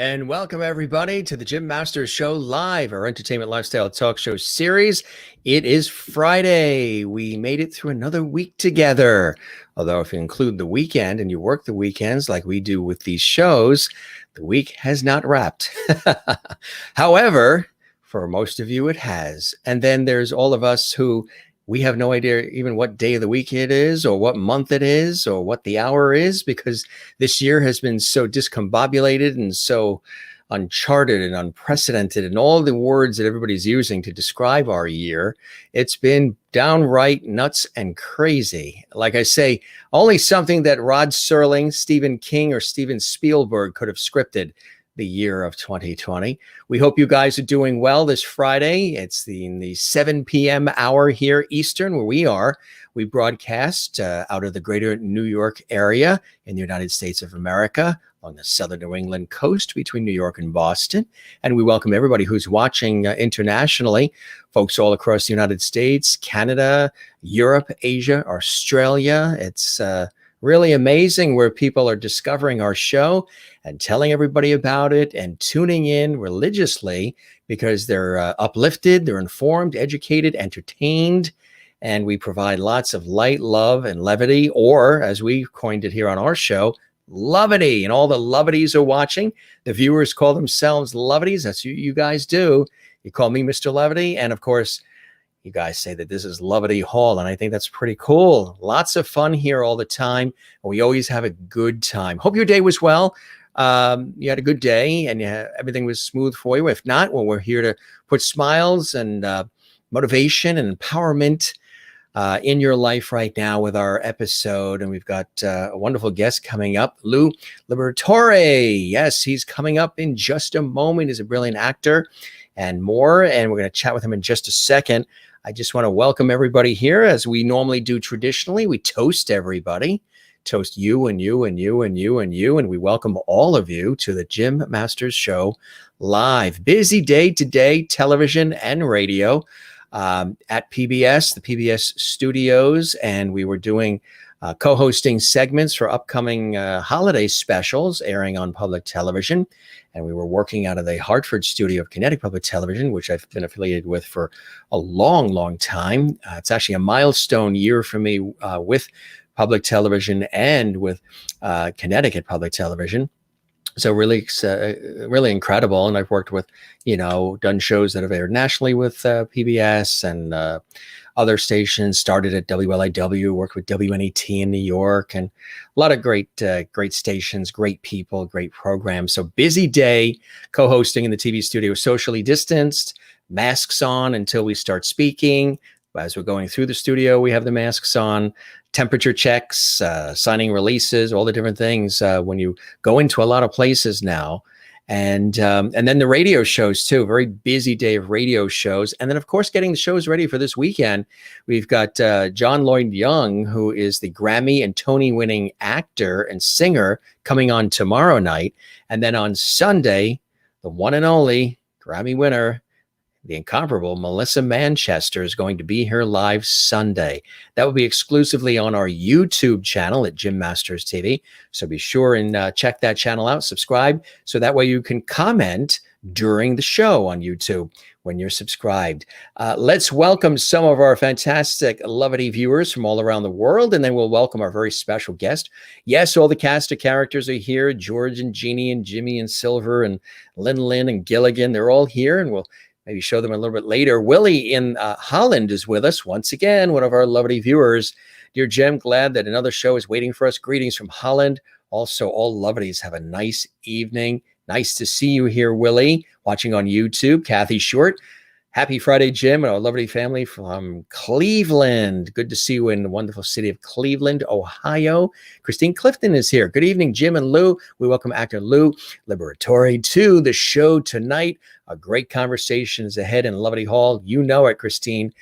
And welcome everybody to the Jim Masters Show Live, our entertainment lifestyle talk show series. It is Friday. We made it through another week together. Although if you include the weekend and you work the weekends like we do with these shows, the week has not wrapped. However, for most of you, it has. And then there's all of us who we have no idea even what day of the week it is or what month it is or what the hour is, because this year has been so discombobulated and so uncharted and unprecedented, and all the words that everybody's using to describe our year. It's been downright nuts and crazy. Like I say, only something that Rod Serling, Stephen King, or Steven Spielberg could have scripted the year of 2020. We hope you guys are doing well this Friday. It's in the 7 p.m. hour here Eastern, where we are. We broadcast out of the greater New York area in the United States of America on the southern New England coast between New York and Boston. And we welcome everybody who's watching internationally, folks all across the United States, Canada, Europe, Asia, Australia. It's really amazing where people are discovering our show and telling everybody about it and tuning in religiously because they're uplifted, they're informed, educated, entertained, and we provide lots of light, love, and levity, or as we coined it here on our show, lovity. And all the lovities are watching. The viewers call themselves lovities. That's what you guys do. You call me Mr. Levity, and of course, you guys say that this is Levity Hall, and I think that's pretty cool. Lots of fun here all the time, and we always have a good time. Hope your day was well. You had a good day, and everything was smooth for you. If not, well, we're here to put smiles and motivation and empowerment in your life right now with our episode. And we've got a wonderful guest coming up, Lou LIBERATORE. Yes, he's coming up in just a moment. He's a brilliant actor and more, and we're going to chat with him in just a second. I just want to welcome everybody here, as we normally do traditionally. We toast everybody, toast you and you and you and you and you, and we welcome all of you to the Jim Masters Show Live. Busy day today, television and radio at PBS, the PBS studios, and we were doing co-hosting segments for upcoming holiday specials airing on public television. And we were working out of the Hartford studio of Connecticut Public Television, which I've been affiliated with for a long, long time. It's actually a milestone year for me with public television and with Connecticut Public Television. So really, really incredible. And I've worked with, done shows that have aired nationally with PBS and other stations. Started at WLIW, worked with WNET in New York, and a lot of great stations, great people, great programs. So busy day co-hosting in the TV studio, socially distanced, masks on until we start speaking. As we're going through the studio, we have the masks on, temperature checks, signing releases, all the different things when you go into a lot of places now. And then the radio shows too, very busy day of radio shows. And then of course, getting the shows ready for this weekend. We've got John Lloyd Young, who is the Grammy and Tony winning actor and singer, coming on tomorrow night. And then on Sunday, the one and only Grammy winner, the incomparable Melissa Manchester, is going to be here live Sunday. That will be exclusively on our YouTube channel at Jim Masters TV. So be sure and check that channel out, subscribe, so that way you can comment during the show on YouTube when you're subscribed. Let's welcome some of our fantastic Levity viewers from all around the world, and then we'll welcome our very special guest. Yes, all the cast of characters are here. George and Jeannie and Jimmy and Silver and Lynn and Gilligan, they're all here, and we'll maybe show them a little bit later. Willie in Holland is with us once again, one of our lovely viewers. Dear Jim, glad that another show is waiting for us. Greetings from Holland. Also, all lovelies have a nice evening. Nice to see you here, Willie, watching on YouTube. Kathy Short, happy Friday, Jim, and our lovely family from Cleveland. Good to see you in the wonderful city of Cleveland, Ohio. Christine Clifton is here. Good evening, Jim and Lou. We welcome actor Lou LIBERATORE to the show tonight. A great conversation is ahead in Levity Hall. You know it, Christine,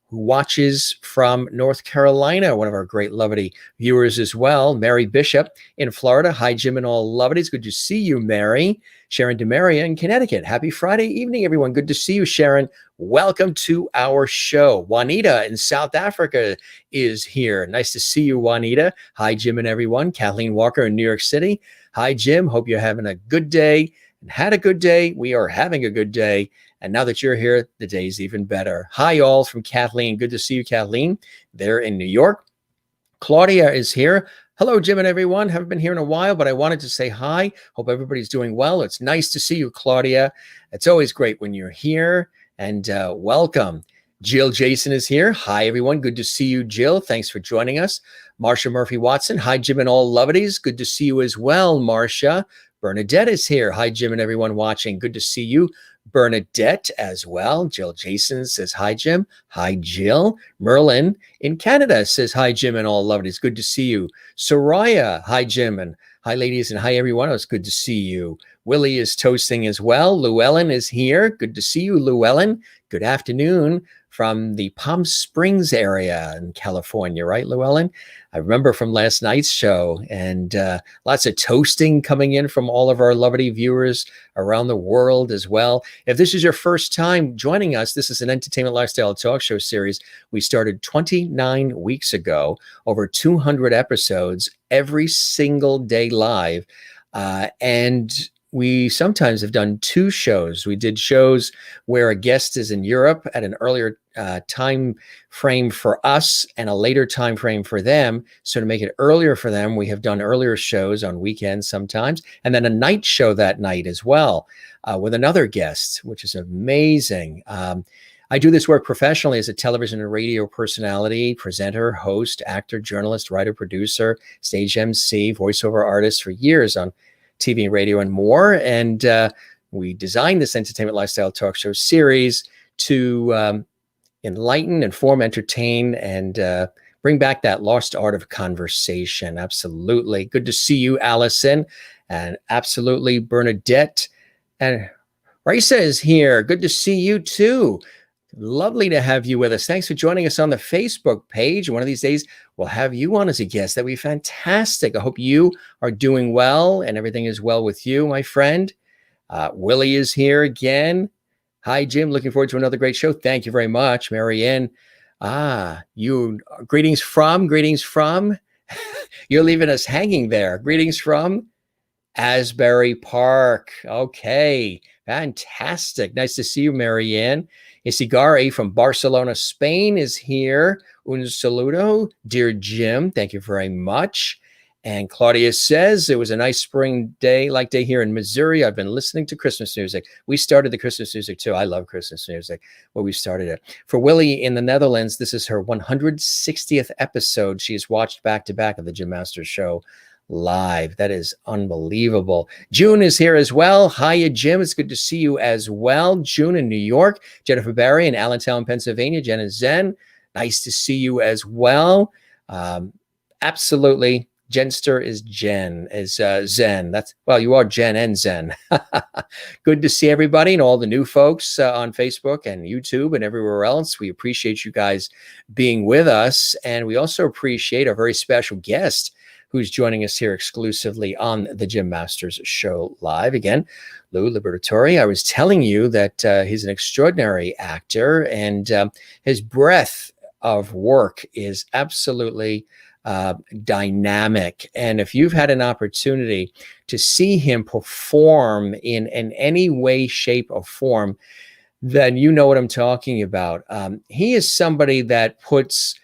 who watches from North Carolina, one of our great Levity viewers as well. Mary Bishop in Florida. Hi, Jim and all Levities. Good to see you, Mary. Sharon DeMaria in Connecticut. Happy Friday evening, everyone. Good to see you, Sharon. Welcome to our show. Juanita in South Africa is here. Nice to see you, Juanita. Hi, Jim and everyone. Kathleen Walker in New York City. Hi, Jim. Hope you're having a good day and had a good day. We are having a good day. And now that you're here, the day's even better. Hi, all from Kathleen. Good to see you, Kathleen. They're in New York. Claudia is here. Hello, Jim and everyone. Haven't been here in a while, but I wanted to say hi. Hope everybody's doing well. It's nice to see you, Claudia. It's always great when you're here, and welcome. Jill Jason is here. Hi, everyone. Good to see you, Jill. Thanks for joining us. Marcia Murphy Watson. Hi, Jim and all lovities. Good to see you as well, Marcia. Bernadette is here. Hi, Jim and everyone watching. Good to see you. Bernadette as well. Jill Jason says, hi, Jim. Hi, Jill. Merlin in Canada says, hi, Jim and all lovelies. Good to see you. Soraya, hi, Jim, and hi, ladies, and hi, everyone. It's good to see you. Willie is toasting as well. Llewellyn is here. Good to see you, Llewellyn. Good afternoon from the Palm Springs area in California, right, Llewellyn? I remember from last night's show, and lots of toasting coming in from all of our lovely viewers around the world as well. If this is your first time joining us, this is an entertainment lifestyle talk show series we started 29 weeks ago, over 200 episodes every single day live. And we sometimes have done two shows. We did shows where a guest is in Europe at an earlier time frame for us and a later time frame for them. So to make it earlier for them, we have done earlier shows on weekends sometimes, and then a night show that night as well with another guest, which is amazing. I do this work professionally as a television and radio personality, presenter, host, actor, journalist, writer, producer, stage MC, voiceover artist for years on TV and radio and more. And we designed this entertainment lifestyle talk show series to enlighten, inform, entertain, and bring back that lost art of conversation. Absolutely. Good to see you, Allison, and absolutely Bernadette. And Raisa is here. Good to see you too. Lovely to have you with us. Thanks for joining us on the Facebook page. One of these days, we'll have you on as a guest. That'd be fantastic. I hope you are doing well and everything is well with you, my friend. Willie is here again. Hi, Jim. Looking forward to another great show. Thank you very much, Marianne. Greetings from. You're leaving us hanging there. Greetings from Asbury Park. Okay, fantastic. Nice to see you, Marianne. Isigari from Barcelona, Spain is here. Un saludo, dear Jim. Thank you very much. And Claudia says, it was a nice spring day here in Missouri. I've been listening to Christmas music. We started the Christmas music too. I love Christmas music. Well, we started it. For Willie in the Netherlands, this is her 160th episode. She has watched back to back of the Jim Masters Show live. That is unbelievable. June is here as well. Hiya, Jim. It's good to see you as well. June in New York. Jennifer Barry in Allentown, Pennsylvania. Jen is Zen. Nice to see you as well. Absolutely. Jenster is Jen, is Zen. You are Jen and Zen. Good to see everybody and all the new folks on Facebook and YouTube and everywhere else. We appreciate you guys being with us. And we also appreciate our very special guest who's joining us here exclusively on the Jim Masters Show live. Again, Lou Liberatore. I was telling you that he's an extraordinary actor, and his breadth of work is absolutely dynamic. And if you've had an opportunity to see him perform in any way, shape, or form, then you know what I'm talking about. He is somebody that puts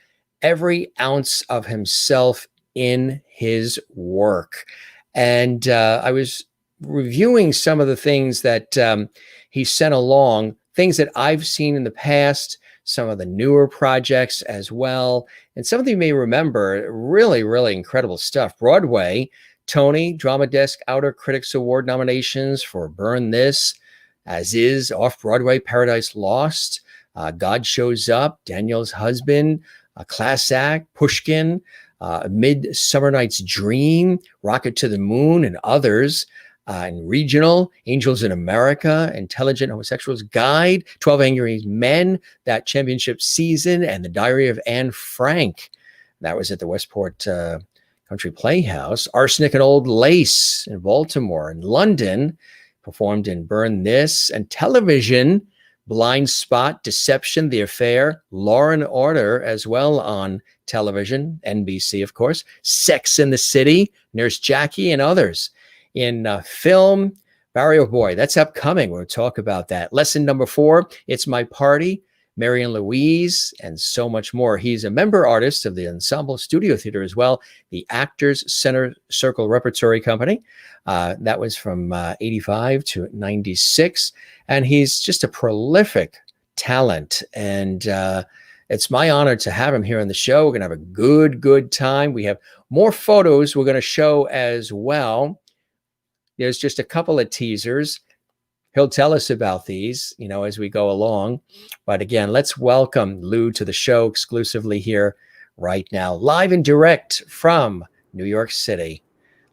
every ounce of himself in his work. And I was reviewing some of the things that he sent along, things that I've seen in the past, some of the newer projects as well. And some of you may remember really, really incredible stuff. Broadway, Tony, Drama Desk Outer Critics Award nominations for Burn This, As Is, Off-Broadway, Paradise Lost, God Shows Up, Daniel's Husband, Class Act, Pushkin, Midsummer Night's Dream, Rocket to the Moon, and others. And Regional, Angels in America, Intelligent Homosexuals Guide, 12 Angry Men, that championship season, and The Diary of Anne Frank. That was at the Westport Country Playhouse. Arsenic and Old Lace in Baltimore. In London, performed in Burn This. And television, Blind Spot, Deception, The Affair, Law and Order as well on television, NBC, of course, Sex in the City, Nurse Jackie, and others. In film, Barry, oh boy, that's upcoming. We'll talk about that. Lesson number 4, It's My Party, Mary and Louise, and so much more. He's a member artist of the Ensemble Studio Theater as well, the Actors Center Circle Repertory Company. That was from 85 to 96. And he's just a prolific talent. And it's my honor to have him here on the show. We're going to have a good time. We have more photos we're going to show as well. There's just a couple of teasers. He'll tell us about these, as we go along. But again, let's welcome Lou to the show exclusively here right now, live and direct from New York City.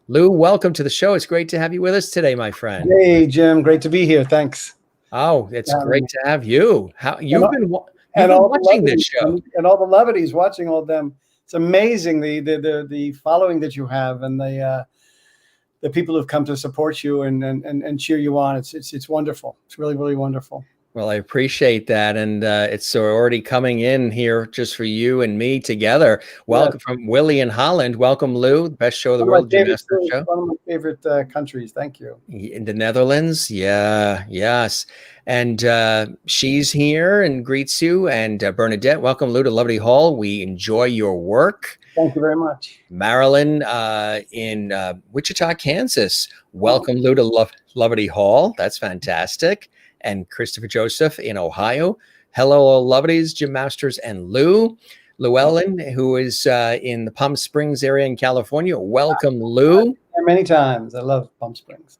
Lou, welcome to the show. It's great to have you with us today, my friend. Hey, Jim. Great to be here. Thanks. Oh, it's great to have you. You've been watching this show. And all the levities, watching all of them. It's amazing the following that you have and the people who've come to support you and cheer you on. It's wonderful. It's really, really wonderful. Well, I appreciate that. And it's already coming in here just for you and me together. Welcome from Willie in Holland. Welcome, Lou. Best show of the world. Jim Master Show. One of my favorite countries. Thank you. In the Netherlands. Yeah. Yes. And she's here and greets you. And Bernadette, welcome, Lou, to Loverty Hall. We enjoy your work. Thank you very much. Marilyn in Wichita, Kansas. Welcome, Lou, to Loverty Hall. That's fantastic. And Christopher Joseph in Ohio. Hello, Lovelies, Jim Masters and Lou. Llewellyn, who is in the Palm Springs area in California. Welcome, Lou. Many times. I love Palm Springs.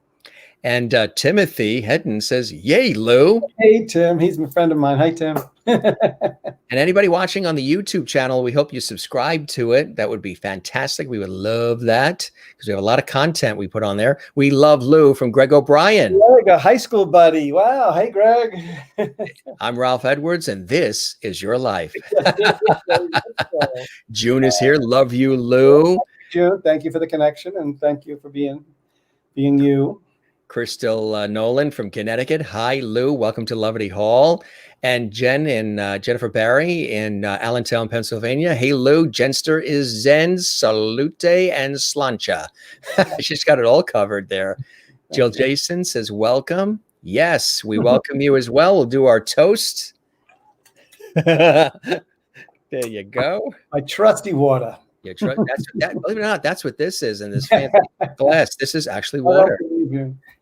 And Timothy Hedden says, yay, Lou. Hey, Tim. He's a friend of mine. Hi, Tim. And anybody watching on the YouTube channel, we hope you subscribe to it. That would be fantastic. We would love that because we have a lot of content we put on there. We love Lou from Greg O'Brien. A high school buddy. Wow. Hey, Greg. I'm Ralph Edwards, and this is your life. June is here. Love you, Lou. June, thank you for the connection, and thank you for being you. Crystal Nolan from Connecticut. Hi, Lou. Welcome to Loverty Hall. And Jennifer Barry in Allentown, Pennsylvania. Hey, Lou. Jenster is Zen, Salute, and Slancha. She's got it all covered there. Jill Jason says, welcome. Yes, we welcome you as well. We'll do our toast. There you go. My trusty water. Believe it or not, that's what this is in this fancy glass. This is actually water.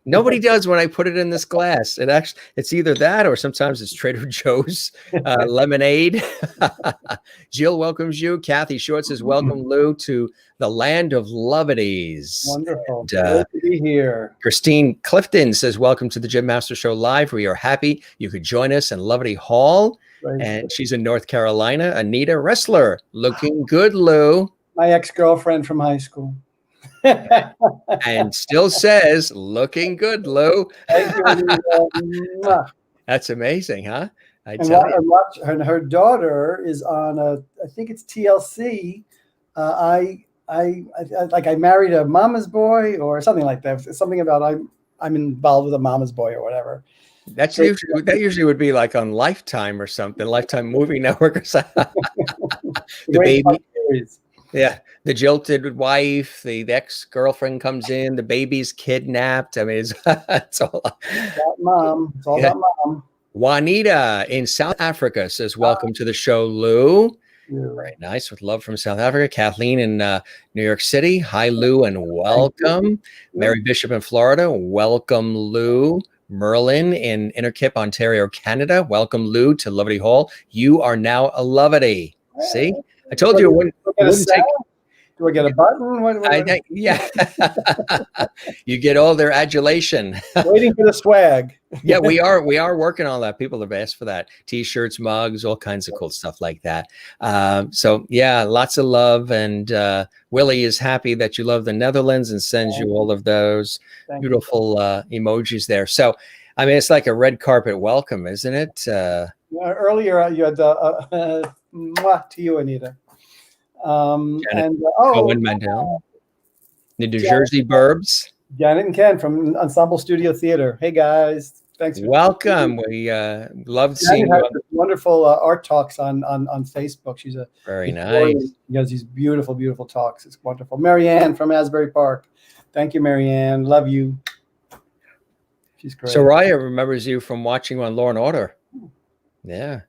Nobody does when I put it in this glass. It's either that or sometimes it's Trader Joe's lemonade. Jill welcomes you. Kathy Short says, welcome, Lou, to the land of Lovities. Wonderful. Good to be here. Christine Clifton says, welcome to the Jim Master Show Live. We are happy you could join us in Loverty Hall. Right. And she's in North Carolina. Anita Wrestler, looking good, Lou. My ex-girlfriend from high school. And still says, looking good, Lou. That's amazing, huh? And her daughter is on I think it's TLC. I married a mama's boy or something like that. Something about I'm involved with a mama's boy or whatever. That usually would be like on Lifetime or something, Lifetime Movie Network or something. The baby, yeah, the jilted wife, the ex-girlfriend comes in, the baby's kidnapped. I mean, it's all about mom. It's all about mom. Juanita in South Africa says, welcome to the show, Lou. Yeah. Very nice. With love from South Africa. Kathleen in New York City. Hi, Lou, and welcome. Mary Bishop in Florida. Welcome, Lou. Merlin in Innerkip, Ontario, Canada. Welcome, Lou, to Loverty Hall. You are now a Loverty. See? I told you it wouldn't take... Do I get a button? Yeah. You get all their adulation. Waiting for the swag. Yeah, we are working on that. People have asked for that. T-shirts, mugs, all kinds of cool stuff like that. So yeah, lots of love. And Willie is happy that you love the Netherlands and sends you all of those beautiful emojis there. So, I mean, it's like a red carpet welcome, isn't it? Earlier, you had mwah to you, Anita. Owen Mandel, the New Jersey Burbs. Janet and Ken from Ensemble Studio Theater. Hey guys, thanks. Welcome. We love seeing you. Wonderful art talks on Facebook. She's a very nice. She has these beautiful, beautiful talks. It's wonderful. Marianne from Asbury Park. Thank you, Marianne. Love you. She's great. Soraya remembers you from watching on Law and Order. Yeah,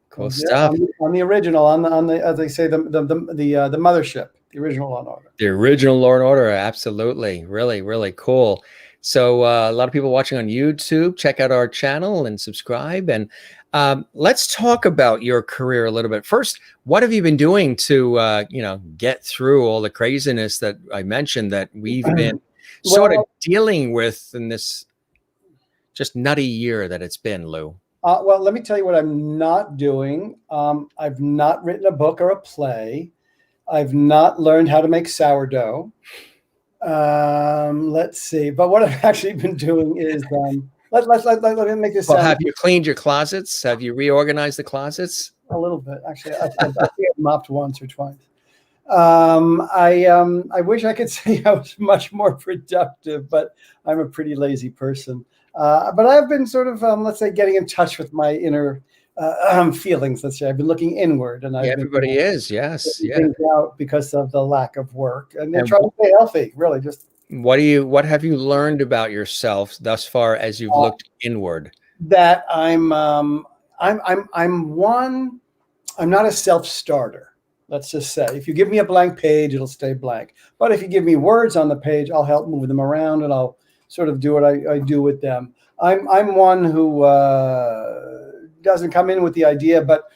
cool stuff. On the original, on the as they say, the mothership, the original Law and Order. The original Law and Order, absolutely, really, really cool. So a lot of people watching on YouTube, check out our channel and subscribe. And let's talk about your career a little bit. First, what have you been doing to get through all the craziness that I mentioned that we've been sort of dealing with in this just nutty year that it's been, Lou? Well, let me tell you what I'm not doing. I've not written a book or a play. I've not learned how to make sourdough. Let's see. But what I've actually been doing is let me make this. Well, have you cleaned your closets? Have you reorganized the closets? A little bit, actually. I think I've mopped once or twice. I wish I could say I was much more productive, but I'm a pretty lazy person. But I've been sort of, let's say, getting in touch with my inner feelings. Let's say I've been looking inward, and everybody is, yes, yeah, out because of the lack of work, and they're trying to stay healthy. Really, just what have you learned about yourself thus far as you've looked inward? That I'm not a self-starter. Let's just say, if you give me a blank page, it'll stay blank. But if you give me words on the page, I'll help move them around, and I'll sort of do what I do with them. I'm one who doesn't come in with the idea, but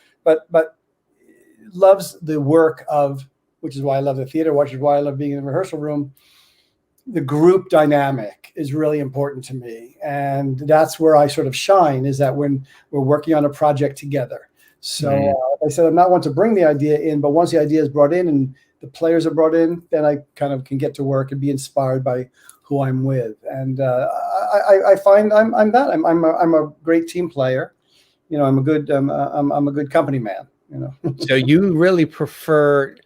loves the work of, which is why I love the theater, which is why I love being in the rehearsal room. The group dynamic is really important to me, and that's where I sort of shine. Is that when we're working on a project together. So like I said, I'm not one to bring the idea in, but once the idea is brought in and the players are brought in, then I kind of can get to work and be inspired by who I'm with. And I find I'm a great team player. I'm a good company man. So you really prefer?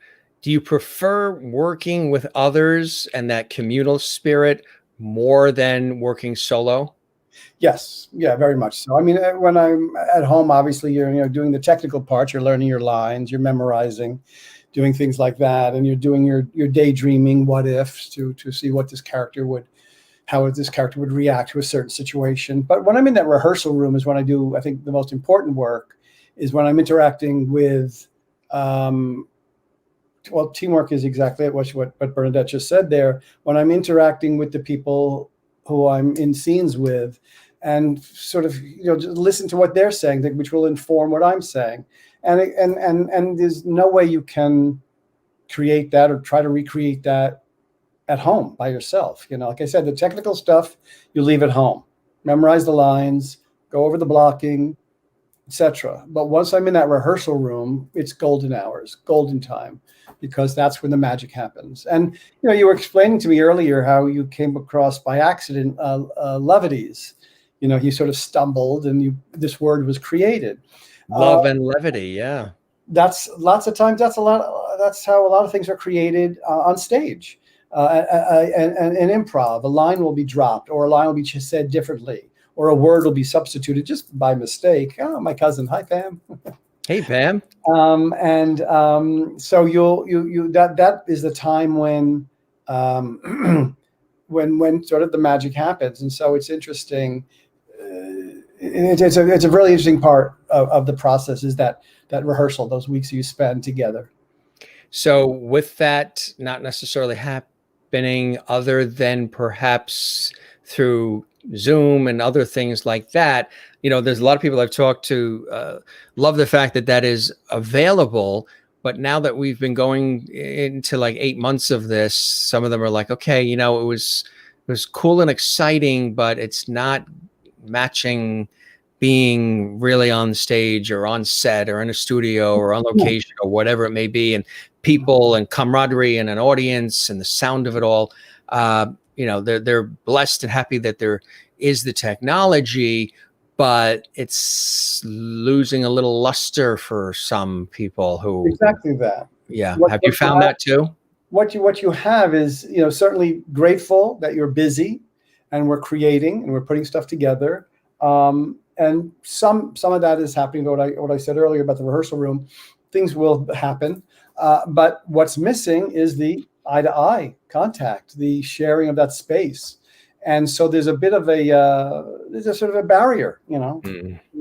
Do you prefer working with others and that communal spirit more than working solo? Yes, yeah, very much so. I mean, when I'm at home, obviously you're doing the technical part, you're learning your lines, you're memorizing, doing things like that, and you're doing your daydreaming what ifs to see what how this character would react to a certain situation. But when I'm in that rehearsal room is when I do, I think, the most important work is when I'm interacting with teamwork is exactly what Bernadette just said there. When I'm interacting with the people who I'm in scenes with, and sort of just listen to what they're saying, which will inform what I'm saying, and there's no way you can create that or try to recreate that at home by yourself. Like I said, the technical stuff you leave at home, memorize the lines, go over the blocking, etc. But once I'm in that rehearsal room, it's golden hours, golden time, because that's when the magic happens. And you were explaining to me earlier how you came across by accident levities. You sort of stumbled, and this word was created. Love and levity, yeah. That's lots of times. That's how a lot of things are created on stage and improv. A line will be dropped, or a line will be said differently, or a word will be substituted just by mistake. Oh, my cousin. Hi, Pam. Hey, Pam. So that is the time when when sort of the magic happens. And so it's interesting. It's a really interesting part of the process is that rehearsal, those weeks you spend together. So with that not necessarily happening other than perhaps through Zoom and other things like that, there's a lot of people I've talked to love the fact that is available. But now that we've been going into like 8 months of this, some of them are like, okay, it was cool and exciting, but it's not matching being really on stage or on set or in a studio or on location or whatever it may be, and people and camaraderie and an audience and the sound of it all. They're blessed and happy that there is the technology, but it's losing a little luster for some people who exactly that. Yeah. Have you found that too? What you have is, certainly grateful that you're busy and we're creating and we're putting stuff together. And some of that is happening. What I said earlier about the rehearsal room, things will happen. But what's missing is the eye-to-eye contact, the sharing of that space. And so there's a bit of there's a sort of a barrier,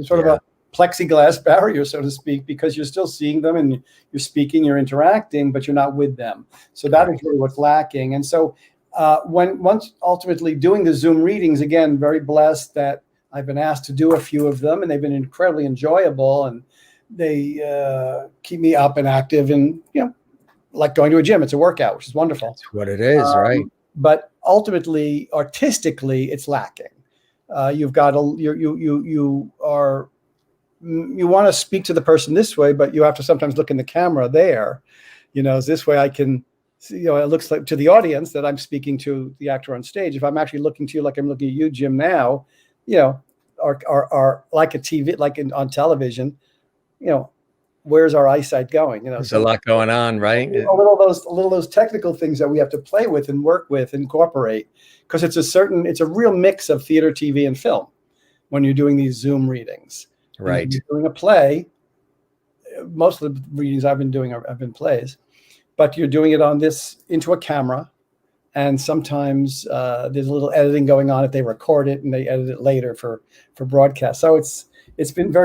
sort of a plexiglass barrier, so to speak, because you're still seeing them and you're speaking, you're interacting, but you're not with them. So that is really what's lacking. And so once ultimately doing the Zoom readings, again, very blessed that I've been asked to do a few of them, and they've been incredibly enjoyable, and they keep me up and active, and like going to a gym. It's a workout, which is wonderful. That's what it is, right? But ultimately, artistically, it's lacking. You want to speak to the person this way, but you have to sometimes look in the camera there. This way I can see, it looks like to the audience that I'm speaking to the actor on stage. If I'm actually looking to you like I'm looking at you, Jim, now, or like a TV, like on television, where's our eyesight going? There's a lot going on, right? A little those technical things that we have to play with and work with, incorporate, because it's a real mix of theater, TV, and film when you're doing these Zoom readings. Right. You're doing a play. Most of the readings I've been doing have been plays, but you're doing it into a camera, and sometimes there's a little editing going on if they record it and they edit it later for broadcast. So it's been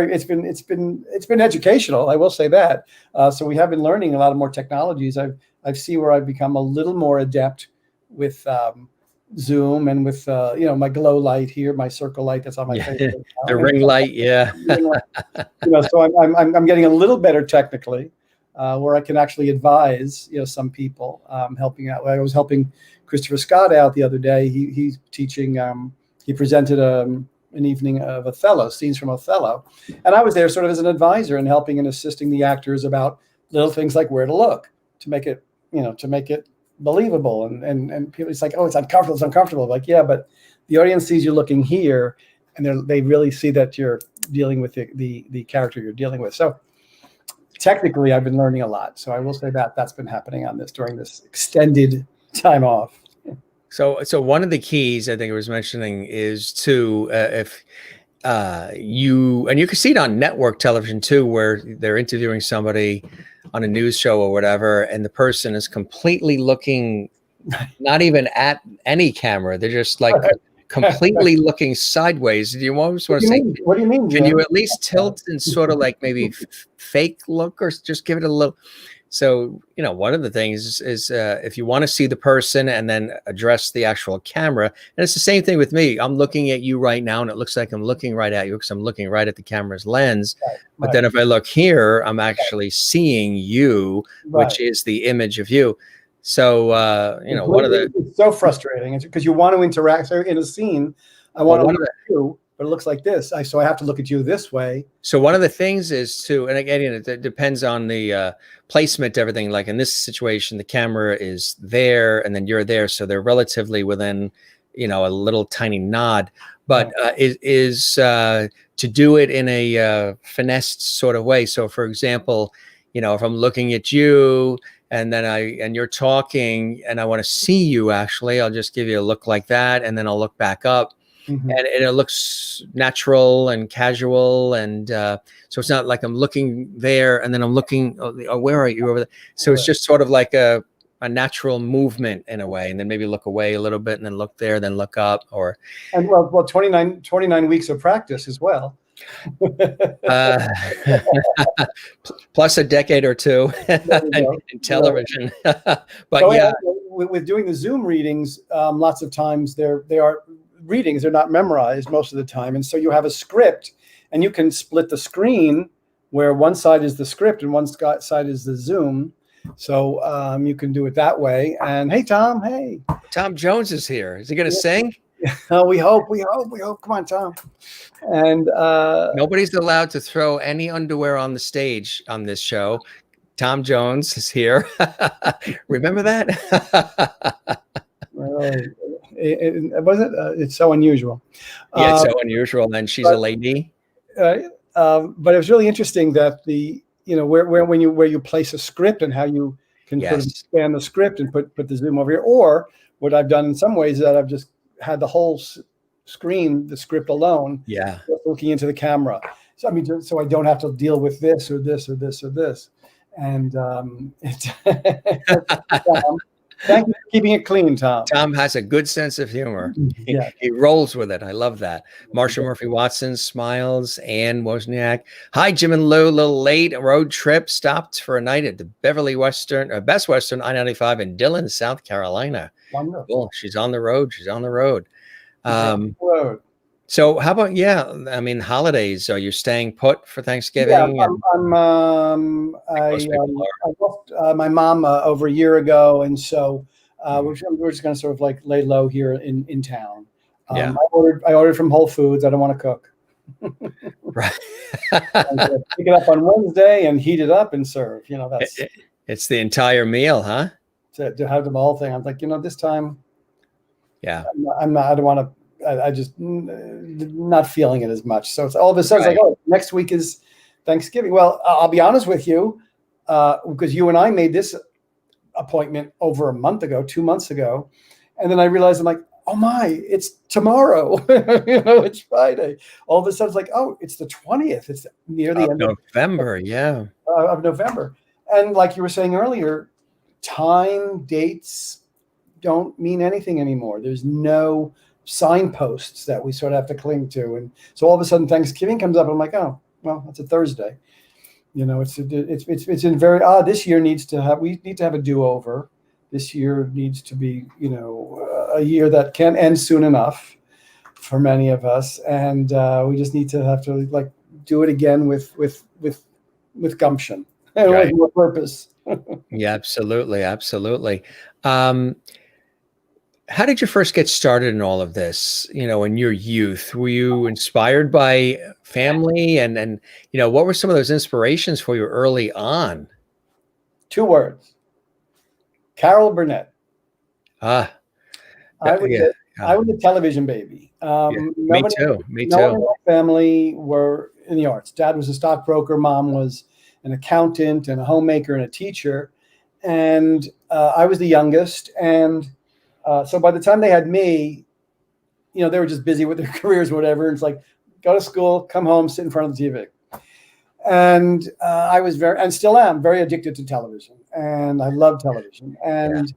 educational. I will say that. So we have been learning a lot of more technologies. I see where I've become a little more adept with Zoom and with my glow light here, my circle light that's on my face. The ring light, yeah. So I'm getting a little better technically, where I can actually advise some people, helping out. I was helping Christopher Scott out the other day. He's teaching. He presented an evening of Othello, scenes from Othello, and I was there sort of as an advisor and helping and assisting the actors about little things like where to look to make it believable, and people, it's like, oh, it's uncomfortable. Like, yeah, but the audience sees you looking here, and they really see that you're dealing with the character you're dealing with. So technically, I've been learning a lot. So I will say that's been happening during this extended time off. So one of the keys I think I was mentioning is to if you can see it on network television too, where they're interviewing somebody on a news show or whatever, and the person is completely looking not even at any camera. They're just like completely looking sideways. Do you almost want to say, what do you mean? Can you at least tilt and sort of like maybe fake look, or just give it a little? So, one of the things is if you want to see the person and then address the actual camera, and it's the same thing with me. I'm looking at you right now, and it looks like I'm looking right at you because I'm looking right at the camera's lens. Right. But then if I look here, I'm actually seeing you, which is the image of you. So, one of the... It's so frustrating because you want to interact. So in a scene, I want to look at you, but it looks like this. So I have to look at you this way. So one of the things is and again, it depends on the placement, everything. Like in this situation, the camera is there and then you're there. So they're relatively within, a little tiny nod, but is to do it in a finessed sort of way. So for example, if I'm looking at you and you're talking and I want to see you, actually, I'll just give you a look like that. And then I'll look back up. Mm-hmm. And it looks natural and casual, and so it's not like I'm looking there and then I'm looking. Oh, where are you over there? So it's just sort of like a natural movement in a way, and then maybe look away a little bit, and then look there, then look up. And 29 weeks of practice as well. Plus a decade or two in television. But so with doing the Zoom readings, lots of times they are readings. They're not memorized most of the time, and so you have a script, and you can split the screen where one side is the script and one side is the Zoom. So you can do it that way. And hey, Tom Jones is here. Is he going to sing? We hope. Come on, Tom. And nobody's allowed to throw any underwear on the stage on this show. Tom Jones is here. Remember that? It's so unusual. Yeah, it's so unusual. And she's a lady. But it was really interesting that where you place a script and how you can sort of expand the script and put the Zoom over here. Or what I've done in some ways is that I've just had the whole screen, the script alone, looking into the camera. So so I don't have to deal with this or this or this or this. And Thank you for keeping it clean, Tom. Tom has a good sense of humor. Yeah. He rolls with it. I love that. Marsha Murphy Watson smiles. Ann Wozniak. Hi, Jim and Lou. A little late. A road trip. Stopped for a night at the Beverly Best Western I-95 in Dillon, South Carolina. Wonderful. Cool. She's on the road. She's on the road. Road. So how about, I mean, holidays, are you staying put for Thanksgiving? Yeah, I lost my mom over a year ago, and so we're just going to sort of like lay low here in town. Yeah. I ordered from Whole Foods. I don't want to cook. Right. Pick it up on Wednesday and heat it up and serve. You know, that's it's the entire meal, huh? To have the whole thing. I'm like, this time. Yeah. I'm not. I don't want to. I just not feeling it as much. So it's all of a sudden, it's like, oh, next week is Thanksgiving. Well, I'll be honest with you, because you and I made this appointment over a month ago, 2 months ago. And then I realized, I'm like, oh my, it's tomorrow. It's Friday. All of a sudden it's like, oh, it's the 20th. It's near the end of November. Of November. And like you were saying earlier, time, dates don't mean anything anymore. There's no signposts that we sort of have to cling to. And so all of a sudden Thanksgiving comes up and I'm like, oh, well, it's a Thursday. It's in very this year we need to have a do-over. This year needs to be, a year that can end soon enough for many of us. And we just need to have to like do it again with gumption and with more purpose. Yeah, absolutely. Absolutely. How did you first get started in all of this, in your youth? Were you inspired by family and what were some of those inspirations for you early on? 2 words. Carol Burnett. I was a television baby. Me too. No one in my family were in the arts. Dad was a stockbroker. Mom was an accountant and a homemaker and a teacher. And I was the youngest. And so by the time they had me, they were just busy with their careers or whatever. And it's like, go to school, come home, sit in front of the TV. And I was and still am very addicted to television. And I love television. And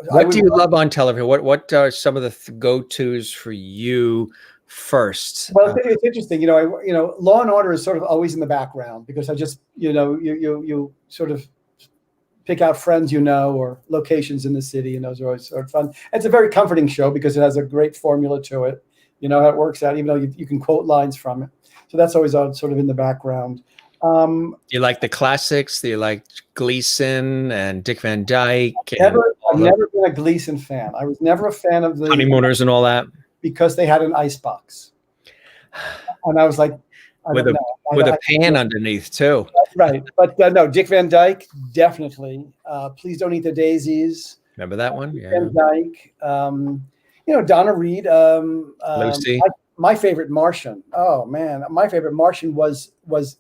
what do you love on television? What are some of the go-tos for you first? Well, it's interesting. Law and Order is sort of always in the background because I just, you sort of pick out friends, or locations in the city, and those are always sort of fun. It's a very comforting show because it has a great formula to it. How it works out, even though you can quote lines from it. So that's always sort of in the background. Do you like the classics? Do you like Gleason and Dick Van Dyke? I've never been a Gleason fan. I was never a fan of the Honeymooners and all that because they had an icebox, and I was like, with a pan underneath too. Right, but no, Dick Van Dyke definitely. Please Don't Eat the Daisies. Remember that one? Yeah. Van Dyke. Donna Reed. Lucy. My favorite Martian. Oh man, my favorite Martian was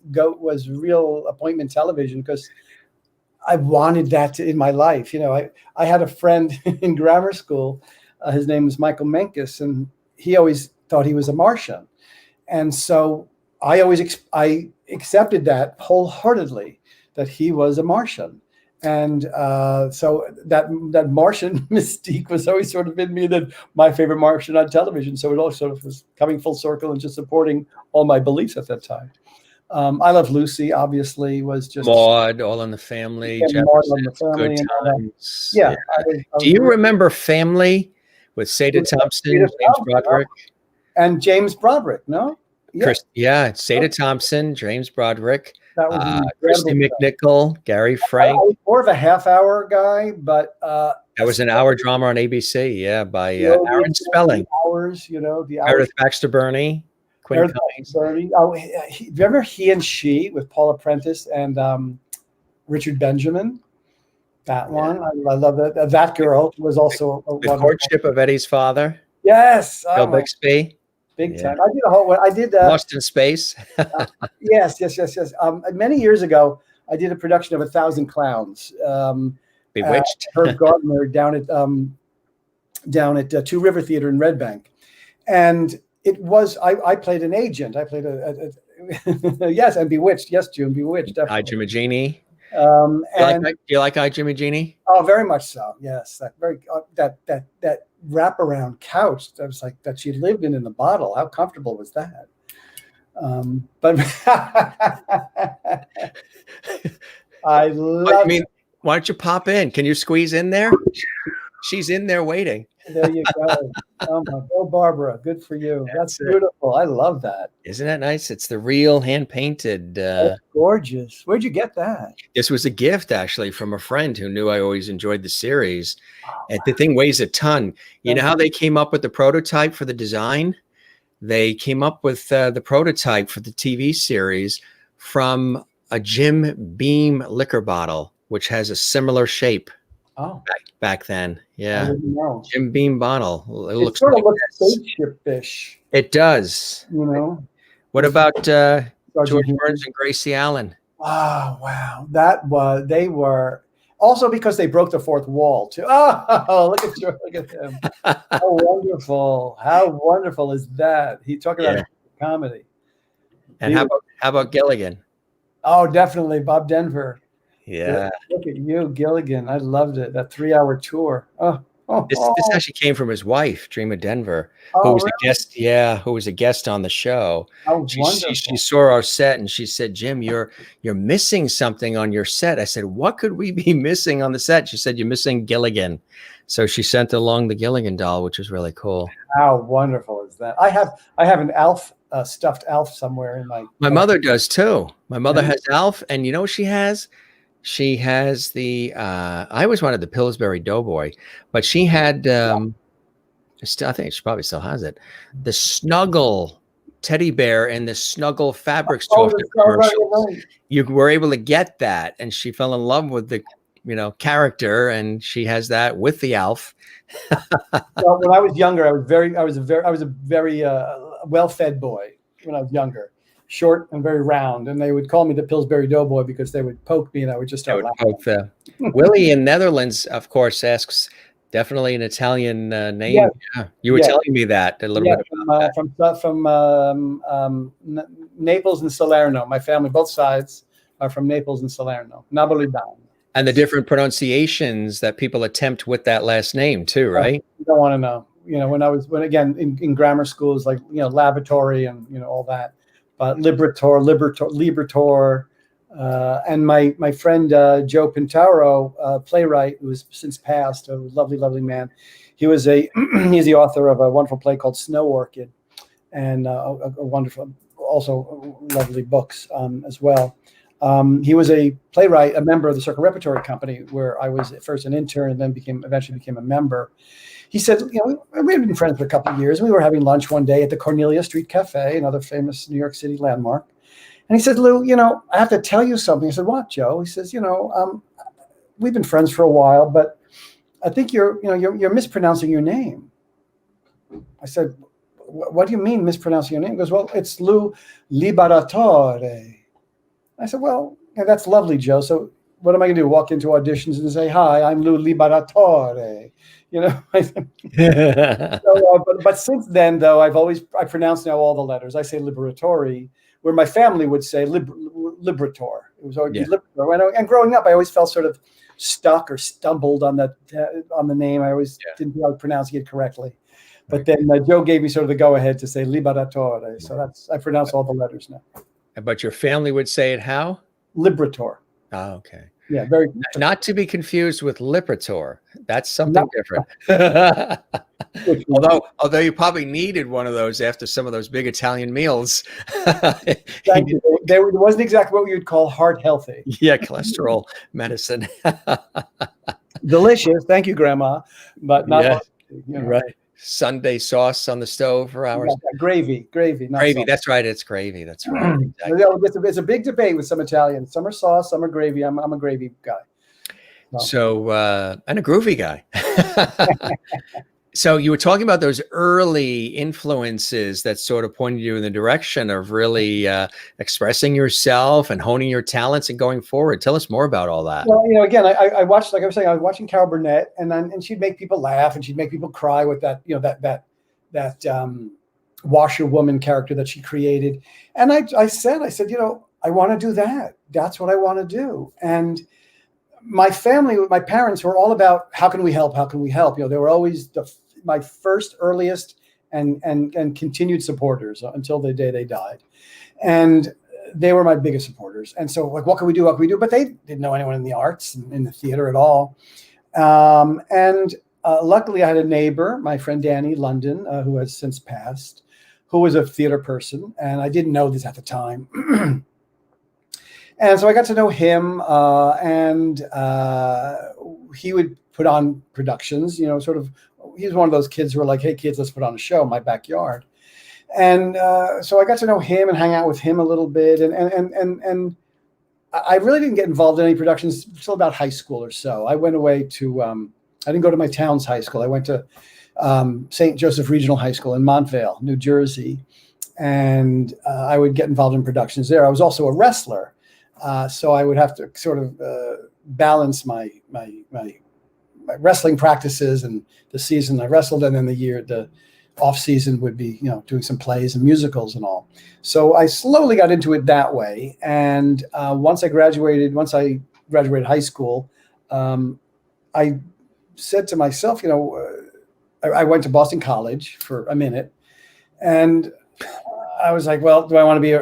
real appointment television because I wanted that in my life. I had a friend in grammar school. His name was Michael Menkes, and he always thought he was a Martian, and so I accepted that wholeheartedly that he was a Martian. And so that Martian mystique was always sort of in me, that my favorite Martian on television. So it all sort of was coming full circle and just supporting all my beliefs at that time. I Love Lucy, obviously, was just Maud, All in the Family, Good Times. Yeah. Do you remember Family with Seda Thompson, James Broderick? And James Broderick, no? Yeah. Seda Thompson, James Broderick. That was Christy McNichol, Gary Frank. I was more of a half-hour guy, but that was an hour drama on ABC, by Aaron Spelling. Hours, the hours. Meredith Baxter Burney, Quinn Cummings. Remember He and She with Paula Prentice and Richard Benjamin? That one, I love that. That girl was also the Courtship of Eddie's Father. Yes, Bill Bixby. Big time. I did a whole one. I did Lost in Space. Yes. Many years ago, I did a production of 1,000 Clowns. Bewitched. Herb Gardner down at Two River Theater in Red Bank, and it was I played an agent. I played a yes, and Bewitched. Yes, June, Bewitched. Hi, Jimmy Genie. And Do you like I, Jimmy Jeannie? oh, very much so. Yes, that very that wraparound couch. That was like that she lived in the bottle. How comfortable was that? But I love. I mean, why don't you pop in? Can you squeeze in there? She's in there waiting. There you go. Oh my, go Barbara. Good for you. That's beautiful. I love that. Isn't that nice? It's the real hand painted. That's gorgeous. Where'd you get that? This was a gift actually from a friend who knew I always enjoyed the series. And the thing weighs a ton. You know how they came up with the prototype for the design? They came up with the prototype for the TV series from a Jim Beam liquor bottle, which has a similar shape. Oh, back then, yeah. I didn't know. Jim Beam bottle. It looks sort like of looks spaceship-ish. It does. You know. What about George Burns and Gracie Allen? Oh wow, they were also because they broke the fourth wall too. Oh, look at him! How wonderful! How wonderful is that? He talked about comedy. And how about Gilligan? Oh, definitely Bob Denver. Yeah. Look at you, Gilligan. I loved it. That 3-hour tour. This actually came from his wife, Dreama Denver, who was a guest. Yeah, who was a guest on the show. Oh, she saw our set and she said, "Jim, you're missing something on your set." I said, "What could we be missing on the set?" She said, "You're missing Gilligan." So she sent along the Gilligan doll, which was really cool. How wonderful is that? I have an Alf, stuffed Alf somewhere in my mother does too. My mother has Alf, and you know what she has? She has the I always wanted the Pillsbury Doughboy, but she had I think she probably still has it. The Snuggle teddy bear and the Snuggle fabric store commercials. Right. You were able to get that, and she fell in love with the character, and she has that with the Alf. Well, when I was younger, I was a very well-fed boy when I was younger. Short and very round, and they would call me the Pillsbury Doughboy because they would poke me, and I would just start laughing. Willie in Netherlands, of course, asks definitely an Italian name. Yeah. You were telling me that a little bit about from Naples and Salerno. My family, both sides, are from Naples and Salerno. Napolitano. And the different pronunciations that people attempt with that last name too, right? You don't want to know. When again in grammar schools, like lavatory and all that. Liberator, and my friend Joe Pintaro, playwright who has since passed, a lovely man. He's the author of a wonderful play called Snow Orchid, and a wonderful, also lovely books as well. He was a playwright, a member of the Circle Repertory Company, where I was at first an intern and then eventually became a member. He said, we had been friends for a couple of years. We were having lunch one day at the Cornelia Street Cafe, another famous New York City landmark. And he said, Lou, I have to tell you something. I said, what, Joe? He says, we've been friends for a while, but I think you're mispronouncing your name. I said, what do you mean mispronouncing your name? He goes, well, it's Lou Liberatore. I said, well, that's lovely, Joe. So what am I going to do? Walk into auditions and say, hi, I'm Lou Liberatore. But since then, though, I pronounce now all the letters. I say Liberatori, where my family would say Liberator. It was always Liberator. And growing up, I always felt sort of stuck or stumbled on the name. I always didn't feel I was pronouncing it correctly. But then Joe gave me sort of the go-ahead to say Liberatore. So I pronounce all the letters now. But your family would say it how? Liberator. Oh, okay. Yeah, very. Not to be confused with Liberator. That's something different. although you probably needed one of those after some of those big Italian meals. Thank you. It wasn't exactly what we would call heart healthy. Yeah, cholesterol medicine. Delicious. Thank you, Grandma. But not right. Sunday sauce on the stove for hours. Yeah, gravy. Gravy. Sauce. That's right. It's gravy. That's right. Exactly. It's a big debate with some Italians. Some are sauce, some are gravy. I'm a gravy guy. So and a groovy guy. So you were talking about those early influences that sort of pointed you in the direction of really expressing yourself and honing your talents and going forward. Tell us more about all that. Well, again, I watched, like I was saying, I was watching Carol Burnett, and she'd make people laugh and she'd make people cry with that, that washerwoman character that she created. And I said, I want to do that. That's what I want to do. And my family, my parents were all about, how can we help? How can we help? They were always my first, earliest, and continued supporters until the day they died. And they were my biggest supporters. And so, like, what can we do? What can we do? But they didn't know anyone in the arts and in the theater at all. Luckily, I had a neighbor, my friend Danny London, who has since passed, who was a theater person. And I didn't know this at the time. And so I got to know him, and he would put on productions, sort of. He was one of those kids who were like, hey, kids, let's put on a show in my backyard. And so I got to know him and hang out with him a little bit. And I really didn't get involved in any productions until about high school or so. I went away to, I didn't go to my town's high school. I went to St. Joseph Regional High School in Montvale, New Jersey. And I would get involved in productions there. I was also a wrestler. So I would have to sort of balance my wrestling practices and the season I wrestled, and then the off season would be, doing some plays and musicals and all. So I slowly got into it that way. And once I graduated high school, I said to myself, I went to Boston College for a minute, and I was like, well, do I want to be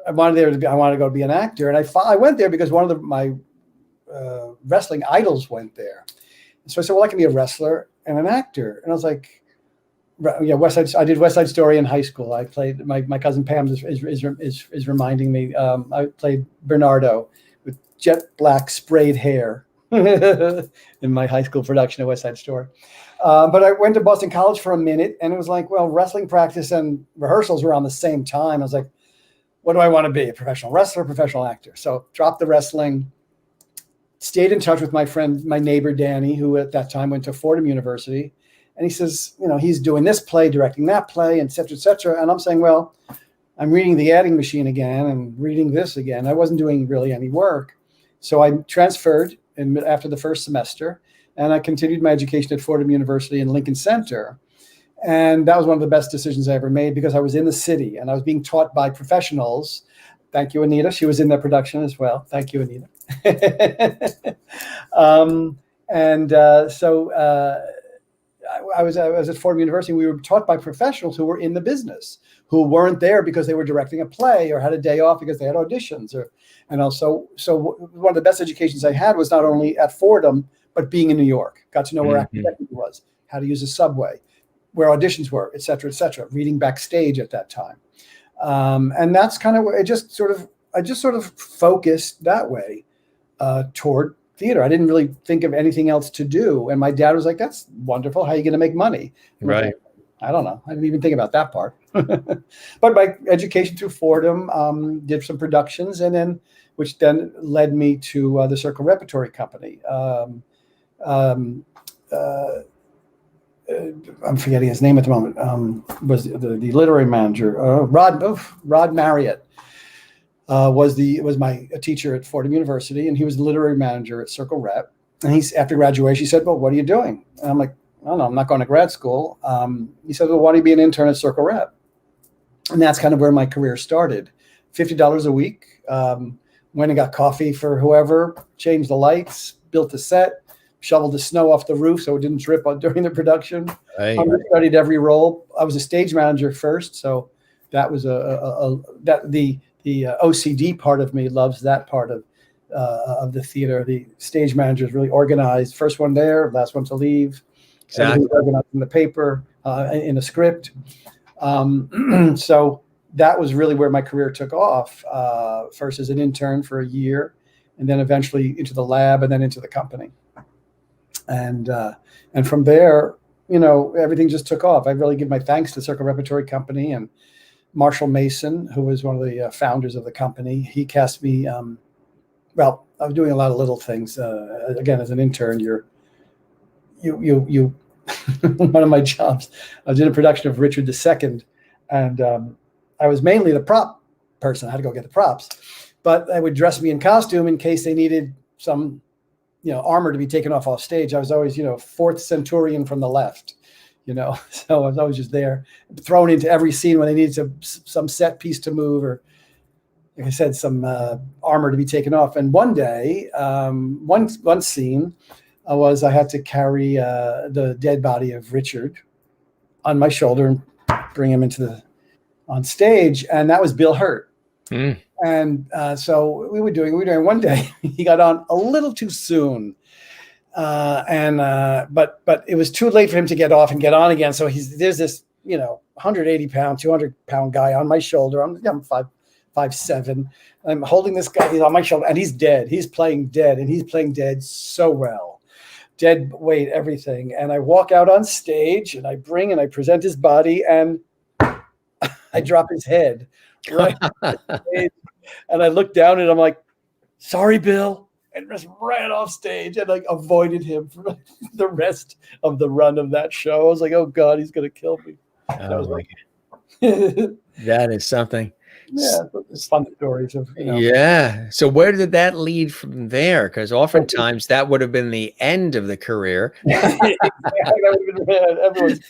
I wanted to go be an actor. And I went there because one of my wrestling idols went there. So I said, well, I can be a wrestler and an actor. And I was like, yeah, I did West Side Story in high school. I played, my cousin Pam is reminding me, I played Bernardo with jet black sprayed hair in my high school production of West Side Story. But I went to Boston College for a minute, and it was like, well, wrestling practice and rehearsals were around the same time. I was like, what do I want to be? A professional wrestler, professional actor? So dropped the wrestling, stayed in touch with my friend, my neighbor, Danny, who at that time went to Fordham University. And he says, he's doing this play, directing that play, et cetera, et cetera. And I'm saying, well, I'm reading The Adding Machine again and reading this again. I wasn't doing really any work. So I transferred after the first semester, and I continued my education at Fordham University in Lincoln Center. And that was one of the best decisions I ever made, because I was in the city and I was being taught by professionals. Thank you, Anita. She was in that production as well. Thank you, Anita. So I was at Fordham University. We were taught by professionals who were in the business, who weren't there because they were directing a play or had a day off because they had auditions. So one of the best educations I had was not only at Fordham, but being in New York. Got to know where acting was, how to use a subway, where auditions were, et cetera, reading backstage at that time. And that's kind of where I just sort of focused that way toward theater. I didn't really think of anything else to do. And my dad was like, that's wonderful. How are you going to make money? Right. Like, I don't know. I didn't even think about that part. But my education through Fordham, did some productions, and which then led me to the Circle Repertory Company. I'm forgetting his name at the moment. Was the literary manager, Rod Marriott, was my teacher at Fordham University, and he was the literary manager at Circle Rep. And after graduation, he said, well, what are you doing? And I'm like, I don't know, I'm not going to grad school. He said, well, why don't you be an intern at Circle Rep? And that's kind of where my career started. $50 a week. Went and got coffee for whoever, changed the lights, built the set, shoveled the snow off the roof so it didn't drip during the production. Right. Studied every role. I was a stage manager first, so that was the OCD part of me loves that part of the theater. The stage manager is really organized. First one there, last one to leave. Exactly. Organized in the paper, in a script. So that was really where my career took off. First as an intern for a year, and then eventually into the lab, and then into the company. And from there, everything just took off. I really give my thanks to Circle Repertory Company and Marshall Mason, who was one of the founders of the company. He cast me. I was doing a lot of little things. Again, as an intern, you one of my jobs, I was in a production of Richard II, and I was mainly the prop person. I had to go get the props, but I would dress me in costume in case they needed some, armor to be taken off stage. I was always, fourth centurion from the left, so I was always just there, thrown into every scene when they needed some set piece to move, or like I said, some armor to be taken off. And one day, one scene was I had to carry the dead body of Richard on my shoulder and bring him on stage, and that was Bill Hurt. Mm. And so we were doing one day. He got on a little too soon, but it was too late for him to get off and get on again. So there's this 180-pound, 200-pound guy on my shoulder. I'm 5'7". I'm holding this guy. He's on my shoulder, and he's dead. He's playing dead, and he's playing dead so well. Dead weight, everything. And I walk out on stage, and I present his body, and I drop his head right on stage. And I look down, and I'm like, "Sorry, Bill," and just ran off stage, and like avoided him for the rest of the run of that show. I was like, "Oh God, he's gonna kill me." Oh, my God. That is something. Yeah, it's fun stories of Yeah. So where did that lead from there? Because oftentimes that would have been the end of the career. Everyone's.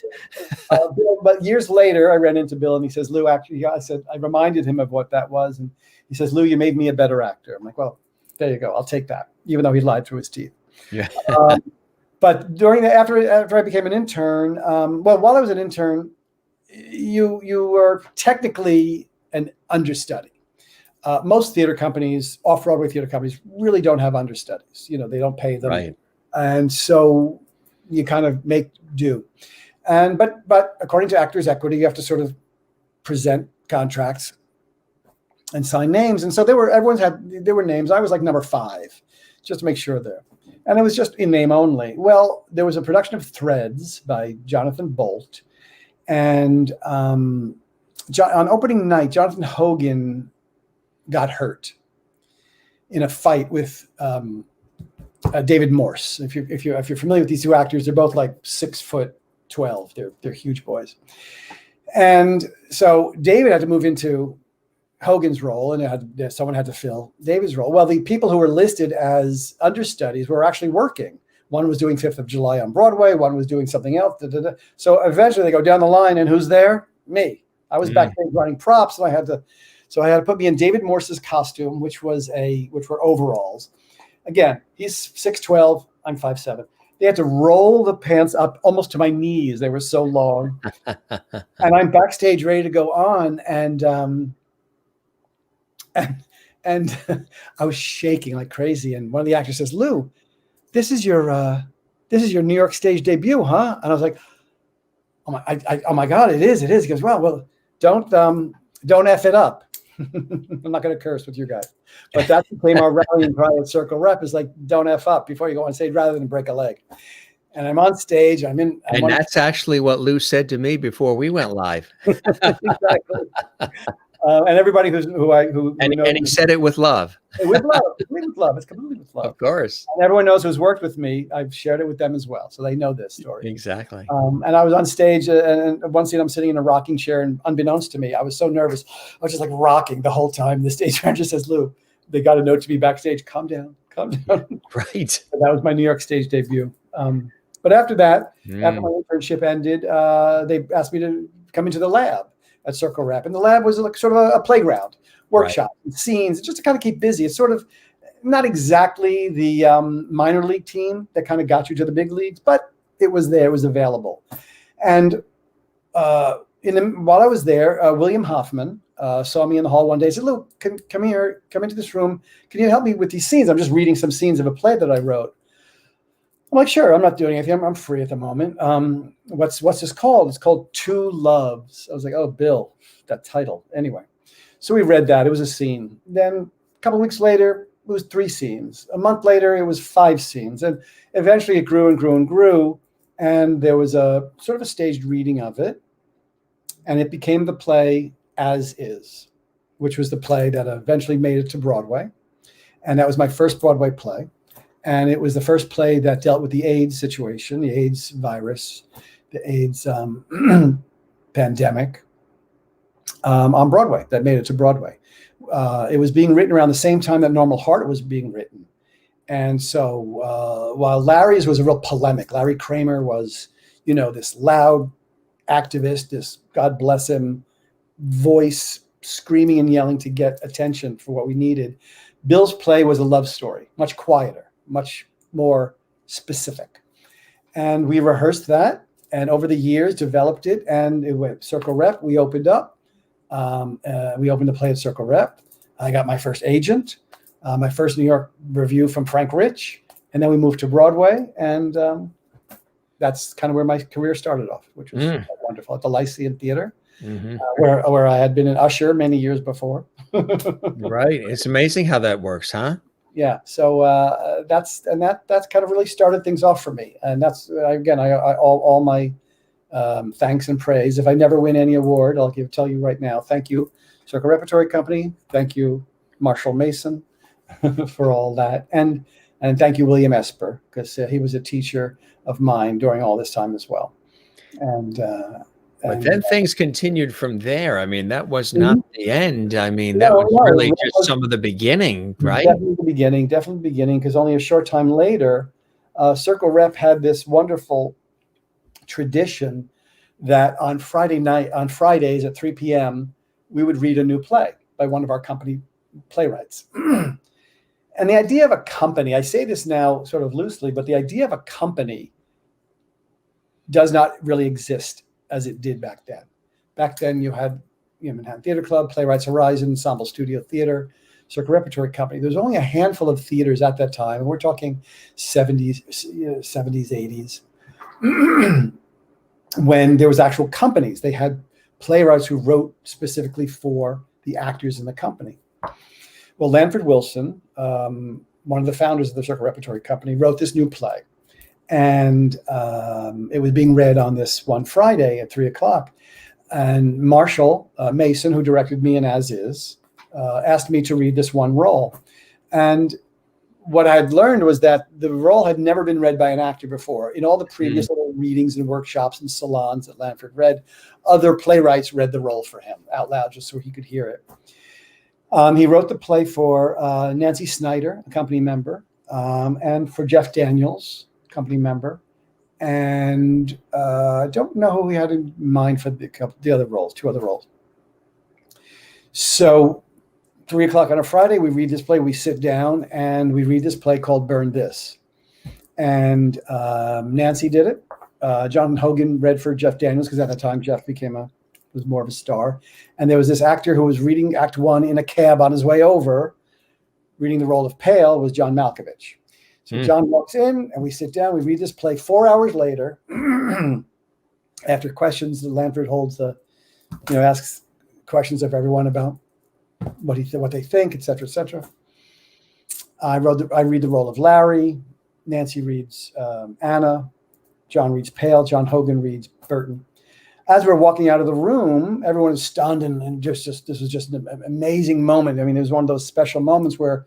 But years later, I ran into Bill, and he says, "Lou, actually," I reminded him of what that was, and he says, "Lou, you made me a better actor." I'm like, "Well, there you go. I'll take that," even though he lied through his teeth. Yeah. But after I became an intern, while I was an intern, you were technically an understudy. Most theater companies, off-Broadway theater companies, really don't have understudies. They don't pay them, right? And so you kind of make do. And but according to Actors Equity, you have to sort of present contracts and sign names. And so there were names. I was like number 5, just to make sure there. And it was just in name only. Well, there was a production of Threads by Jonathan Bolt, and on opening night, Jonathan Hogan got hurt in a fight with David Morse. If you're familiar with these two actors, they're both like 6'12". They're huge boys. And so David had to move into Hogan's role, and someone had to fill David's role. Well, the people who were listed as understudies were actually working. One was doing 5th of July on Broadway. One was doing something else. So eventually they go down the line, and who's there? Me. I was backstage running props, and I had to put me in David Morse's costume, which were overalls. Again, he's 6'12", I'm 5'7". They had to roll the pants up almost to my knees. They were so long. And I'm backstage ready to go on, and I was shaking like crazy. And one of the actors says, "Lou, this is your New York stage debut, huh?" And I was like, "Oh my God, it is." He goes, well, don't F it up. I'm not going to curse with you guys, but that became our rallying cry at Circle Rep, is like, don't F up before you go on stage, rather than break a leg. And I'm on stage. And that's actually what Lou said to me before we went live. Exactly. And everybody who knows, and he said it with love. With love. It's completely with love. Of course. And everyone knows who's worked with me. I've shared it with them as well, so they know this story. Exactly. And I was on stage, and one scene I'm sitting in a rocking chair, and unbeknownst to me, I was so nervous. I was just like rocking the whole time. The stage manager says, "Lou, they got a note to me backstage. Calm down." Right. So that was my New York stage debut. But after that, after my internship ended, they asked me to come into the lab at Circle Rep. And the lab was like sort of a playground, workshop, and scenes, just to kind of keep busy. It's sort of not exactly the minor league team that kind of got you to the big leagues, but it was there, it was available. And while I was there, William Hoffman saw me in the hall one day. He said, "Lou, come here, come into this room. Can you help me with these scenes? I'm just reading some scenes of a play that I wrote." I'm like, "Sure, I'm not doing anything. I'm free at the moment. What's this called?" "It's called Two Loves." I was like, "Oh, Bill, that title." Anyway, so we read that. It was a scene. Then a couple of weeks later, it was 3 scenes. A month later, it was 5 scenes. And eventually it grew and grew and grew. And there was a sort of a staged reading of it. And it became the play As Is, which was the play that eventually made it to Broadway. And that was my first Broadway play. And it was the first play that dealt with the AIDS situation, the AIDS virus, the AIDS pandemic on Broadway, that made it to Broadway. It was being written around the same time that Normal Heart was being written. And so while Larry's was a real polemic, Larry Kramer was, this loud activist, this, God bless him, voice screaming and yelling to get attention for what we needed. Bill's play was a love story, much quieter, much more specific. And we rehearsed that, and over the years developed it, and it went Circle Rep. We opened up. We opened the play at Circle Rep. I got my first agent, my first New York review from Frank Rich, and then we moved to Broadway, and that's kind of where my career started off, which was wonderful, at the Lyceum Theater, where I had been an usher many years before. Right. It's amazing how that works, huh? Yeah. So that's kind of really started things off for me. And that's, again, all my thanks and praise. If I never win any award, I'll tell you right now, thank you, Circle Repertory Company. Thank you, Marshall Mason, for all that. And thank you, William Esper, because he was a teacher of mine during all this time as well. But then things continued from there. I mean, that was not the end. I mean, that was really just some of the beginning, right? Definitely the beginning, because only a short time later, Circle Rep had this wonderful tradition that on Fridays at 3 p.m., we would read a new play by one of our company playwrights. And the idea of a company, I say this now sort of loosely, but the idea of a company does not really exist as it did back then. Back then, you had Manhattan Theater Club, Playwrights Horizon, Ensemble Studio Theater, Circle Repertory Company. There's only a handful of theaters at that time, and we're talking 70s, 80s, when there was actual companies. They had playwrights who wrote specifically for the actors in the company. Well, Lanford Wilson, one of the founders of the Circle Repertory Company, wrote this new play. And it was being read on this one Friday at 3 o'clock. And Marshall Mason, who directed me in As Is, asked me to read this one role. And what I had learned was that the role had never been read by an actor before. In all the previous little readings and workshops and salons that Lanford read, other playwrights read the role for him out loud just so he could hear it. He wrote the play for Nancy Snyder, a company member, and for Jeff Daniels, company member, and I don't know who we had in mind for the other roles, two other roles. So 3 o'clock on a Friday, we read this play, we sit down, and we read this play called Burn This. And Nancy did it. Jonathan Hogan read for Jeff Daniels, because at the time Jeff was more of a star. And there was this actor who was reading Act One in a cab on his way over, reading the role of Pale, was John Malkovich. So John walks in, and we sit down. We read this play 4 hours later. After questions, Lanford asks questions of everyone about what they think, et cetera, et cetera. I read the role of Larry. Nancy reads Anna. John reads Pale. John Hogan reads Burton. As we're walking out of the room, everyone is stunned, and this was just an amazing moment. I mean, it was one of those special moments where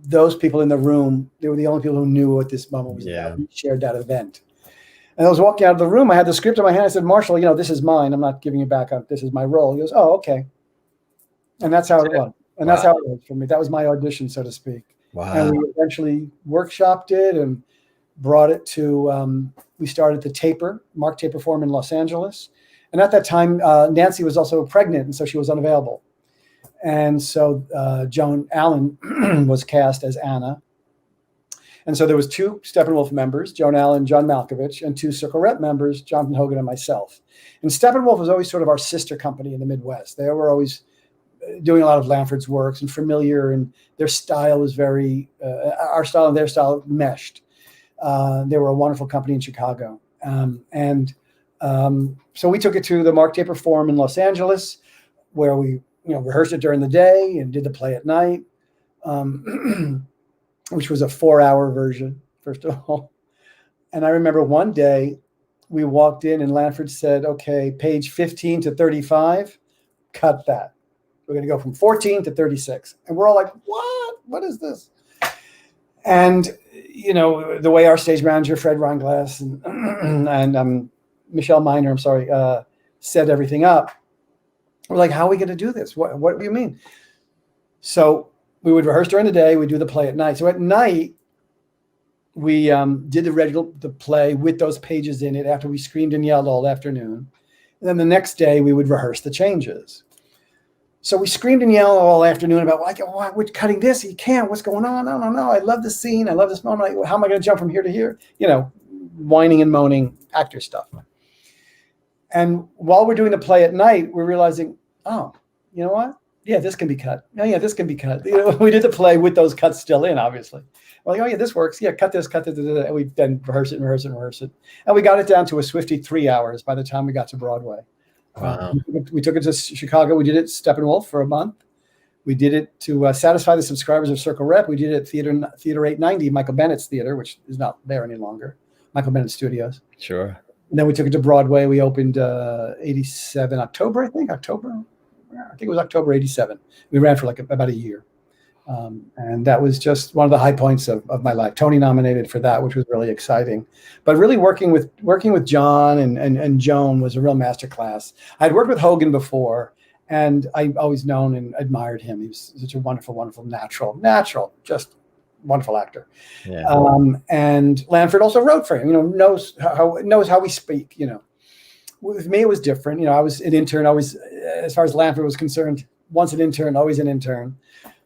those people in the room, they were the only people who knew what this moment was about. We shared that event. And I was walking out of the room. I had the script in my hand. I said, Marshall, this is mine. I'm not giving it back up. This is my role. He goes, oh, okay. And that's how it was. And that's how it was for me. That was my audition, so to speak. Wow. And we eventually workshopped it and brought it to, we started the Mark Taper Forum in Los Angeles. And at that time, Nancy was also pregnant, and so she was unavailable. And so Joan Allen was cast as Anna. And so there was 2 Steppenwolf members, Joan Allen, John Malkovich, and 2 Circle Rep members, Jonathan Hogan and myself. And Steppenwolf was always sort of our sister company in the Midwest. They were always doing a lot of Lanford's works and familiar, and their style was very, our style and their style meshed. They were a wonderful company in Chicago. So we took it to the Mark Taper Forum in Los Angeles, where we rehearsed it during the day and did the play at night, which was a 4-hour version, first of all. And I remember one day we walked in and Lanford said, okay, page 15 to 35, cut that. We're going to go from 14 to 36. And we're all like, what? What is this? And, the way our stage manager, Fred Reinglass, and Michelle Miner, set everything up, we're like, how are we going to do this? What do you mean? So we would rehearse during the day. We do the play at night. So at night, we did the play with those pages in it after we screamed and yelled all afternoon. And then the next day, we would rehearse the changes. So we screamed and yelled all afternoon about, why we're cutting this. You can't. What's going on? No. I love this scene. I love this moment. How am I going to jump from here to here? Whining and moaning actor stuff. And while we're doing the play at night, we're realizing, oh, you know what? Yeah, this can be cut. Oh, yeah, this can be cut. We did the play with those cuts still in, obviously. We're like, oh, yeah, this works. Yeah, cut this. And we then rehearse it. And we got it down to a swifty 3 hours by the time we got to Broadway. Wow. We took it to Chicago. We did it Steppenwolf for a month. We did it to satisfy the subscribers of Circle Rep. We did it at Theater 890, Michael Bennett's theater, which is not there any longer. Michael Bennett Studios. Sure. And then we took it to Broadway. We opened 87 October, I think. I think it was October 87. We ran for about a year. And that was just one of the high points of my life. Tony nominated for that, which was really exciting. But really working with John and Joan was a real masterclass. I'd worked with Hogan before, and I always known and admired him. He was such a wonderful, wonderful, natural, just wonderful actor. Yeah. And Lanford also wrote for him. Knows how we speak. With me, it was different. I was an intern. Always, as far as Lanford was concerned, once an intern, always an intern.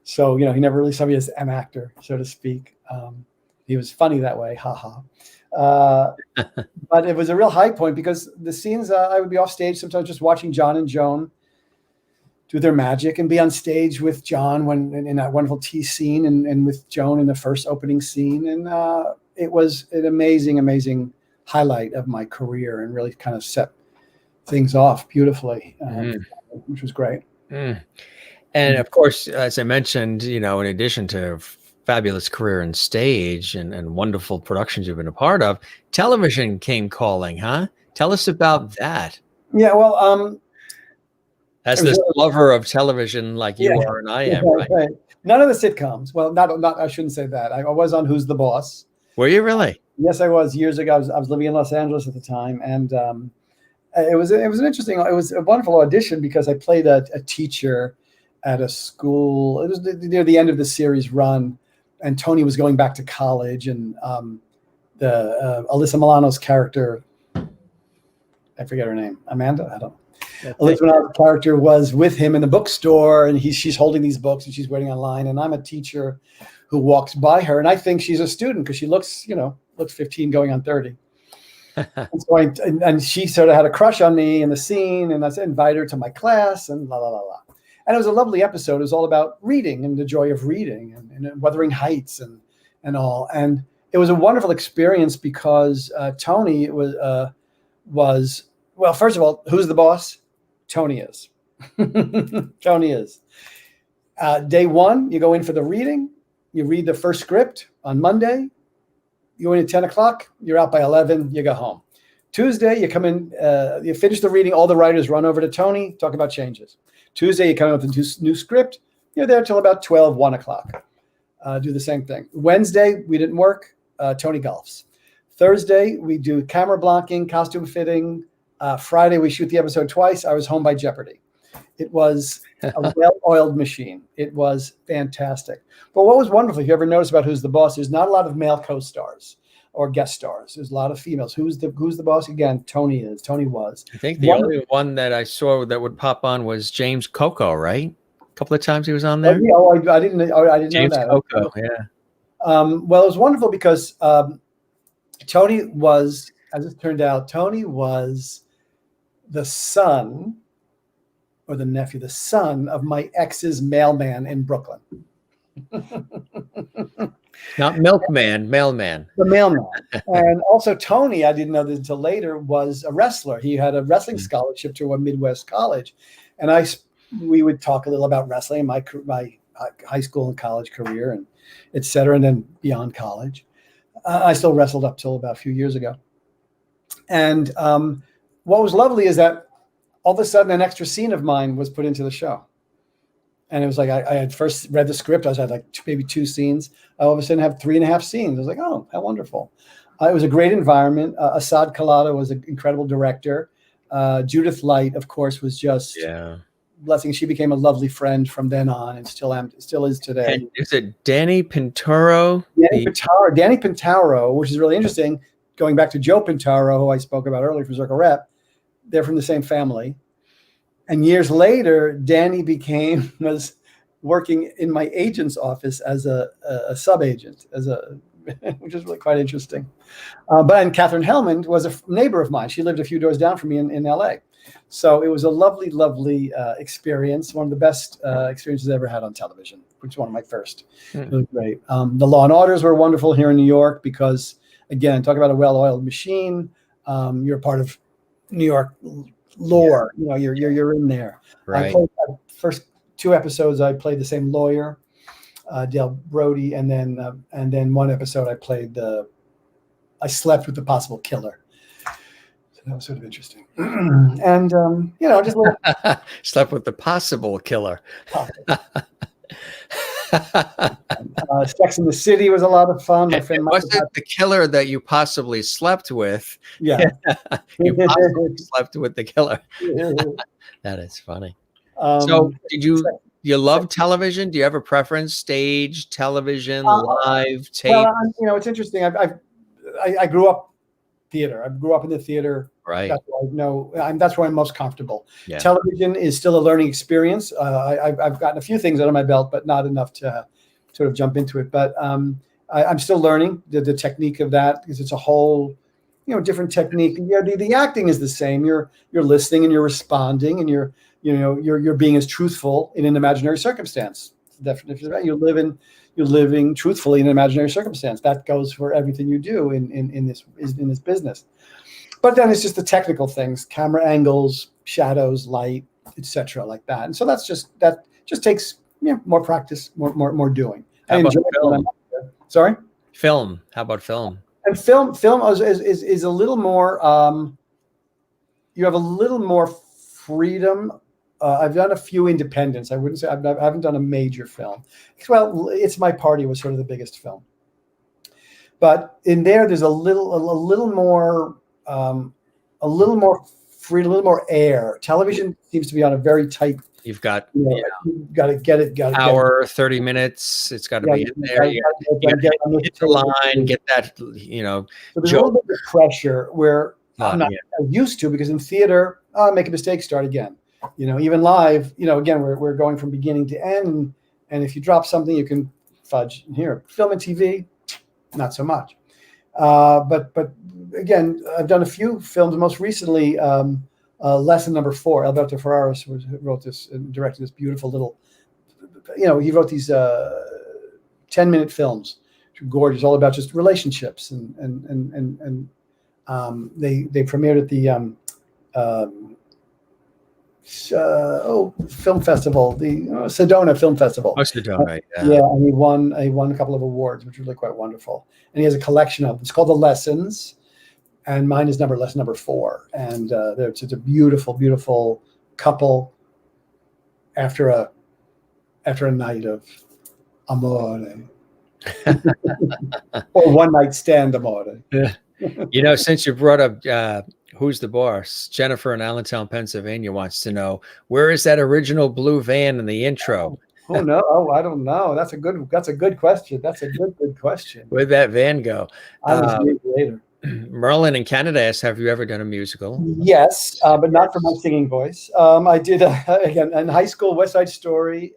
So, he never really saw me as an actor, so to speak. He was funny that way, haha. But it was a real high point because the scenes, I would be off stage sometimes just watching John and Joan do their magic and be on stage with John in that wonderful tea scene and with Joan in the first opening scene. And it was an amazing, amazing highlight of my career and really kind of set things off beautifully, which was great. Mm. And of course, as I mentioned, in addition to fabulous career on stage and wonderful productions you've been a part of, television came calling, huh? Tell us about that. Yeah, well, as this lover of television like you are and I am, right? None of the sitcoms. Well, not. I shouldn't say that. I was on Who's the Boss. Were you really? Yes, I was years ago. I was living in Los Angeles at the time, and it was a wonderful audition because I played a teacher at a school. It was near the end of the series run, and Tony was going back to college, and the Alyssa Milano's character, I forget her name, Amanda. I don't know. Alyssa Milano's character was with him in the bookstore, and she's holding these books and she's waiting online, and I'm a teacher who walks by her, and I think she's a student because she looks 15 going on 30. And so and she sort of had a crush on me in the scene, and I said, invite her to my class, and la la la la. And it was a lovely episode. It was all about reading and the joy of reading and Wuthering Heights and all. And it was a wonderful experience because Tony was well, first of all, who's the boss? Tony is. Tony is. Day one, you go in for the reading. You read the first script on Monday. You go in at 10 o'clock. You're out by 11. You go home. Tuesday, you come in. You finish the reading. All the writers run over to Tony, talk about changes. Tuesday, you come up with a new script. You're there till about 12, 1 o'clock. Do the same thing. Wednesday, we didn't work. Tony golfs. Thursday, we do camera blocking, costume fitting. Friday, we shoot the episode twice. I was home by Jeopardy. It was a well-oiled machine. It was fantastic. But what was wonderful, if you ever notice about Who's the Boss, there's not a lot of male co-stars or guest stars. There's a lot of females. Who's the boss? Again, Tony is. Tony was. I think the only one that I saw that would pop on was James Coco, right? A couple of times he was on there. I didn't know that. Coco, yeah. Well, it was wonderful because Tony was, as it turned out, Tony was the son or the nephew, the son of my ex's mailman in Brooklyn. Not milkman, mailman. The mailman. And also Tony, I didn't know this until later, was a wrestler. He had a wrestling scholarship to a Midwest college. And we would talk a little about wrestling, my high school and college career, and et cetera, and then beyond college. I still wrestled up till about a few years ago. And what was lovely is that all of a sudden an extra scene of mine was put into the show. And it was like, I had first read the script. I had like maybe 2 scenes. I all of a sudden have 3.5 scenes. I was like, oh, how wonderful. It was a great environment. Assad Kalata was an incredible director. Judith Light, of course, was just blessing. She became a lovely friend from then on and still is today. And is it Danny Pintaro? Danny Pintaro, which is really interesting. Going back to Joe Pintaro, who I spoke about earlier from Circle Rep, they're from the same family. And years later, Danny was working in my agent's office as a sub-agent, which is really quite interesting. And Catherine Hellman was a neighbor of mine. She lived a few doors down from me in LA. So it was a lovely, lovely experience. One of the best experiences I ever had on television, which was one of my first. It was great. The Law and Orders were wonderful here in New York because, again, talk about a well-oiled machine. You're part of New York lore. Yeah. You're in there. Right. I played the first 2 episodes. I played the same lawyer, Dale Brody, and then one episode I slept with the possible killer. So that was sort of interesting. And just slept with the possible killer. Sex in the City was a lot of fun. My friend was it the killer that you possibly slept with? Yeah. You possibly slept with the killer. That is funny. So did you love television? Do you have a preference? Stage, television, live, tape? Well, it's interesting. I grew up theater. I grew up in the theater. Right. That's why I know. That's where I'm most comfortable. Yeah. Television is still a learning experience. I've gotten a few things under my belt, but not enough to sort of jump into it. But I'm still learning the technique of that because it's a whole, different technique. Yeah, the acting is the same. You're listening and you're responding and you're being as truthful in an imaginary circumstance. Definitely, you're living truthfully in an imaginary circumstance. That goes for everything you do in this business. But then it's just the technical things: camera angles, shadows, light, etc., like that. And so that just takes more practice, more doing. How about film? Sorry? Film. How about film? And film is a little more. You have a little more freedom. I've done a few independents. I wouldn't say I haven't done a major film. Well, It's My Party was sort of the biggest film. But in there's a little more free, a little more air. Television seems to be on a very tight. You've got you've got to get it. Hour, 30 minutes. It's got to be in there. You got to hit the line, get that. So there's a little bit of pressure where I'm not used to, because in theater, make a mistake, start again. Even live. Again, we're going from beginning to end, and if you drop something, you can fudge here. Film and TV, not so much. But again, I've done a few films. Most recently, Lesson Number 4. Alberto Ferraris wrote this and directed this beautiful little. He wrote these 10-minute films, which are gorgeous, all about just relationships, and they premiered at the film festival, the Sedona Film Festival. Oh, Sedona, yeah. And he won a couple of awards, which was really quite wonderful. And he has a collection of them. It's called The Lessons, and mine is Lesson Number 4. And it's a beautiful, beautiful couple after a night of amore, or one night stand amore. Yeah. Since you brought up Who's the Boss, Jennifer in Allentown, Pennsylvania wants to know, where is that original blue van in the intro? Oh no! Oh, I don't know. That's a good question. That's a good question. Where'd that van go? Later. Merlin in Canada asks, have you ever done a musical? Yes, but not for my singing voice. I did again in high school, West Side Story,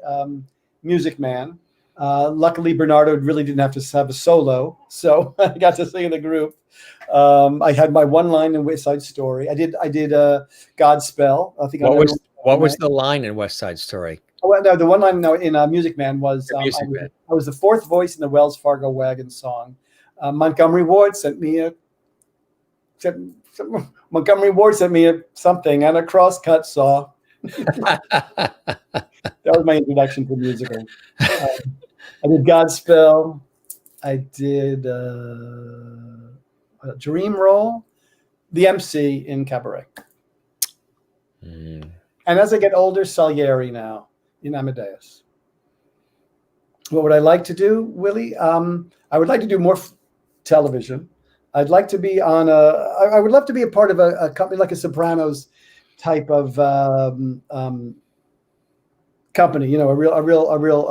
Music Man. Luckily, Bernardo really didn't have to have a solo, so I got to sing in the group. I had my one line in West Side Story. I did Godspell. I think. What was the line in West Side Story? Well, no, the one line in Music Man was I was the fourth voice in the Wells Fargo Wagon song. Montgomery Ward sent me something and a crosscut saw. That was my introduction to musical. I did Godspell. I did Dream Role, the MC in Cabaret. And as I get older, Salieri now in Amadeus. What would I like to do, Willie? I would like to do more television. I'd like to be on I would love to be a part of a company like a Sopranos type of company. A real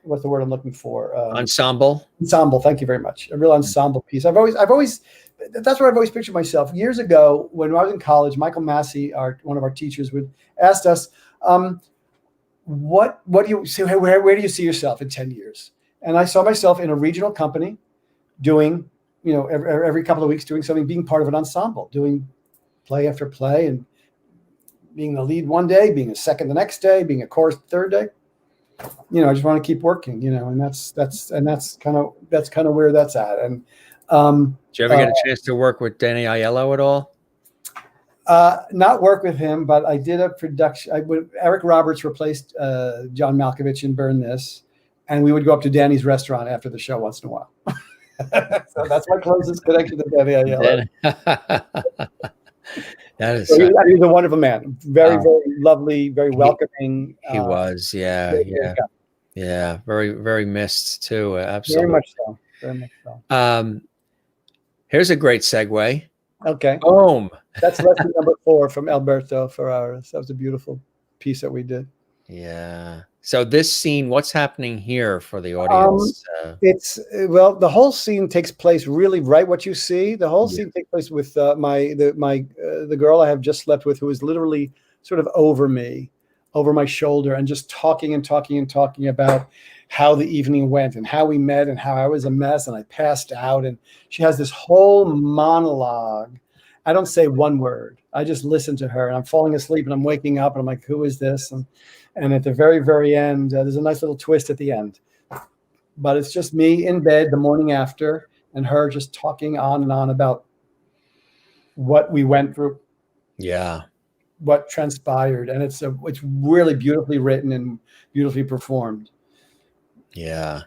what's the word I'm looking for? Ensemble. Ensemble. Thank you very much. A real ensemble piece. I've always, that's what I've always pictured myself. Years ago, when I was in college, Michael Massey, one of our teachers, asked us, what do you see? Where do you see yourself in 10 years? And I saw myself in a regional company doing, every couple of weeks doing something, being part of an ensemble, doing play after play, and being the lead one day, being a second the next day, being a chorus the third day. I just want to keep working, and that's kind of where that's at. And did you ever get a chance to work with Danny Aiello at all? Not work with him, but I did a production. Eric Roberts replaced John Malkovich in Burn This, and we would go up to Danny's restaurant after the show once in a while. So that's my closest connection to Danny Aiello. That is. So he's a wonderful man. Very, very lovely, very welcoming. He was, yeah. Very, very missed too. Absolutely. Very much so. Here's a great segue. Okay. Boom. That's lesson number 4 from Alberto Ferraris. That was a beautiful piece that we did. Yeah. So this scene, what's happening here for the audience? The whole scene takes place really right. What you see, the whole scene takes place with the girl I have just slept with, who is literally sort of over me, over my shoulder, and just talking about how the evening went and how we met and how I was a mess and I passed out. And she has this whole monologue. I don't say one word. I just listen to her, and I'm falling asleep and I'm waking up and I'm like, who is this? And at the very, very end, there's a nice little twist at the end. But it's just me in bed the morning after and her just talking on and on about what we went through. Yeah. What transpired. And it's really beautifully written and beautifully performed. Yeah.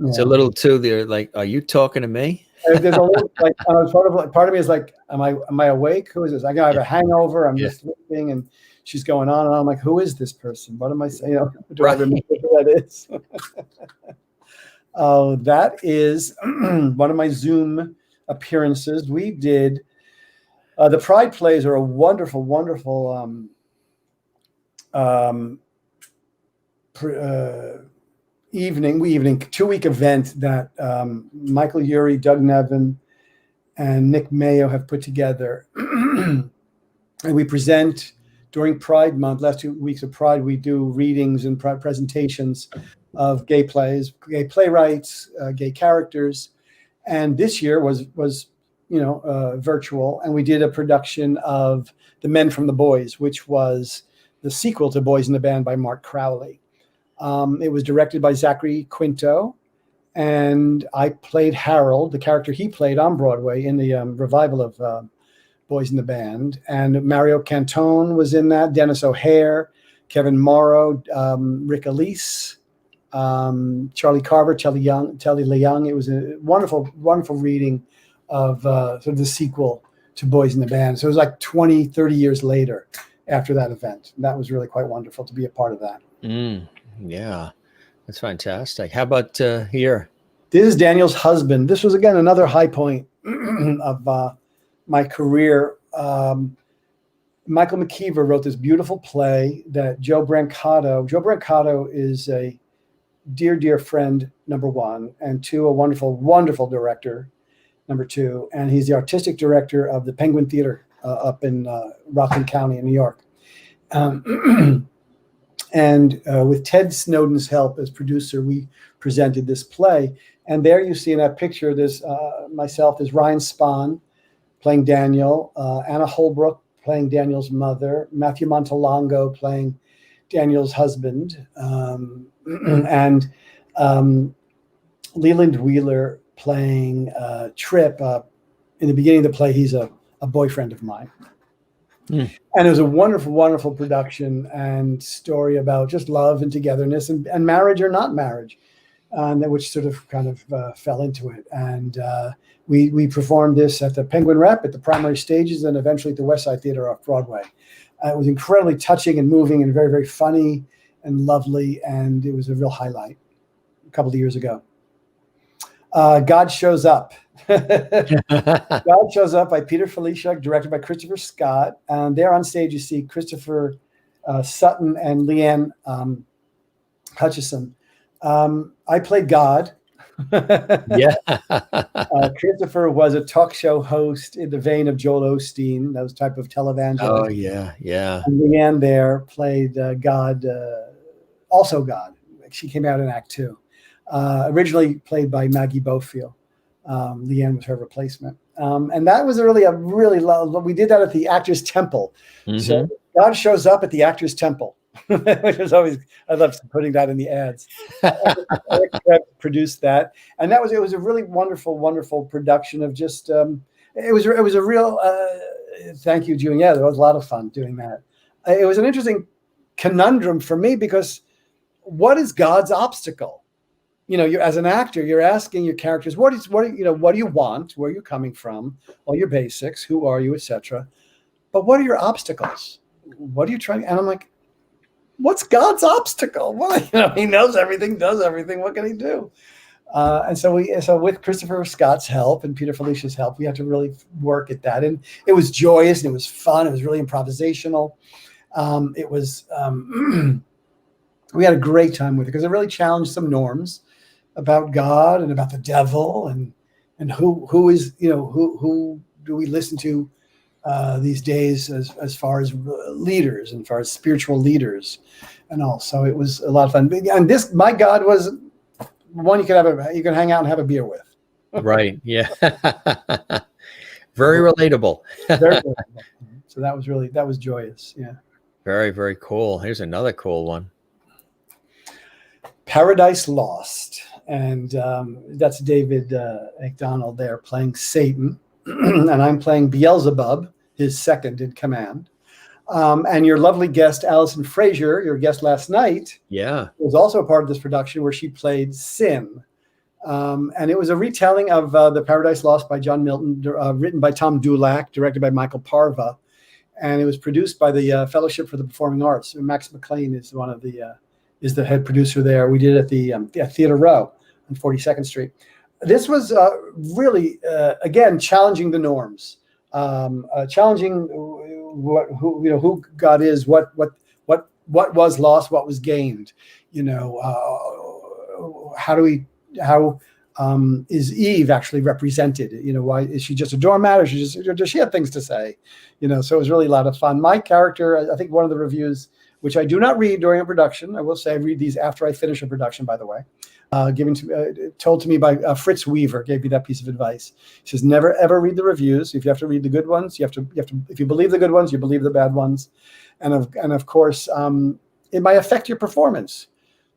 It's a little too there, like, are you talking to me? There's a little, like, part of me is like, am I awake? Who is this? I have a hangover. I'm just sleeping, and she's going on and on. I'm like, who is this person? What am I saying? Do I remember who that is? Oh, that is one of my Zoom appearances. We did the Pride plays are a wonderful, wonderful evening 2-week event that Michael Urie, Doug Nevin, and Nick Mayo have put together. And we present during Pride Month, last 2 weeks of Pride, we do readings and presentations of gay plays, gay playwrights, gay characters. And this year was virtual. And we did a production of The Men from the Boys, which was the sequel to Boys in the Band by Mark Crowley. It was directed by Zachary Quinto, and I played Harold, the character he played on Broadway in the revival of Boys in the Band. And Mario Cantone was in that, Dennis O'Hare, Kevin Morrow, Rick Elise, Charlie Carver, Telly Leung. It was a wonderful, wonderful reading of sort of the sequel to Boys in the Band. So it was like 20, 30 years later after that event. And that was really quite wonderful to be a part of that. Yeah, that's fantastic. How about here? This is Daniel's husband. This was, again, another high point of my career. Michael McKeever wrote this beautiful play that Joe Brancato is a dear, dear friend, number one, and two, a wonderful, wonderful director, number two. And he's the artistic director of the Penguin Theater up in Rockland County in New York. And with Ted Snowden's help as producer, we presented this play. And there you see in that picture, there's myself, there's Ryan Spahn playing Daniel, Anna Holbrook playing Daniel's mother, Matthew Montalongo playing Daniel's husband, and Leland Wheeler playing Trip. In the beginning of the play, he's a boyfriend of mine. And it was a wonderful, wonderful production and story about just love and togetherness and marriage or not marriage, which sort of kind of fell into it. And we performed this at the Penguin Rep, at the primary stages, and eventually at the West Side Theater off Broadway. It was incredibly touching and moving and very, very funny and lovely. And it was a real highlight a couple of years ago. God Shows Up. God Shows Up by Peter Felicia, directed by Christopher Scott. And there on stage, you see Christopher Sutton and Leanne Hutchison I played God. Yeah. Christopher was a talk show host in the vein of Joel Osteen, those type of Oh, televangelists. yeah. Yeah. And Leanne there played God, also God. She came out in Act 2. Originally played by Maggie Bofield. Leanne was her replacement. And that was really we did that at the Actors Temple. So God shows up at the Actors Temple, which was always, I love putting that in the ads. Eric produced that. And it was a really wonderful production of just, it was a real, thank you, Julianne. Yeah, there was a lot of fun doing that. It was an interesting conundrum for me because what is God's obstacle? You're as an actor, you're asking your characters, what do you want? Where are you coming from? All your basics, who are you, etc. But what are your obstacles? What are you trying? And I'm like, what's God's obstacle? Well, he knows everything, does everything. What can he do? And so with Christopher Scott's help and Peter Felicia's help, we had to really work at that. And it was joyous and it was fun. It was really improvisational. It was, we had a great time with it because it really challenged some norms about God and about the devil and who do we listen to these days as far as leaders and as far as spiritual leaders and all. So it was a lot of fun. And this, my God, was one you can hang out and have a beer with. Right. Yeah. Very relatable. Very relatable. So that was joyous. Yeah. Very, very cool. Here's another cool one. Paradise Lost. And that's David McDonald there playing Satan. And I'm playing Beelzebub, his second in command. And your lovely guest, Alison Fraser, your guest last night, was also a part of this production where she played Sin. And it was a retelling of The Paradise Lost by John Milton, written by Tom Dulac, directed by Michael Parva. And it was produced by the Fellowship for the Performing Arts. Max McLean is one of the is the head producer there. We did it at the Theater Row on 42nd Street. This was really, again, challenging the norms, challenging who God is, what was lost, what was gained. How is Eve actually represented? Why is she just a doormat, or does she have things to say? So it was really a lot of fun. My character, I think one of the reviews, which I do not read during a production, I will say I read these after I finish a production, by the way, told to me by Fritz Weaver, gave me that piece of advice. He says, never ever read the reviews. If you have to read the good ones, you have to. If you believe the good ones, you believe the bad ones, and of course, it might affect your performance.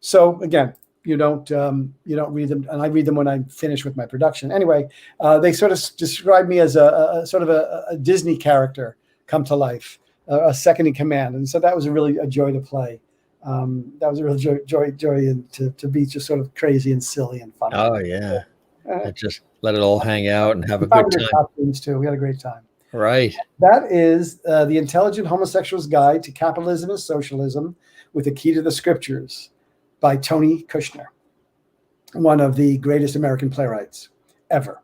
So again, you don't read them, and I read them when I finish with my production. Anyway, they sort of describe me as a sort of a Disney character come to life. A second in command, and so that was a joy to play. That was a real joy and to be just sort of crazy and silly and fun. Oh yeah, just let it all hang out and have a good time. Costumes too. We had a great time. Right. That is The Intelligent Homosexual's Guide to Capitalism and Socialism with a Key to the Scriptures by Tony Kushner, one of the greatest American playwrights ever.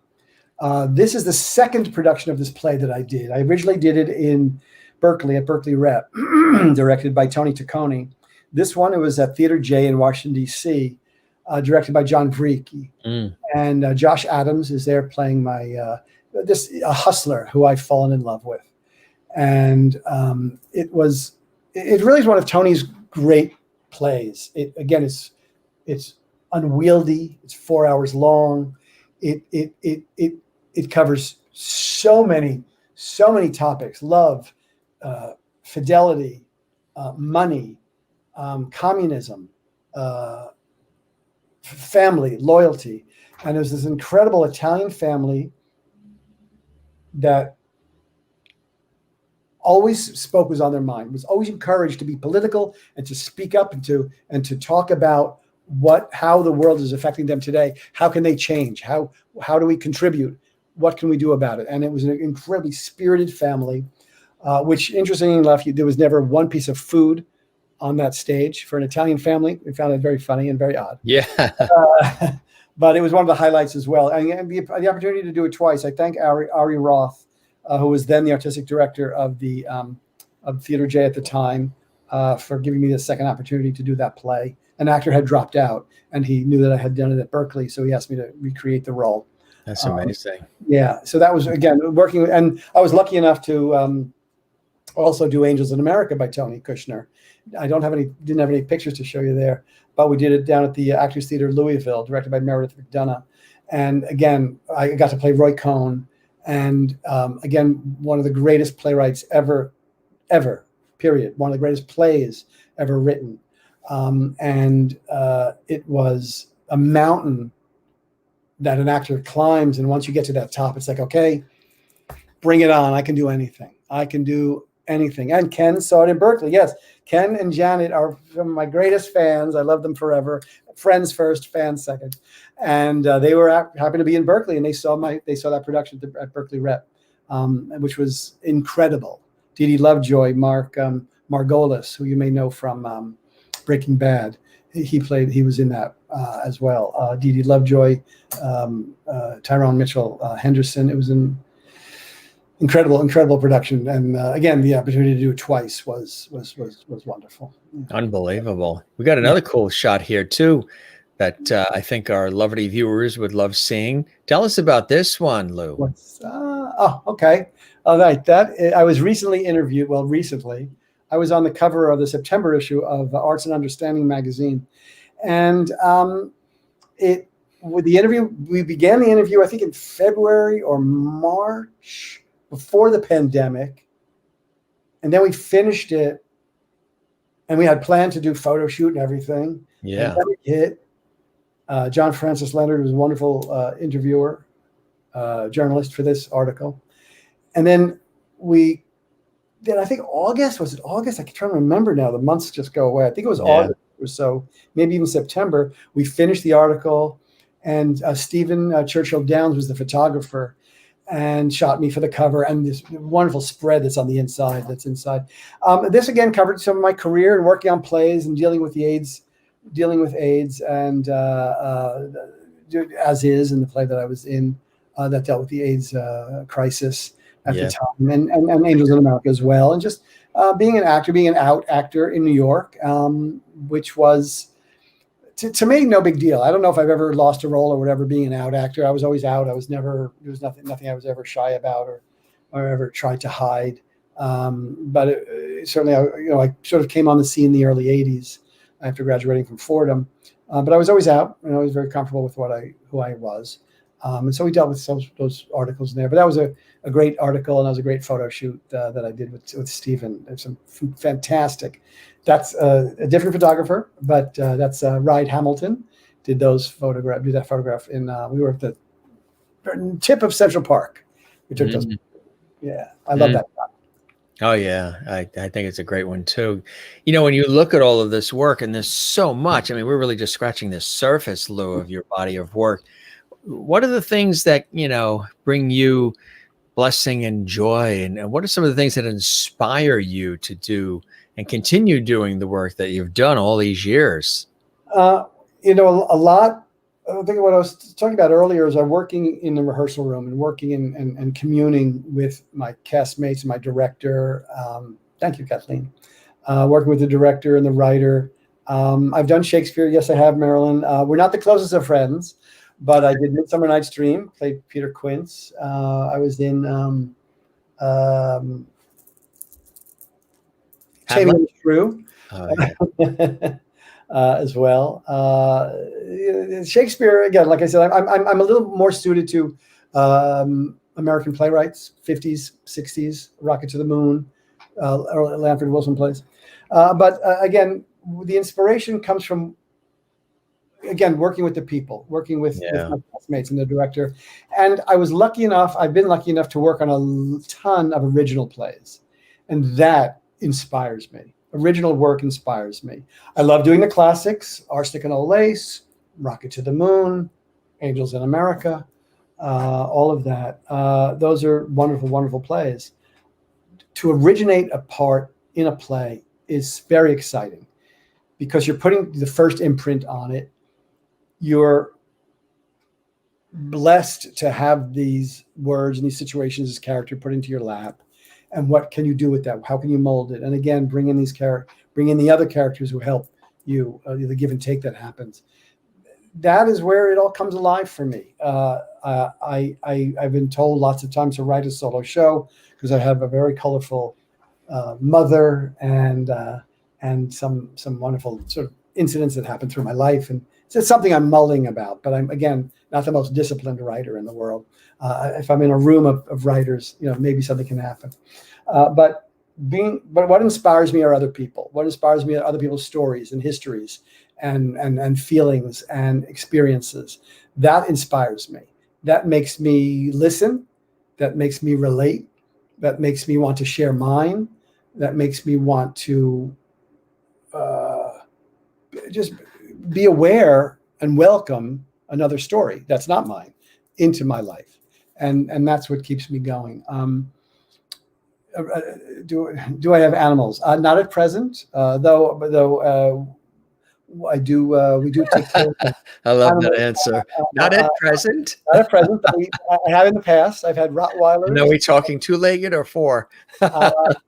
This is the second production of this play that I did. I originally did it in Berkeley at Berkeley Rep, directed by Tony Taccone. This one, it was at Theater J in Washington, D.C., directed by John Vriecki. And Josh Adams is there playing a hustler who I've fallen in love with. And it really is one of Tony's great plays. It's unwieldy. It's 4 hours long. It covers so many topics: love, fidelity, money, communism, family, loyalty. And there's this incredible Italian family that always spoke was on their mind, was always encouraged to be political and to speak up and to talk about how the world is affecting them today. How can they change? How do we contribute? What can we do about it? And it was an incredibly spirited family, which, interestingly enough, there was never one piece of food on that stage for an Italian family. We found it very funny and very odd. Yeah. But it was one of the highlights as well. And the opportunity to do it twice. I thank Ari Roth, who was then the artistic director of of Theater J at the time, for giving me the second opportunity to do that play an actor had dropped out, and he knew that I had done it at Berkeley, so he asked me to recreate the role. That's amazing. Yeah, so that was, again, working, and I was lucky enough to also do Angels in America by Tony Kushner. I didn't have any pictures to show you there, but we did it down at the Actors Theater Louisville, directed by Meredith McDonough. And again, I got to play Roy Cohn, and again, one of the greatest playwrights ever, period. One of the greatest plays ever written. And it was a mountain that an actor climbs, and once you get to that top, it's like, okay, bring it on. I can do anything. I can do anything. And Ken saw it in Berkeley. Yes, Ken and Janet are some of my greatest fans. I love them forever. Friends first, fans second. And they were happened to be in Berkeley, and they saw that production at Berkeley Rep, which was incredible. Dee Dee Lovejoy, Mark Margolis, who you may know from Breaking Bad, he was in that as well. Dee Dee Lovejoy, Tyrone Mitchell Henderson. It was an incredible production, and again, the opportunity to do it twice was wonderful. Unbelievable. We got another cool shot here too that I think our lovely viewers would love seeing. Tell us about this one, Lou. Okay. All right. I was recently interviewed. Well, recently, I was on the cover of the September issue of Arts and Understanding magazine, and with the interview, we began the interview, I think, in February or March before the pandemic, and then we finished it, and we had planned to do photo shoot and everything. Yeah. And then it hit. John Francis Leonard was a wonderful interviewer, journalist for this article. And then we did, I think August, was it August? I can try to remember now. The months just go away. I think it was August or so, maybe even September. We finished the article, and Stephen Churchill Downs was the photographer and shot me for the cover, and this wonderful spread that's on the inside, this again covered some of my career and working on plays and dealing with AIDS, and as is in the play that I was in that dealt with the AIDS crisis at the time, and Angels in America as well, and just being an out actor in New York, which was to me no big deal. I don't know if I've ever lost a role or whatever being an out actor. I was always out. There was nothing I was ever shy about or ever tried to hide. But certainly, I sort of came on the scene in the early '80s after graduating from Fordham. But I was always out, and I was very comfortable with who I was. And so we dealt with those articles in there. But that was a great article, and that was a great photo shoot that I did with Stephen. It's some fantastic. That's a different photographer, but that's Ride Hamilton did that photograph in. We were at the tip of Central Park. We took those. Yeah, I love that shot. Oh yeah, I think it's a great one too. When you look at all of this work, and there's so much. I mean, we're really just scratching the surface, Lou, of your body of work. What are the things that bring you blessing and joy, and what are some of the things that inspire you to do and continue doing the work that you've done all these years? A lot. I think what I was talking about earlier is I'm working in the rehearsal room and working and communing with my castmates and my director. Thank you, Kathleen. Working with the director and the writer. I've done Shakespeare. Yes, I have, Marilyn. We're not the closest of friends, but I did Midsummer Night's Dream, played Peter Quince. I was in Taming the Shrew. As well. Shakespeare, again, like I said, I'm a little more suited to American playwrights, 50s, 60s, Rocket to the Moon, or Lanford Wilson plays. But again, the inspiration comes from, again, working with the people, working with my classmates and the director. And I've been lucky enough to work on a ton of original plays. And that inspires me. Original work inspires me. I love doing the classics, Arsenic and Old Lace, Rocket to the Moon, Angels in America, all of that. Those are wonderful, wonderful plays. To originate a part in a play is very exciting because you're putting the first imprint on it. You're blessed to have these words and these situations, this character put into your lap. And what can you do with that? How can you mold it? And again, bring in the other characters who help the give and take that happens. That is where it all comes alive for me. I've been told lots of times to write a solo show because I have a very colorful mother and some wonderful sort of incidents that happened through my life, and it's something I'm mulling about. But I'm, again, not the most disciplined writer in the world. If I'm in a room of writers, maybe something can happen. But what inspires me are other people. What inspires me are other people's stories and histories and feelings and experiences. That inspires me. That makes me listen. That makes me relate. That makes me want to share mine. That makes me want to just be aware and welcome another story that's not mine into my life. And that's what keeps me going. Do I have animals? Not at present, though I do. We do take care of them. I love that answer. Not at present. Not at present. I have in the past. I've had Rottweilers. And are we talking 2-legged or 4?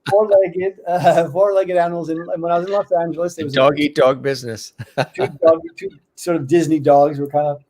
Four-legged animals. And when I was in Los Angeles, it was dog eat dog business. two sort of Disney dogs were kind of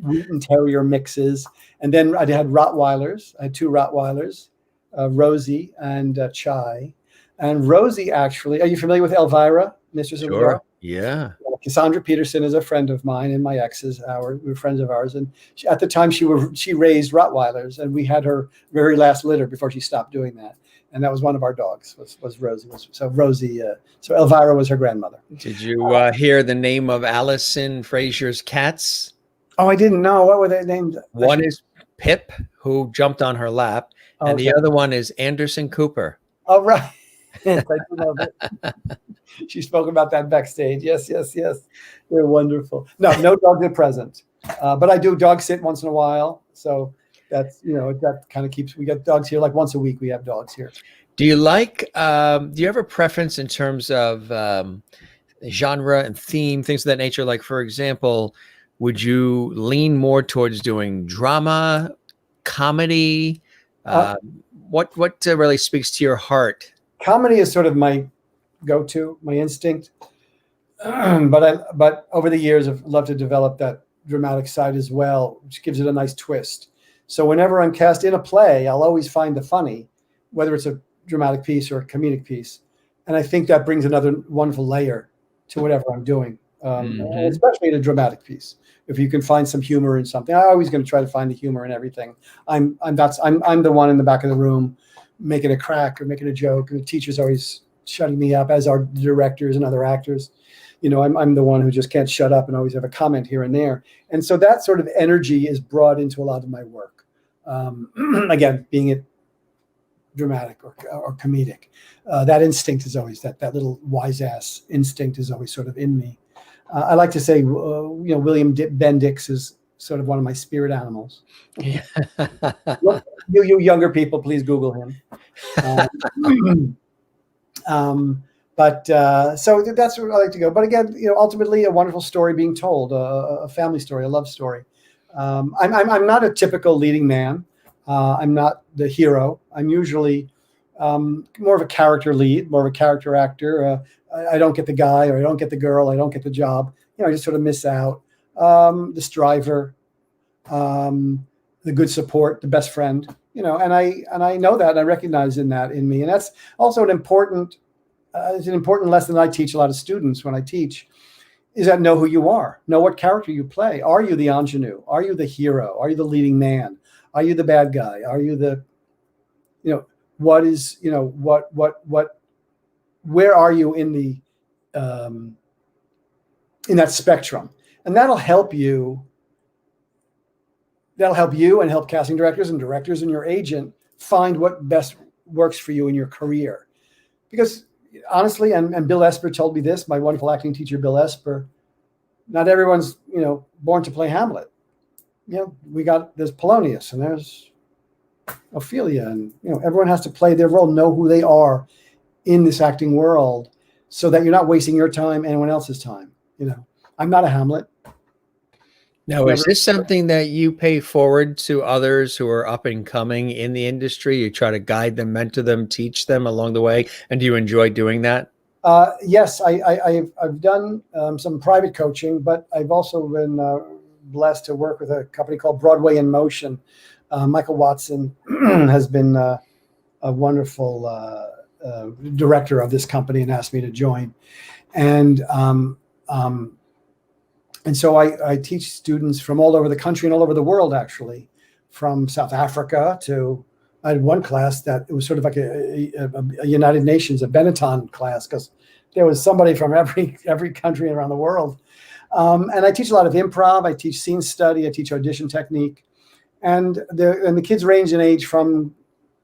Wheaten Terrier mixes. And then I had Rottweilers. I had 2 Rottweilers, Rosie and Chai. And Rosie, actually, are you familiar with Elvira, Mistress of the Dark? Yeah. Cassandra Peterson is a friend of mine and my ex's. We were friends of ours, and at the time she raised Rottweilers, and we had her very last litter before she stopped doing that. And that was one of our dogs. Was Rosie. So Elvira was her grandmother. Did you hear the name of Allison Frazier's cats? Oh, I didn't know. What were they named? One is Pip, who jumped on her lap, and the other one is Anderson Cooper. Oh, right. Yes, I do know that. She spoke about that backstage. Yes. They're wonderful. No dogs at present. But I do dog sit once in a while. So that's, that kind of keeps, we get dogs here like once a week. We have dogs here. Do you like, do you have a preference in terms of genre and theme, things of that nature? Like, for example, would you lean more towards doing drama, comedy? What really speaks to your heart? Comedy is sort of my go-to, my instinct. But over the years, I've loved to develop that dramatic side as well, which gives it a nice twist. So whenever I'm cast in a play, I'll always find the funny, whether it's a dramatic piece or a comedic piece. And I think that brings another wonderful layer to whatever I'm doing, especially in a dramatic piece. If you can find some humor in something, I'm always going to try to find the humor in everything. I'm the one in the back of the room making a crack or making a joke, and the teacher's always shutting me up, as are the directors and other actors. I'm the one who just can't shut up and always have a comment here and there. And so that sort of energy is brought into a lot of my work. Again, being it dramatic or comedic, that instinct is always that little wise ass instinct is always sort of in me. I like to say, William Bendix is sort of one of my spirit animals. Yeah. you younger people, please Google him. But so that's where I like to go. But again, ultimately a wonderful story being told, a family story, a love story. I'm not a typical leading man. I'm not the hero. I'm usually more of a character lead, more of a character actor. I don't get the guy, or I don't get the girl, I don't get the job. I just sort of miss out. The striver, the good support, the best friend. And I know that, and I recognize in me, and that's also an important lesson that I teach a lot of students when I teach, is that know who you are, know what character you play. Are you the ingenue? Are you the hero? Are you the leading man? Are you the bad guy? Are you the, what is, where are you in the, in that spectrum? And that'll help you and help casting directors and your agent find what best works for you in your career. Because honestly, and Bill Esper told me this, my wonderful acting teacher, Bill Esper, not everyone's, born to play Hamlet. There's Polonius and there's Ophelia, and, everyone has to play their role, know who they are in this acting world, so that you're not wasting your time, anyone else's time. I'm not a Hamlet. Now, is this something that you pay forward to others who are up and coming in the industry? You try to guide them, mentor them, teach them along the way. And do you enjoy doing that? Yes, I've done some private coaching, but I've also been blessed to work with a company called Broadway in Motion. Michael Watson has been a wonderful director of this company and asked me to join. And so I teach students from all over the country and all over the world, actually, from South Africa to, I had one class that it was sort of like a United Nations, a Benetton class, because there was somebody from every country around the world. And I teach a lot of improv. I teach scene study. I teach audition technique. And the kids range in age from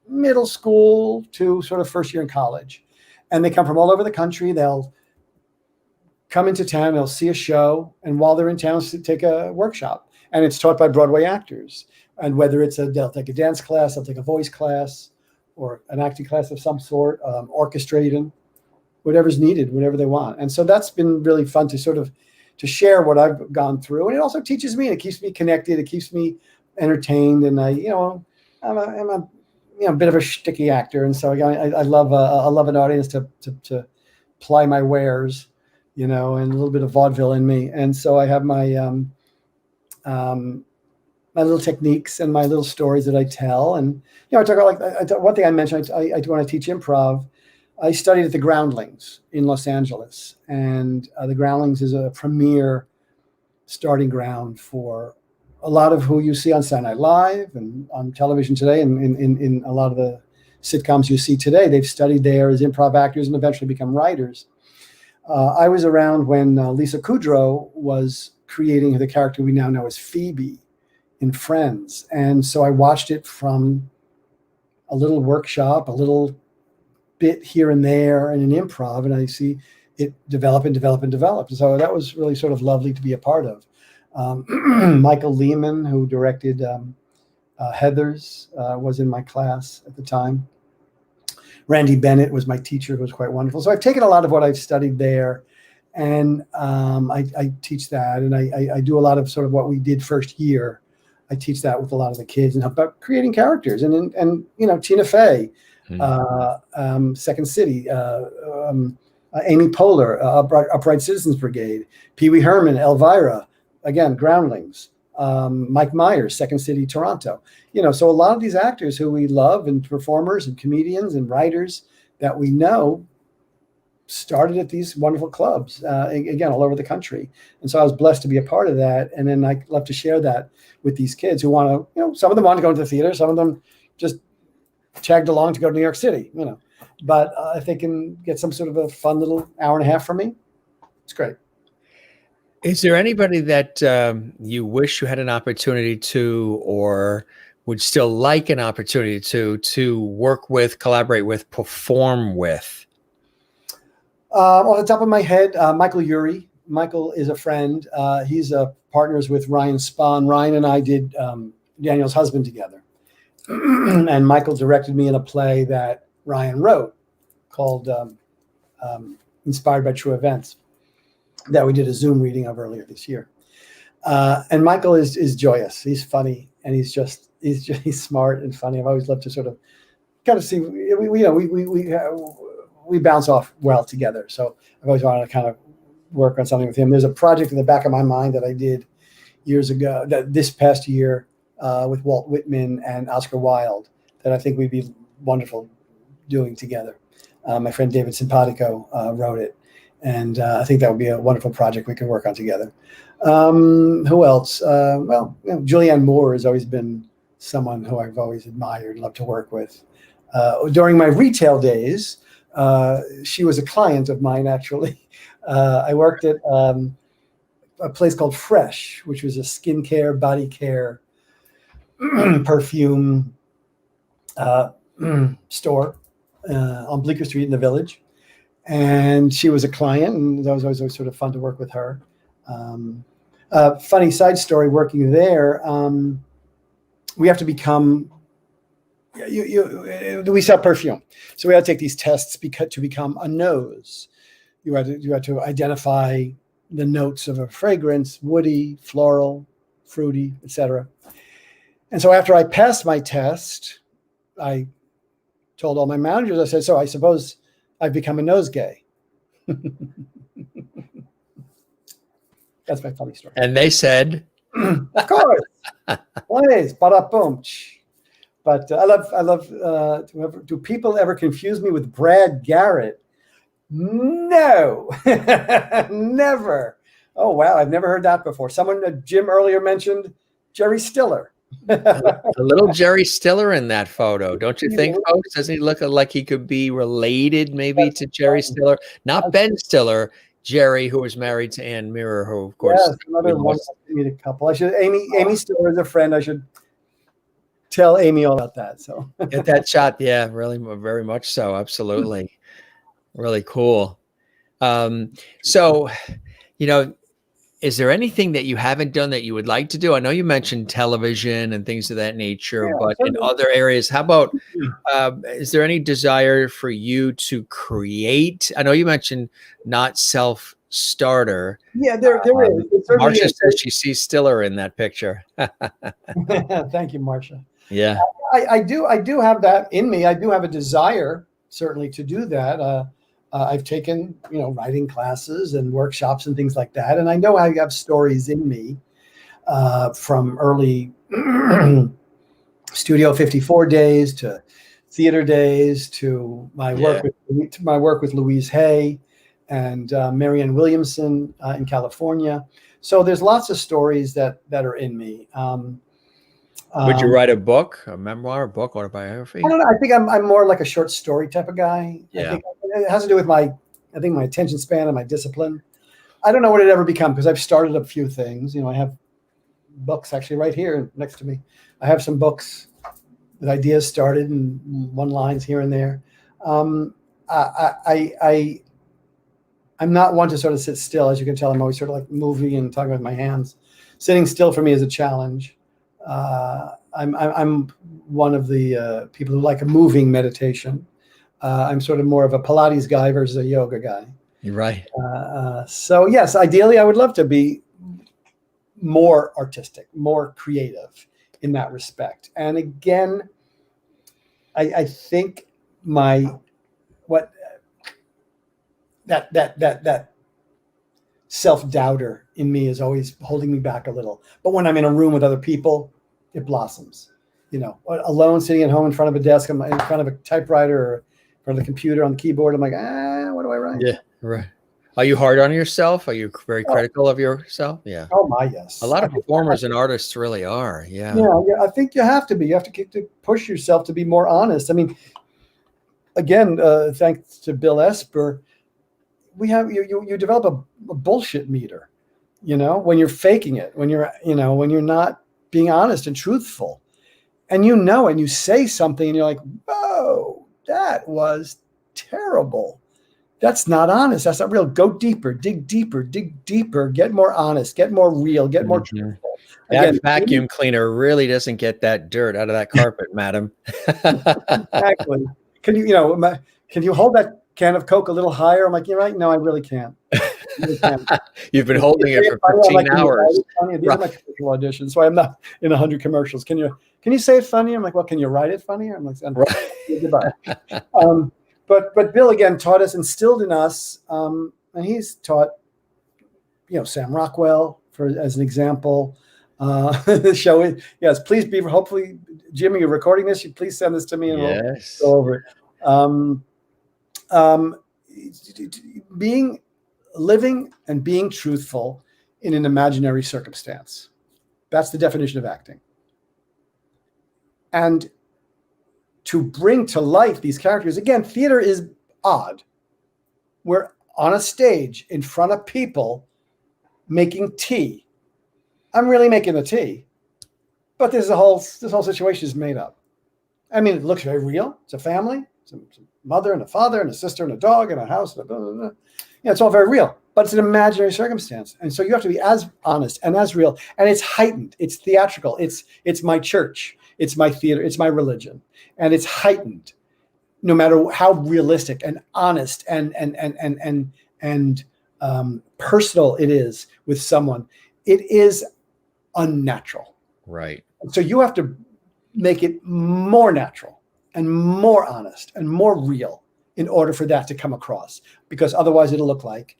middle school to sort of first year in college. And they come from all over the country. They'll come into town, they'll see a show, and while they're in town, take a workshop. And it's taught by Broadway actors. And whether they'll take a dance class, they'll take a voice class, or an acting class of some sort, orchestra even, whatever's needed, whenever they want. And so that's been really fun to share what I've gone through. And it also teaches me, and it keeps me connected, it keeps me entertained. And I'm a bit of a shticky actor. And so I love an audience to ply my wares, and a little bit of vaudeville in me. And so I have my my little techniques and my little stories that I tell. And I talk about one thing I mentioned. I do want to teach improv. I studied at the Groundlings in Los Angeles, and the Groundlings is a premier starting ground for a lot of who you see on Saturday Night Live and on television today, and in a lot of the sitcoms you see today. They've studied there as improv actors and eventually become writers. I was around when Lisa Kudrow was creating the character we now know as Phoebe in Friends. And so I watched it from a little workshop, a little bit here and there, and an improv, and I see it develop and develop and develop. So that was really sort of lovely to be a part of. Michael Lehman, who directed Heathers, was in my class at the time. Randy Bennett was my teacher, who was quite wonderful. So I've taken a lot of what I've studied there, and I teach that. And I do a lot of sort of what we did first year. I teach that with a lot of the kids and help out creating characters. And Tina Fey, Second City, Amy Poehler, Upright Citizens Brigade, Pee Wee Herman, Elvira, again, Groundlings, Mike Myers, Second City, Toronto. So a lot of these actors who we love, and performers and comedians and writers that we know, started at these wonderful clubs, again, all over the country. And so I was blessed to be a part of that. And then I love to share that with these kids who want to, some of them want to go to the theater, some of them just tagged along to go to New York City, but if they can get some sort of a fun little hour and a half from me, it's great. Is there anybody that you wish you had an opportunity to, or would still like an opportunity to work with, collaborate with, perform with? Off the top of my head, Michael Urie. Michael is a friend. He's partners with Ryan Spahn. Ryan and I did Daniel's Husband together. And Michael directed me in a play that Ryan wrote called Inspired by True Events, that we did a Zoom reading of earlier this year. And Michael is joyous. He's funny, and he's smart and funny. I've always loved to sort of kind of see, we bounce off well together. So I've always wanted to kind of work on something with him. There's a project in the back of my mind that I did years ago, this past year, with Walt Whitman and Oscar Wilde, that I think we'd be wonderful doing together. My friend David Simpatico wrote it. And I think that would be a wonderful project we could work on together. Who else? Julianne Moore has always been someone who I've always admired and loved to work with. During my retail days, she was a client of mine, actually. I worked at a place called Fresh, which was a skincare, body care, perfume store on Bleecker Street in the Village. And she was a client, and that was always sort of fun to work with her. Funny side story, working there, we have to become, we sell perfume. So we had to take these tests to become a nose. You had to identify the notes of a fragrance, woody, floral, fruity, etc. And so after I passed my test, I told all my managers, I said, so I suppose I've become a nose gay. That's my funny story. And they said, of course, please, bada boom. But I love. Do people ever confuse me with Brad Garrett? No, never. Oh wow, I've never heard that before. Someone, Jim earlier mentioned Jerry Stiller. a little Jerry Stiller in that photo, don't you think, folks? Doesn't he look like he could be related maybe to Jerry Stiller? Not Ben Stiller, Jerry, who was married to Ann Mirror, who, of course, yes, another wonderful comedic couple. Amy Stiller is a friend. I should tell Amy all about that. So get that shot. Yeah, really, very much so. Absolutely. Really cool. So, is there anything that you haven't done that you would like to do? I know you mentioned television and things of that nature, but in other areas, how about, is there any desire for you to create? I know you mentioned not self-starter. Yeah, there is. Marcia says she sees Stiller in that picture. Thank you, Marcia. Yeah. I do have that in me. I do have a desire, certainly, to do that. I've taken, writing classes and workshops and things like that. And I know I have stories in me from early Studio 54 days to theater days to my work with Louise Hay and Marianne Williamson in California. So there's lots of stories that are in me. Would you write a book, a memoir, a book, autobiography? I don't know. I think I'm more like a short story type of guy. Yeah. I think it has to do with my attention span and my discipline. I don't know what it ever become because I've started a few things. I have books actually right here next to me. I have some books with ideas started and one lines here and there. I'm not one to sort of sit still. As you can tell, I'm always sort of like moving and talking with my hands. Sitting still for me is a challenge. I'm one of the people who like a moving meditation. I'm sort of more of a Pilates guy versus a yoga guy. You're right. So yes, ideally I would love to be more artistic, more creative in that respect. And again, I think that self-doubter in me is always holding me back a little. But when I'm in a room with other people, it blossoms. Alone, sitting at home in front of a desk, I'm in front of a typewriter or in front of the computer on the keyboard, I'm like, what do I write? Yeah, right. Are you hard on yourself? Are you very critical of yourself? Yeah. Oh my, yes. A lot of performers and artists really are. Yeah. Yeah. I think you have to be. You have to push yourself to be more honest. I mean, again, thanks to Bill Esper, we have you develop a bullshit meter. When you're faking it, when you're not being honest and truthful, and you say something, and you're like, whoa, that was terrible. That's not honest. That's not real. Go deeper, dig deeper, get more honest, get more real, get more truthful. That vacuum cleaner really doesn't get that dirt out of that carpet, madam. Exactly. Can you hold that can of Coke a little higher? I'm like, you're right. No, I really can't. You've been holding it for 15 hours. These are my commercial auditions, so I'm not in 100 commercials. Can you say it funny? I'm like, well, can you write it funnier? I'm like, goodbye. But Bill again taught us, instilled in us, and he's taught, Sam Rockwell as an example. The show, yes, please be. Hopefully, Jimmy, you're recording this. You please send this to me, and we'll go over it. Living and being truthful in an imaginary circumstance. That's the definition of acting. And to bring to life these characters, again, theater is odd. We're on a stage in front of people making tea. I'm really making the tea, but this whole situation is made up. I mean, it looks very real. It's a family. It's a mother and a father and a sister and a dog and a house. And blah, blah, blah. It's all very real, but it's an imaginary circumstance. And so you have to be as honest and as real. And it's heightened. It's theatrical. It's my church. It's my theater. It's my religion. And it's heightened no matter how realistic and honest and personal it is with someone. It is unnatural. Right. So you have to make it more natural and more honest and more real in order for that to come across, because otherwise it'll look like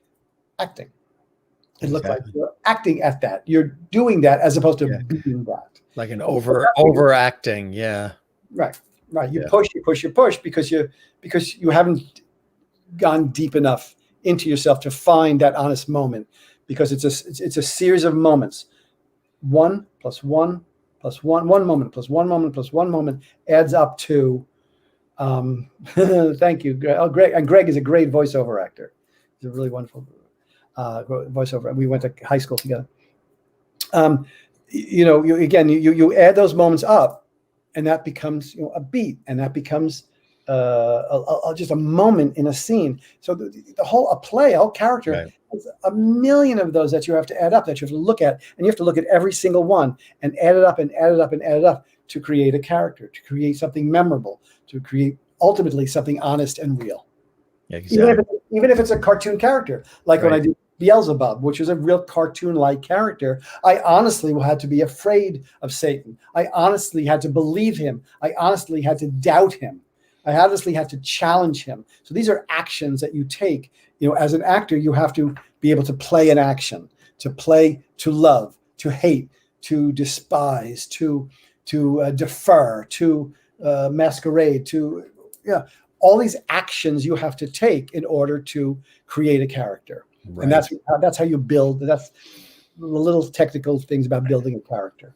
acting. It looks like you're acting at that. You're doing that as opposed to being that. Like an overacting. Yeah. Right. You push because you haven't gone deep enough into yourself to find that honest moment, because it's a series of moments. 1 + 1 + 1 moment plus 1 moment plus 1 moment adds up to thank you, Greg. Oh, Greg. And Greg is a great voiceover actor. He's a really wonderful voiceover. We went to high school together. You add those moments up, and that becomes a beat, and that becomes just a moment in a scene. So the whole character has a million of those that you have to add up, that you have to look at, and you have to look at every single one and add it up and add it up and add it up to create a character, to create something memorable, to create ultimately something honest and real. Exactly. Even if it's a cartoon character, like when I did Beelzebub, which is a real cartoon-like character, I honestly had to be afraid of Satan. I honestly had to believe him. I honestly had to doubt him. I honestly had to challenge him. So these are actions that you take. As an actor, you have to be able to play an action, to play, to love, to hate, to despise, to defer, to masquerade, to all these actions you have to take in order to create a character. Right. And that's how you build. That's the little technical things about building a character.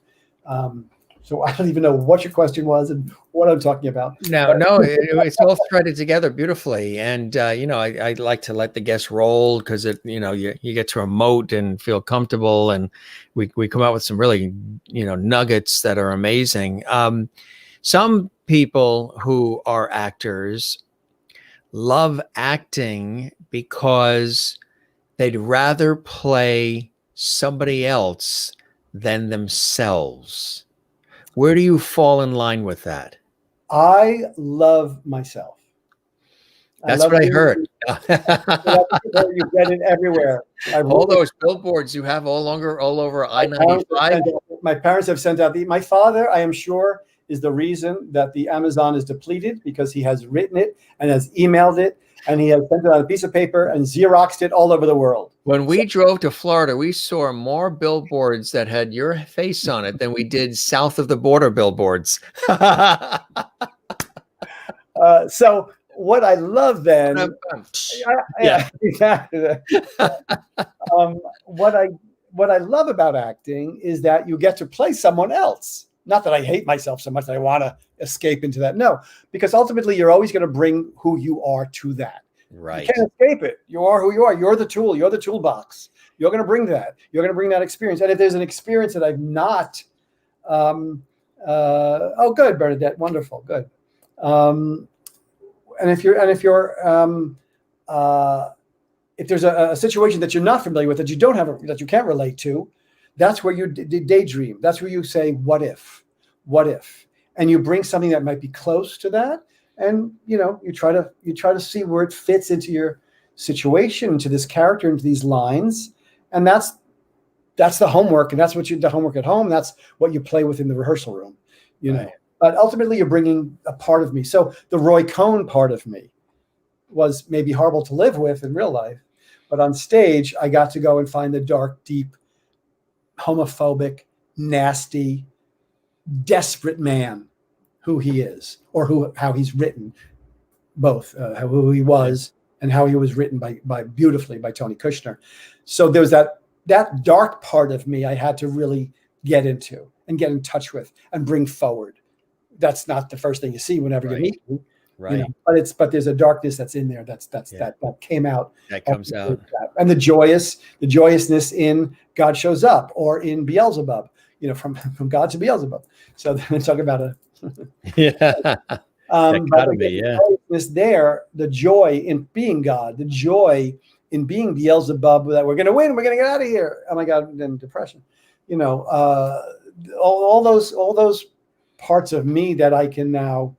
So I don't even know what your question was and what I'm talking about. No, it's all threaded together beautifully. And, I like to let the guests roll, because you get to emote and feel comfortable, and we come out with some really, nuggets that are amazing. Some people who are actors love acting because they'd rather play somebody else than themselves. Where do you fall in line with that? I love myself. That's what I heard. You get it everywhere. All those billboards you have all over I-95. My parents have sent out my father, I am sure, is the reason that the Amazon is depleted, because he has written it and has emailed it, and he has sent it on a piece of paper and Xeroxed it all over the world. When we drove to Florida, we saw more billboards that had your face on it than we did south of the border billboards. So what I love then, exactly. What I love about acting is that you get to play someone else. Not that I hate myself so much that I want to escape into that. No, because ultimately you're always going to bring who you are to that. Right. You can't escape it. You are who you are. You're the tool. You're the toolbox. You're going to bring that. You're going to bring that experience. And if there's an experience that I've not, good, Bernadette, wonderful, good. And if there's a situation that you're not familiar with, that you don't have, that you can't relate to, that's where you daydream. That's where you say, what if, and you bring something that might be close to that. And, you try to see where it fits into your situation, into this character, into these lines. And that's the homework. And that's the homework at home. That's what you play with in the rehearsal room, know, but ultimately you're bringing a part of me. So the Roy Cohn part of me was maybe horrible to live with in real life, but on stage, I got to go and find the dark, deep, homophobic, nasty, desperate man who he is, or how he's written, both who he was and how he was written beautifully by Tony Kushner. So there was that dark part of me I had to really get into and get in touch with and bring forward. That's not the first thing you see whenever you meet me. Right. But there's a darkness that's in there that came out. That comes out. And the joyousness in God Shows Up, or in Beelzebub, from God to Beelzebub. So then talk about a the joy in being God, the joy in being Beelzebub, that we're going to win, we're going to get out of here. Oh my God, and then depression. All those parts of me that I can now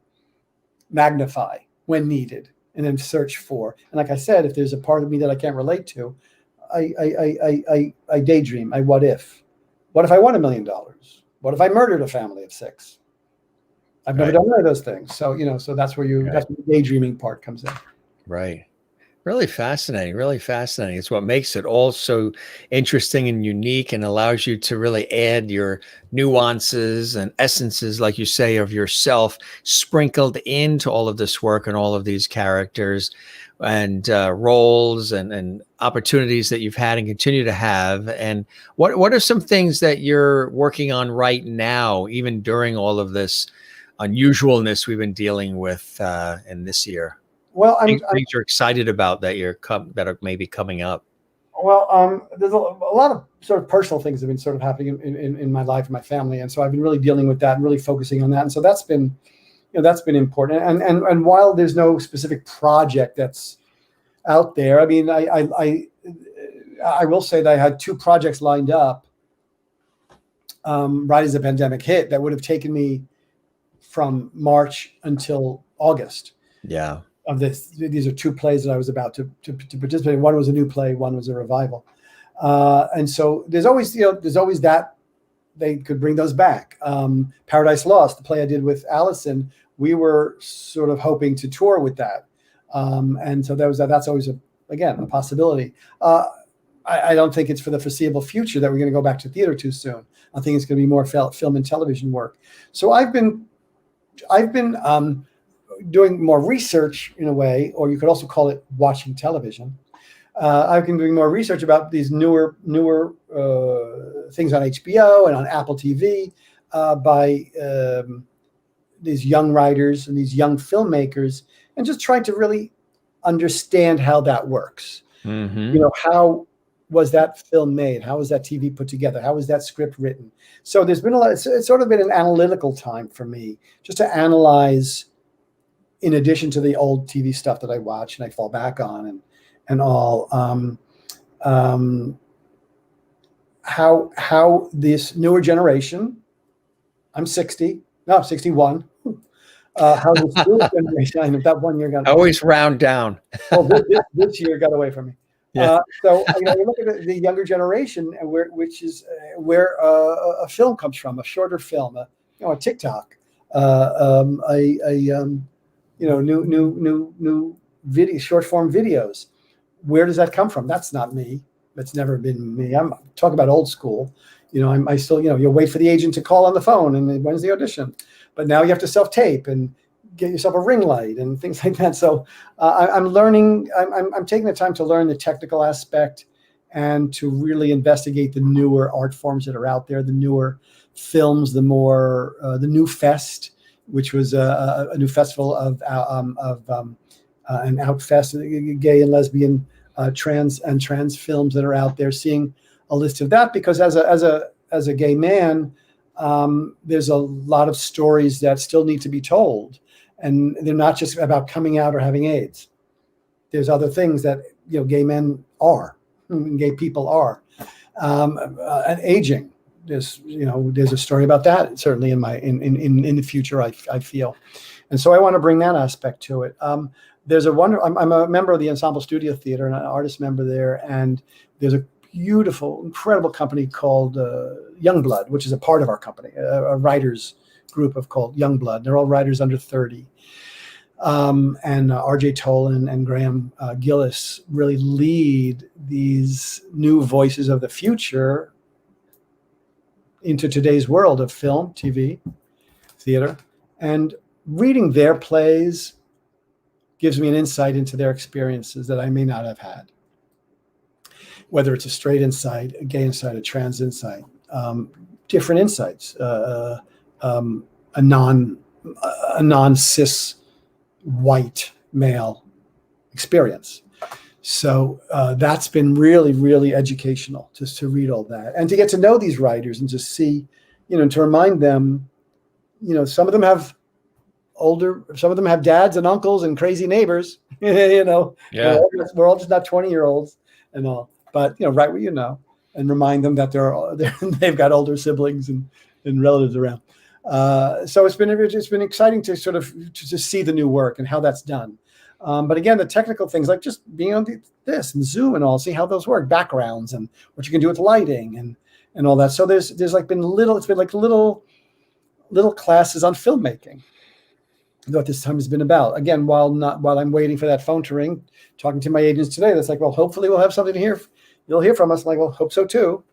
magnify when needed, and then search for. And like I said, if there's a part of me that I can't relate to, I daydream. What if I won $1 million? What if I murdered a family of 6? I've never done any of those things. So, so that's where that's where the daydreaming part comes in. Right. Really fascinating. Really fascinating. It's what makes it all so interesting and unique and allows you to really add your nuances and essences, like you say, of yourself sprinkled into all of this work and all of these characters and roles and opportunities that you've had and continue to have. And what are some things that you're working on right now, even during all of this unusualness we've been dealing with in this year? Well, Things you're excited about that that are maybe coming up. well, there's a lot of sort of personal things have been sort of happening in my life and my family, and so I've been really dealing with that and really focusing on that, and so that's been, that's been important. And while there's no specific project that's out there, I mean, I will say that I had two projects lined up right as the pandemic hit that would have taken me from March until August. Yeah. Of this, these are two plays that I was about to participate in. One was a new play, one was a revival, and so there's always that they could bring those back. Paradise Lost, the play I did with Allison, we were sort of hoping to tour with that, and so that's always again a possibility. I don't think it's for the foreseeable future that we're going to go back to theater too soon. I think it's going to be more film and television work. So I've been doing more research in a way, or you could also call it watching television. I've been doing more research about these newer things on HBO and on Apple TV by these young writers and these young filmmakers, and just trying to really understand how that works. Mm-hmm. How was that film made? How was that TV put together? How was that script written? So there's been a lot. It's sort of been an analytical time for me, just to analyze, in addition to the old TV stuff that I watch and I fall back on and all, how this newer generation, I'm 61. How this newer generation, I know that 1 year got always round down. this year got away from me. Yeah. So you look at the younger generation, and which is where a film comes from, a shorter film, a TikTok, new video, short form videos. Where does that come from? That's not me. That's never been me. I'm talking about old school. I still, you wait for the agent to call on the phone and when's the audition, but now you have to self-tape and get yourself a ring light and things like that. So I'm learning, I'm taking the time to learn the technical aspect and to really investigate the newer art forms that are out there, the newer films, the New Fest, which was a new festival of an Outfest, gay and lesbian, trans films that are out there. Seeing a list of that, because as a gay man, there's a lot of stories that still need to be told, and they're not just about coming out or having AIDS. There's other things that gay men are, and gay people are, and aging. There's a story about that certainly in the future, I feel, and so I want to bring that aspect to it. There's I'm a member of the Ensemble Studio Theater and an artist member there, and there's a beautiful, incredible company called Youngblood, which is a part of our company, a writers group called Youngblood. They're all writers under 30. And R.J. Tolan and Graham Gillis really lead these new voices of the future into today's world of film, TV, theater. And reading their plays gives me an insight into their experiences that I may not have had. Whether it's a straight insight, a gay insight, a trans insight, different insights, a non-cis white male experience. So that's been really, really educational, just to read all that and to get to know these writers and just see, to remind them, some of them have dads and uncles and crazy neighbors, Yeah. We're all just not 20-year-olds and all, but, write what and remind them that they've got older siblings and relatives around. So it's been exciting to sort of to see the new work and how that's done. But again, the technical things like just being on this and Zoom and all, see how those work, backgrounds and what you can do with lighting and all that. So there's like been little classes on filmmaking. what this time has been about. Again, while I'm waiting for that phone to ring, talking to my agents today, that's like, well, hopefully we'll have something to hear. You'll hear from us. I'm like, well, hope so too.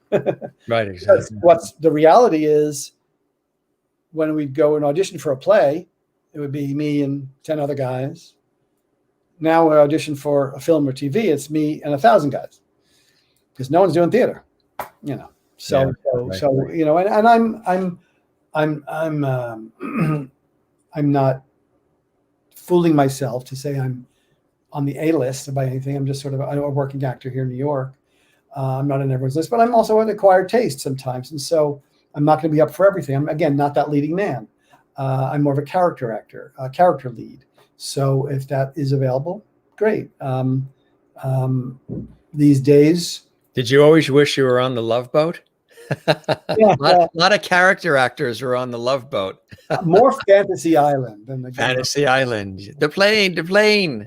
Right, exactly. What's the reality is, when we go and audition for a play, it would be me and 10 other guys. Now we audition for a film or TV, it's me and 1,000 guys, because no one's doing theater, you know. So you know, and I'm not fooling myself to say I'm on the A list by anything. I'm just sort of a working actor here in New York. I'm not on everyone's list, but I'm also an acquired taste sometimes, and so I'm not going to be up for everything. I'm, again, not that leading man. I'm more of a character actor, a character lead. So if that is available, great. These days. Did you always wish you were on the Love Boat? Yeah, a lot of character actors were on the Love Boat. More Fantasy Island than the Fantasy Island. The plane. The plane.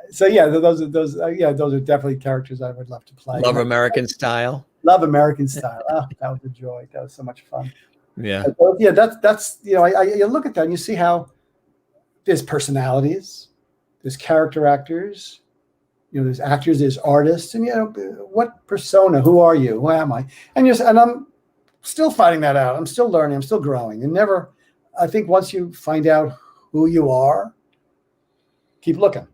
So yeah, those are definitely characters I would love to play. Love American Style. Love American Style. Oh, that was a joy. That was so much fun. Yeah. So, yeah, that's you know, you look at that and you see how there's personalities, there's character actors, you know, there's actors, there's artists, and you know, what persona? Who are you? Who am I? And I'm still finding that out. I'm still learning. I'm still growing. And I think once you find out who you are, keep looking.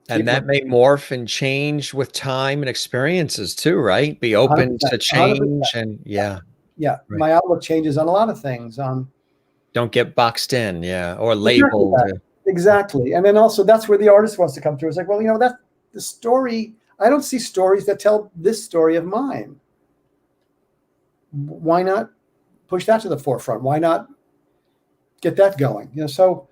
And that may morph and change with time and experiences too, right? Be open 100%, to change 100%. And yeah. Right. My outlook changes on a lot of things. Don't get boxed in, or labeled. Exactly. And then also that's where the artist wants to come through. It's like, well, you know, that's the story. I don't see stories that tell this story of mine. Why not push that to the forefront? Why not get that going? You know, so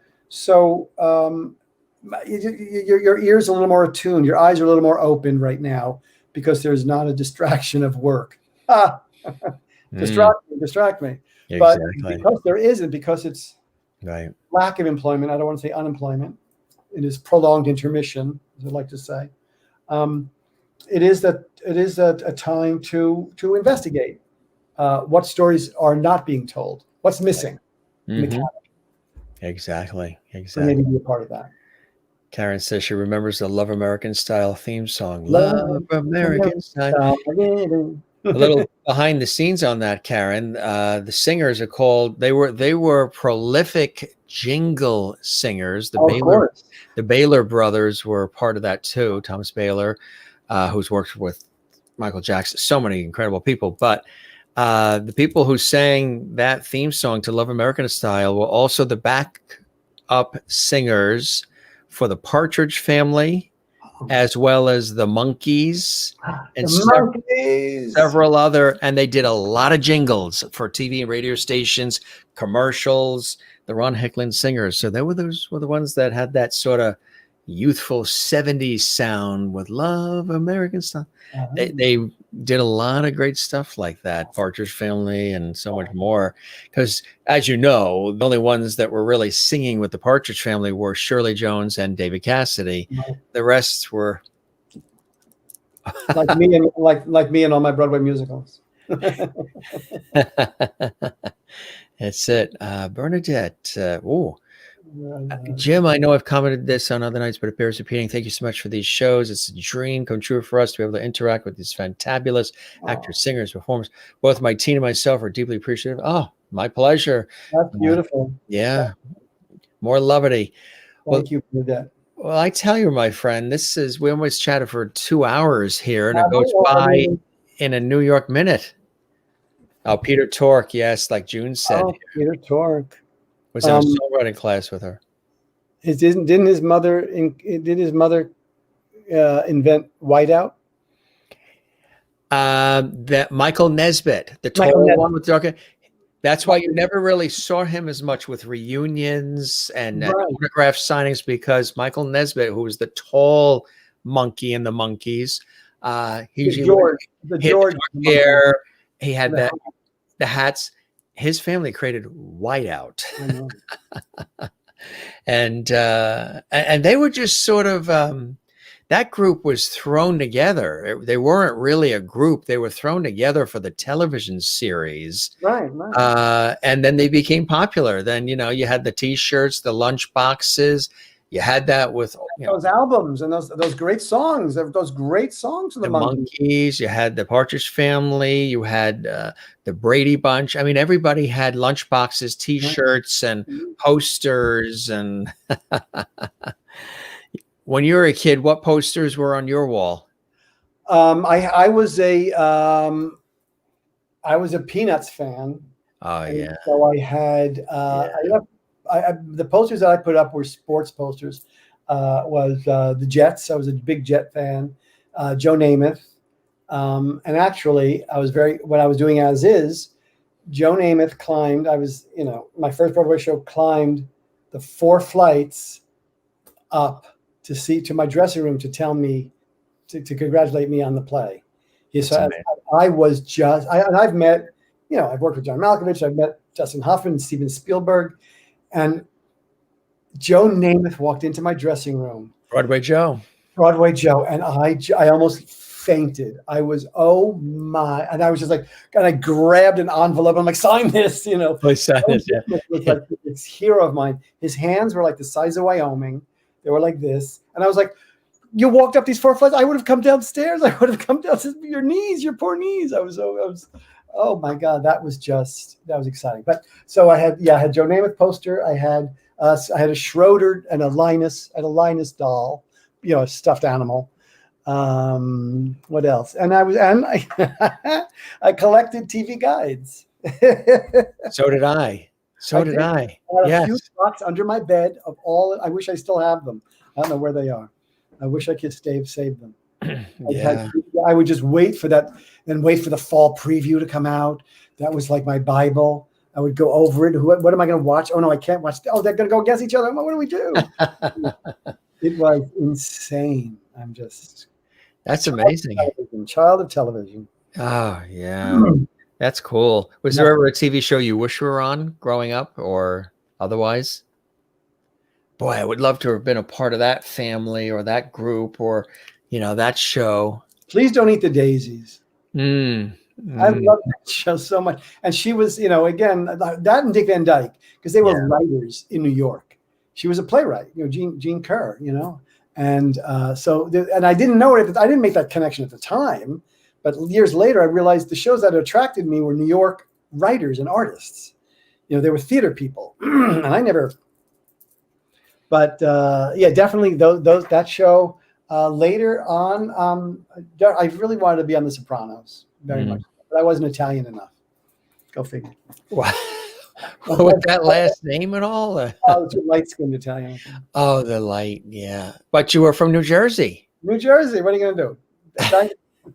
your ears are a little more attuned, your eyes are a little more open right now, because there's not a distraction of work. Distract me. Exactly. But because there isn't, because it's right, lack of employment, I don't want to say unemployment, it is prolonged intermission, as I like to say. It is a time to investigate what stories are not being told, what's missing. Mm-hmm. Exactly. And maybe be a part of that. Karen says she remembers the Love American Style theme song. Love American Style. A little behind the scenes on that, Karen. The singers are called. They were prolific jingle singers. The Baylor brothers were part of that too. Thomas Baylor, who's worked with Michael Jackson, so many incredible people. But the people who sang that theme song to Love American Style were also the backup singers for the Partridge Family, as well as the Monkees and several other, and they did a lot of jingles for TV and radio stations, commercials, the Ron Hicklin singers. So those were the ones that had that sort of youthful 70s sound with Love American Style. They did a lot of great stuff like that, Partridge Family and so much more. Because as you know, the only ones that were really singing with the Partridge Family were Shirley Jones and David Cassidy. The rest were like me and all my Broadway musicals. That's it. Bernadette. Jim, I know I've commented this on other nights, but it bears repeating. Thank you so much for these shows. It's a dream come true for us to be able to interact with these fantabulous actors, singers, performers. Both my team and myself are deeply appreciative. Oh, my pleasure. That's beautiful. More levity. Thank you for that. Well, I tell you, my friend, we almost chatted for 2 hours here, and it goes by in a New York minute. Oh, Peter Tork, yes, like June said. Oh, Peter Tork. Was in a songwriting class with her. Didn't his mother invent Whiteout? That Michael Nesbitt, the tall one with dark. That's why you never really saw him as much with reunions and autograph signings, because Michael Nesbitt, who was the tall monkey in the Monkees, George hair, he had the hats. His family created Whiteout, and they were just sort of that group was thrown together. They weren't really a group. They were thrown together for the television series. Right, right. And then they became popular. Then, you had the T-shirts, the lunch boxes. You had that with, Those albums and those great songs. Those great songs of the the Monkees. Monkees. You had the Partridge Family. You had the Brady Bunch. I mean, everybody had lunch boxes, T-shirts, and posters. And when you were a kid, what posters were on your wall? I was a Peanuts fan. Oh yeah. So I had the posters that I put up were sports posters. Was the Jets. I was a big Jet fan. Joe Namath. And actually, when I was doing As Is, Joe Namath climbed. I was, my first Broadway show, climbed the 4 flights up to my dressing room to tell me to congratulate me on the play. I was just, and I've met, I've worked with John Malkovich, I've met Justin Hoffman, Steven Spielberg, and Joe Namath walked into my dressing room. Broadway Joe, and I almost fainted. I was, oh my, and I was just like, and I grabbed an envelope. I'm like, sign this, Please sign this. Yeah. Was like this hero of mine. His hands were like the size of Wyoming. They were like this, and I was like, you walked up these 4 flights. I would have come downstairs. I would have come downstairs. Your poor knees. I was, oh my God, that was exciting. But so I had Joe Namath poster. I had a Schroeder and a Linus doll, a stuffed animal. What else? And I collected TV guides. So did I. I had a few boxes under my bed of all. I wish I still have them. I don't know where they are. I wish I could save them. Yeah. I would just wait for that and wait for the fall preview to come out. That was like my Bible. I would go over it. What am I going to watch? Oh no, I can't watch. Oh, they're going to go against each other. What do we do? It was insane. That's amazing. Child of television. Oh yeah. That's cool. Was there ever a TV show you wish you were on growing up or otherwise? Boy, I would love to have been a part of that family or that group or, that show. Please Don't Eat the Daisies. I love that show so much. And she was, again, that and Dick Van Dyke, because they were writers in New York. She was a playwright, Jean Kerr, And and I didn't know it. I didn't make that connection at the time. But years later, I realized the shows that attracted me were New York writers and artists. They were theater people, and I never. But definitely that show. Later on, I really wanted to be on The Sopranos very much, but I wasn't Italian enough. Go figure. What was that last name at all? It's a light-skinned Italian. Oh, the light, yeah. But you were from New Jersey. New Jersey. What are you going to do?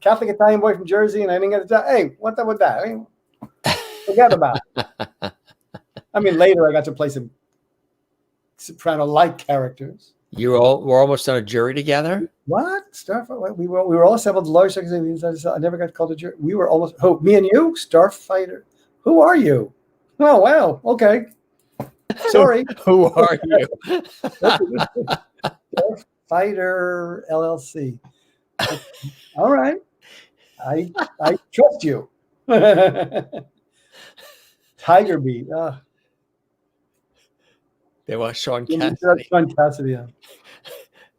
Catholic Italian boy from Jersey, and I didn't get to hey, what's up with that? Forget about it. I mean, later I got to play some soprano-like characters. You all were almost on a jury together? What? Starfighter? We were all assembled. The lawyers. I never got called a jury. We were almost. Oh, me and you, Starfighter. Who are you? Oh, wow. Okay. Sorry. Who are you? Starfighter LLC. All right. I trust you. Tiger Beat. They watched Sean Cassidy. Sean Cassidy. Yeah.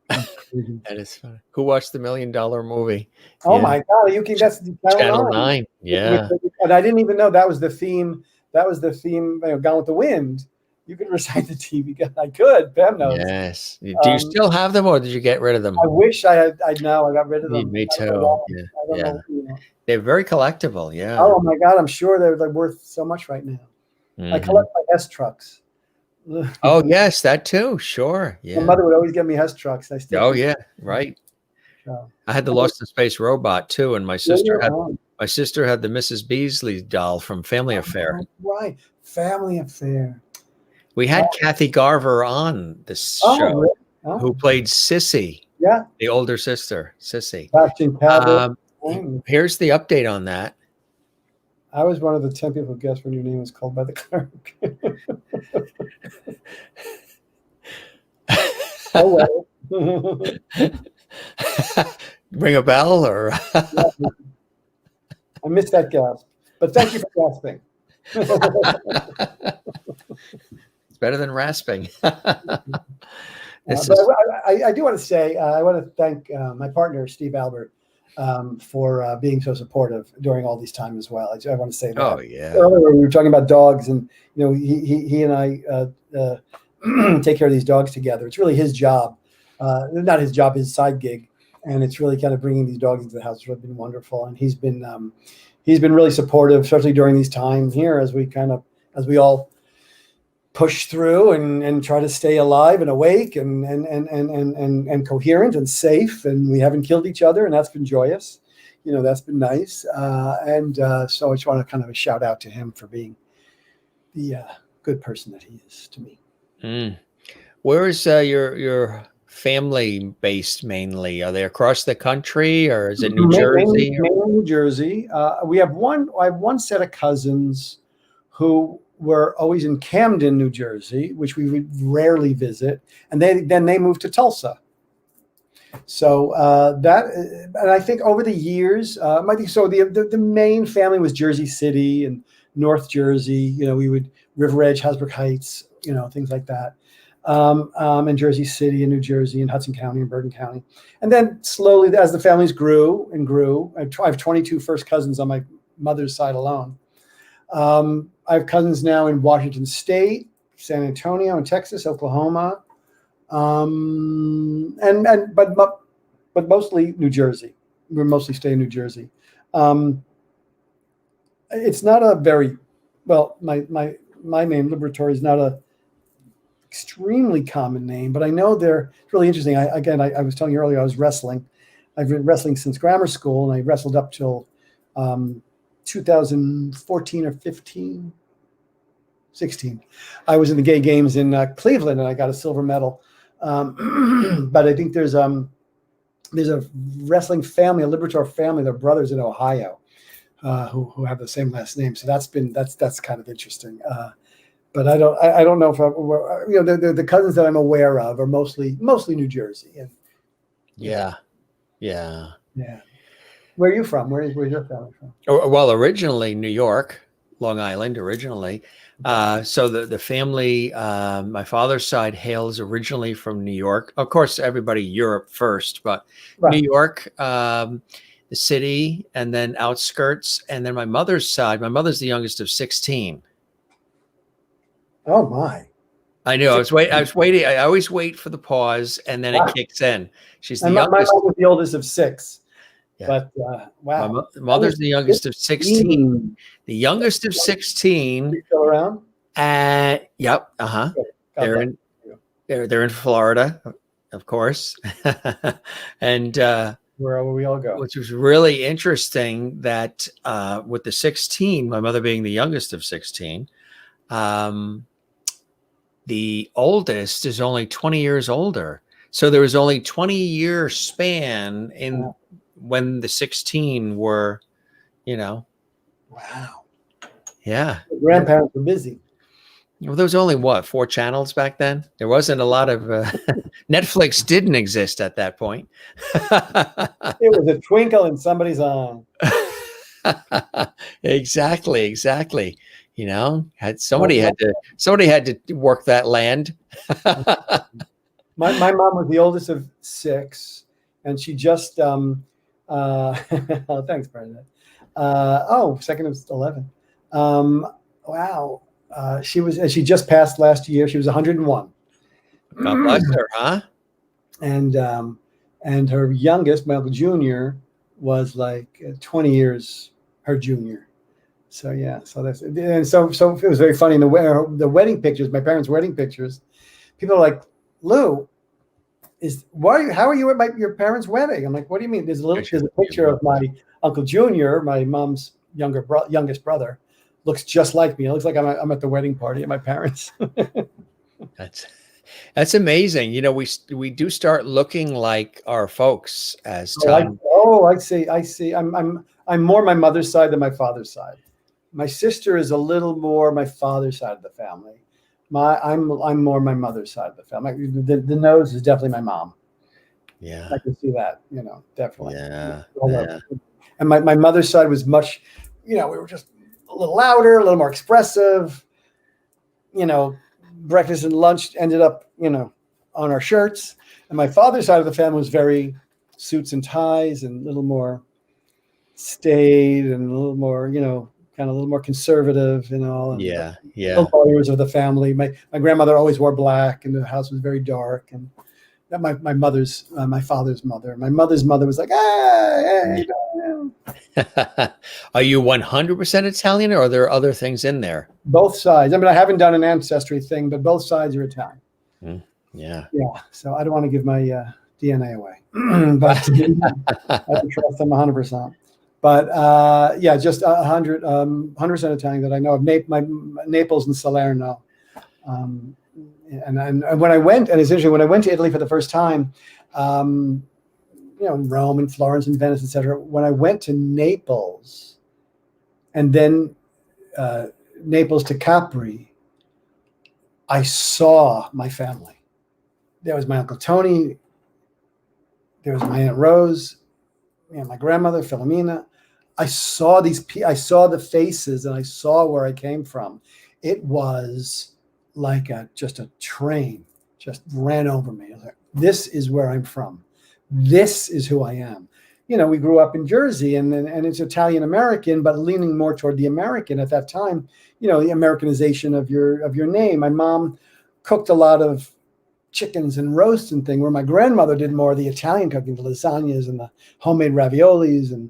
That is funny. Who watched the $1 Million Movie? Oh my God! That's Channel 9. Yeah. And I didn't even know that was the theme. That was the theme. Gone with the Wind. You could recite the TV. I could. Pam knows. Yes. Do you still have them, or did you get rid of them? I wish I had. I got rid of them. Me too. Yeah. They're very collectible. Yeah. Oh my God! I'm sure they're worth so much right now. I collect my S trucks. Oh yes, that too. Sure. Yeah. My mother would always get me Hess trucks. Yeah, right. I had the Lost in Space robot too, and my sister had the Mrs. Beasley doll from Family Affair. Right, Family Affair. We had Kathy Garver on this show, really? who played Sissy. Yeah, the older sister, Sissy. Here's the update on that. I was one of the 10 people who guessed when your name was called by the clerk. Oh, well. ring a bell or? Yeah, I missed that gasp, but thank you for gasping. It's better than rasping. But I do want to say, I want to thank my partner, Steve Albert, for being so supportive during all these times as well. I want to say that. Oh, yeah. Earlier, we were talking about dogs, and he and I take care of these dogs together. It's really his job, not his job, his side gig, and it's really kind of bringing these dogs into the house. It's really been wonderful, and he's been really supportive, especially during these times here as we all push through and try to stay alive and awake and coherent and safe, and we haven't killed each other, and that's been joyous. That's been nice. So I just want to kind of a shout out to him for being the good person that he is to me. Where is your family based mainly? Are they across the country, or is it New Jersey? Mainly New Jersey. I have one set of cousins who were always in Camden, New Jersey, which we would rarely visit, and then they moved to Tulsa. So and I think over the years, I think so. The main family was Jersey City and North Jersey. We would River Edge, Hasbrook Heights, things like that. And Jersey City and New Jersey and Hudson County and Bergen County. And then slowly, as the families grew and grew, I have 22 first cousins on my mother's side alone. I have cousins now in Washington State, San Antonio, in Texas, Oklahoma, but mostly New Jersey. We mostly stay in New Jersey. It's not a very well. My name Liberatore is not a extremely common name, but I know it's really interesting. I was telling you earlier, I was wrestling. I've been wrestling since grammar school, and I wrestled up till 2014 or 16. I was in the gay games in Cleveland, and I got a silver medal. But I think there's a wrestling family, a Liberatore family, their brothers in Ohio, who have the same last name. So that's kind of interesting. But I don't know if the cousins that I'm aware of are mostly New Jersey. And yeah. Where are you from? Where's your family from? Well, originally New York, Long Island, originally. So the family, my father's side hails originally from New York. Of course, everybody Europe first, but right. New York, the city, and then outskirts. And then my mother's side, my mother's the youngest of 16. Oh my! I know. I was waiting. I always wait for the pause, and then it kicks in. She's the youngest. My mom was the oldest of 6. Yeah. But wow, my mother's the youngest of 16. The youngest of 16. Still around? Yep. They're in Florida, of course, and where will we all go? Which was really interesting that with the 16, my mother being the youngest of 16, the oldest is only 20 years older. So there was only 20-year span in when the 16 were, Wow. Yeah. The grandparents were busy. Well, there was only 4 channels back then. There wasn't a lot of Netflix didn't exist at that point. It was a twinkle in somebody's eye. Exactly. Somebody had to work that land. My mom was the oldest of 6, and she just thanks, Bernadette. Second of 11. Wow. She just passed last year. She was 101. God bless her, huh? And her youngest, my Uncle Junior, was like 20 years her junior. So yeah, so it was very funny in the wedding pictures, my parents' wedding pictures. People are like, Lou, how are you at your parents' wedding? I'm like, what do you mean? There's a picture of my Uncle Junior, my mom's youngest brother, looks just like me. It looks like I'm at the wedding party at my parents'. That's amazing. We do start looking like our folks as time. I see. I'm more my mother's side than my father's side. My sister is a little more my father's side of the family. I'm more my mother's side of the family. The nose is definitely my mom. Yeah. I can see that, definitely. Yeah. Although- Yeah. And my mother's side was much, we were just a little louder, a little more expressive. Breakfast and lunch ended up, on our shirts. And my father's side of the family was very suits and ties and a little more staid and a little more, kind of a little more conservative, and Yeah. the Yeah. lawyers of the family. My grandmother always wore black, and the house was very dark. And that my mother's, my father's mother. My mother's mother was like, hey. Are you 100% Italian, or are there other things in there? Both sides. I mean, I haven't done an ancestry thing, but both sides are Italian. Yeah. Yeah. So I don't want to give my DNA away, but I trust them 100%. But yeah, just 100% Italian that I know of. Naples and Salerno. And when I went, and it's interesting, when I went to Italy for the first time, Rome and Florence and Venice, etc. When I went to Naples, and then Naples to Capri, I saw my family. There was my Uncle Tony. There was my Aunt Rose, my grandmother, Philomena. I saw I saw the faces, and I saw where I came from. It was like just a train just ran over me. I was like, this is where I'm from. This is who I am. We grew up in Jersey, and it's Italian American, but leaning more toward the American at that time. The Americanization of your name. My mom cooked a lot of chickens and roasts and thing, where my grandmother did more of the Italian cooking, the lasagnas and the homemade raviolis. And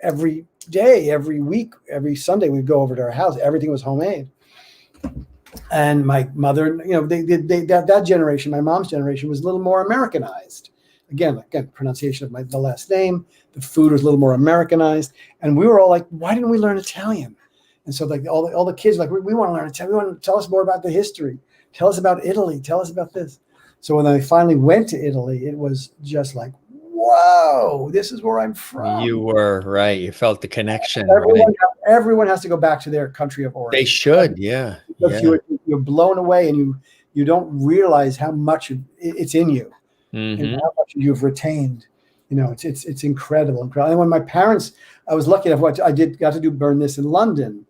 every day, every week, every Sunday, we'd go over to her house. Everything was homemade. And my mother, that generation, my mom's generation, was a little more Americanized. Again, pronunciation of the last name. The food was a little more Americanized, and we were all like, "Why didn't we learn Italian?" And so, like all the kids, like, we want to learn Italian. We want to tell us more about the history. Tell us about Italy. Tell us about this. So when I finally went to Italy, it was just like, whoa, this is where I'm from. You were right. You felt the connection. Everyone has to go back to their country of origin. They should, yeah. Because you're blown away, and you don't realize how much it's in you, and how much you've retained. It's incredible. And when my parents, I was lucky enough, got to burn this in London,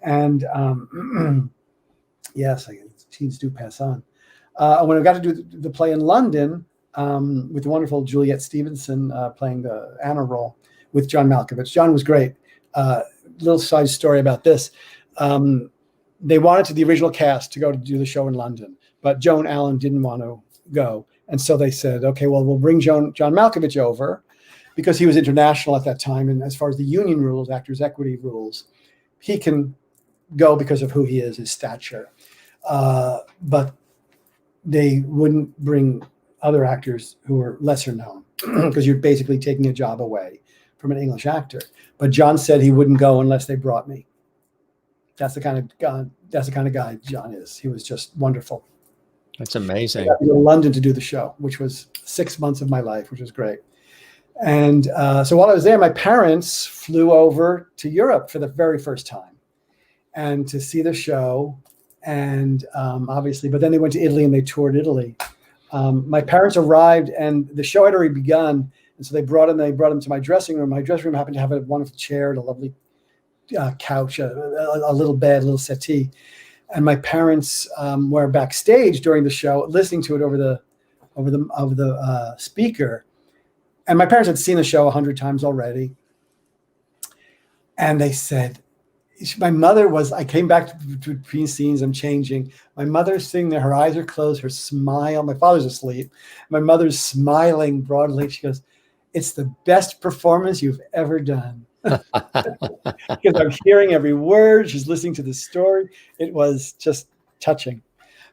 and yes, teens do pass on. When I got to do the play in London, with the wonderful Juliette Stevenson playing the Anna role with John Malkovich. John was great. Little side story about this. They wanted the original cast to go to do the show in London, but Joan Allen didn't want to go. And so they said, okay, well, we'll bring John Malkovich over, because he was international at that time. And as far as the union rules, Actors Equity rules, he can go because of who he is, his stature. But they wouldn't bring other actors who were lesser known, because you're basically taking a job away from an English actor. But John said he wouldn't go unless they brought me. That's the kind of guy John is. He was just wonderful. That's amazing. I got to go to London to do the show, which was 6 months of my life, which was great. And so while I was there, my parents flew over to Europe for the very first time, and to see the show. And obviously, but then they went to Italy and they toured Italy. My parents arrived, and the show had already begun. And so they brought him to my dressing room. My dressing room happened to have a wonderful chair and a lovely couch, a little bed, a little settee. And my parents were backstage during the show, listening to it over the speaker. And my parents had seen the show 100 times already. And they said, my mother was, I came back between scenes, I'm changing. My mother's sitting there, her eyes are closed, her smile. My father's asleep. My mother's smiling broadly. She goes, "It's the best performance you've ever done." Because I'm hearing every word. She's listening to the story. It was just touching.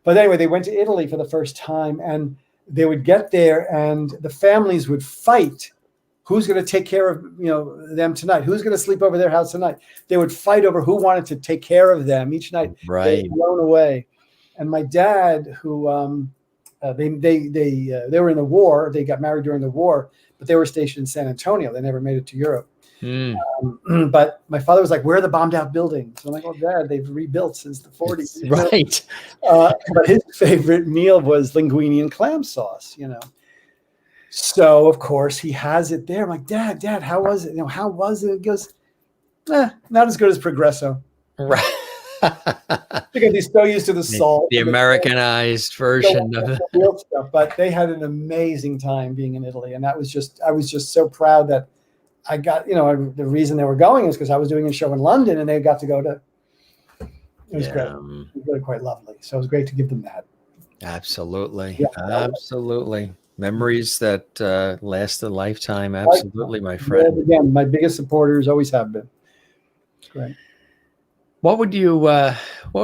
But anyway, they went to Italy for the first time, and they would get there, and the families would fight. Who's going to take care of them tonight? Who's going to sleep over their house tonight? They would fight over who wanted to take care of them each night. Right. They were blown away. And my dad, who they were in the war. They got married during the war, but they were stationed in San Antonio. They never made it to Europe. But my father was like, "Where are the bombed out buildings?" So I'm like, "Oh, Dad, they've rebuilt since the 40s." Right. But his favorite meal was linguine and clam sauce. So of course he has it there. I'm like, Dad, how was it? How was it? He goes, not as good as Progresso. Right. Because he's so used to the salt. The and Americanized version of the real stuff. But they had an amazing time being in Italy. And I was just so proud that I got, the reason they were going is because I was doing a show in London and they got to go to, it was great. It was really quite lovely. So it was great to give them that. Absolutely. Yeah. Absolutely. Memories that last a lifetime. Absolutely, my friend. And again, my biggest supporters always have been. It's great. What would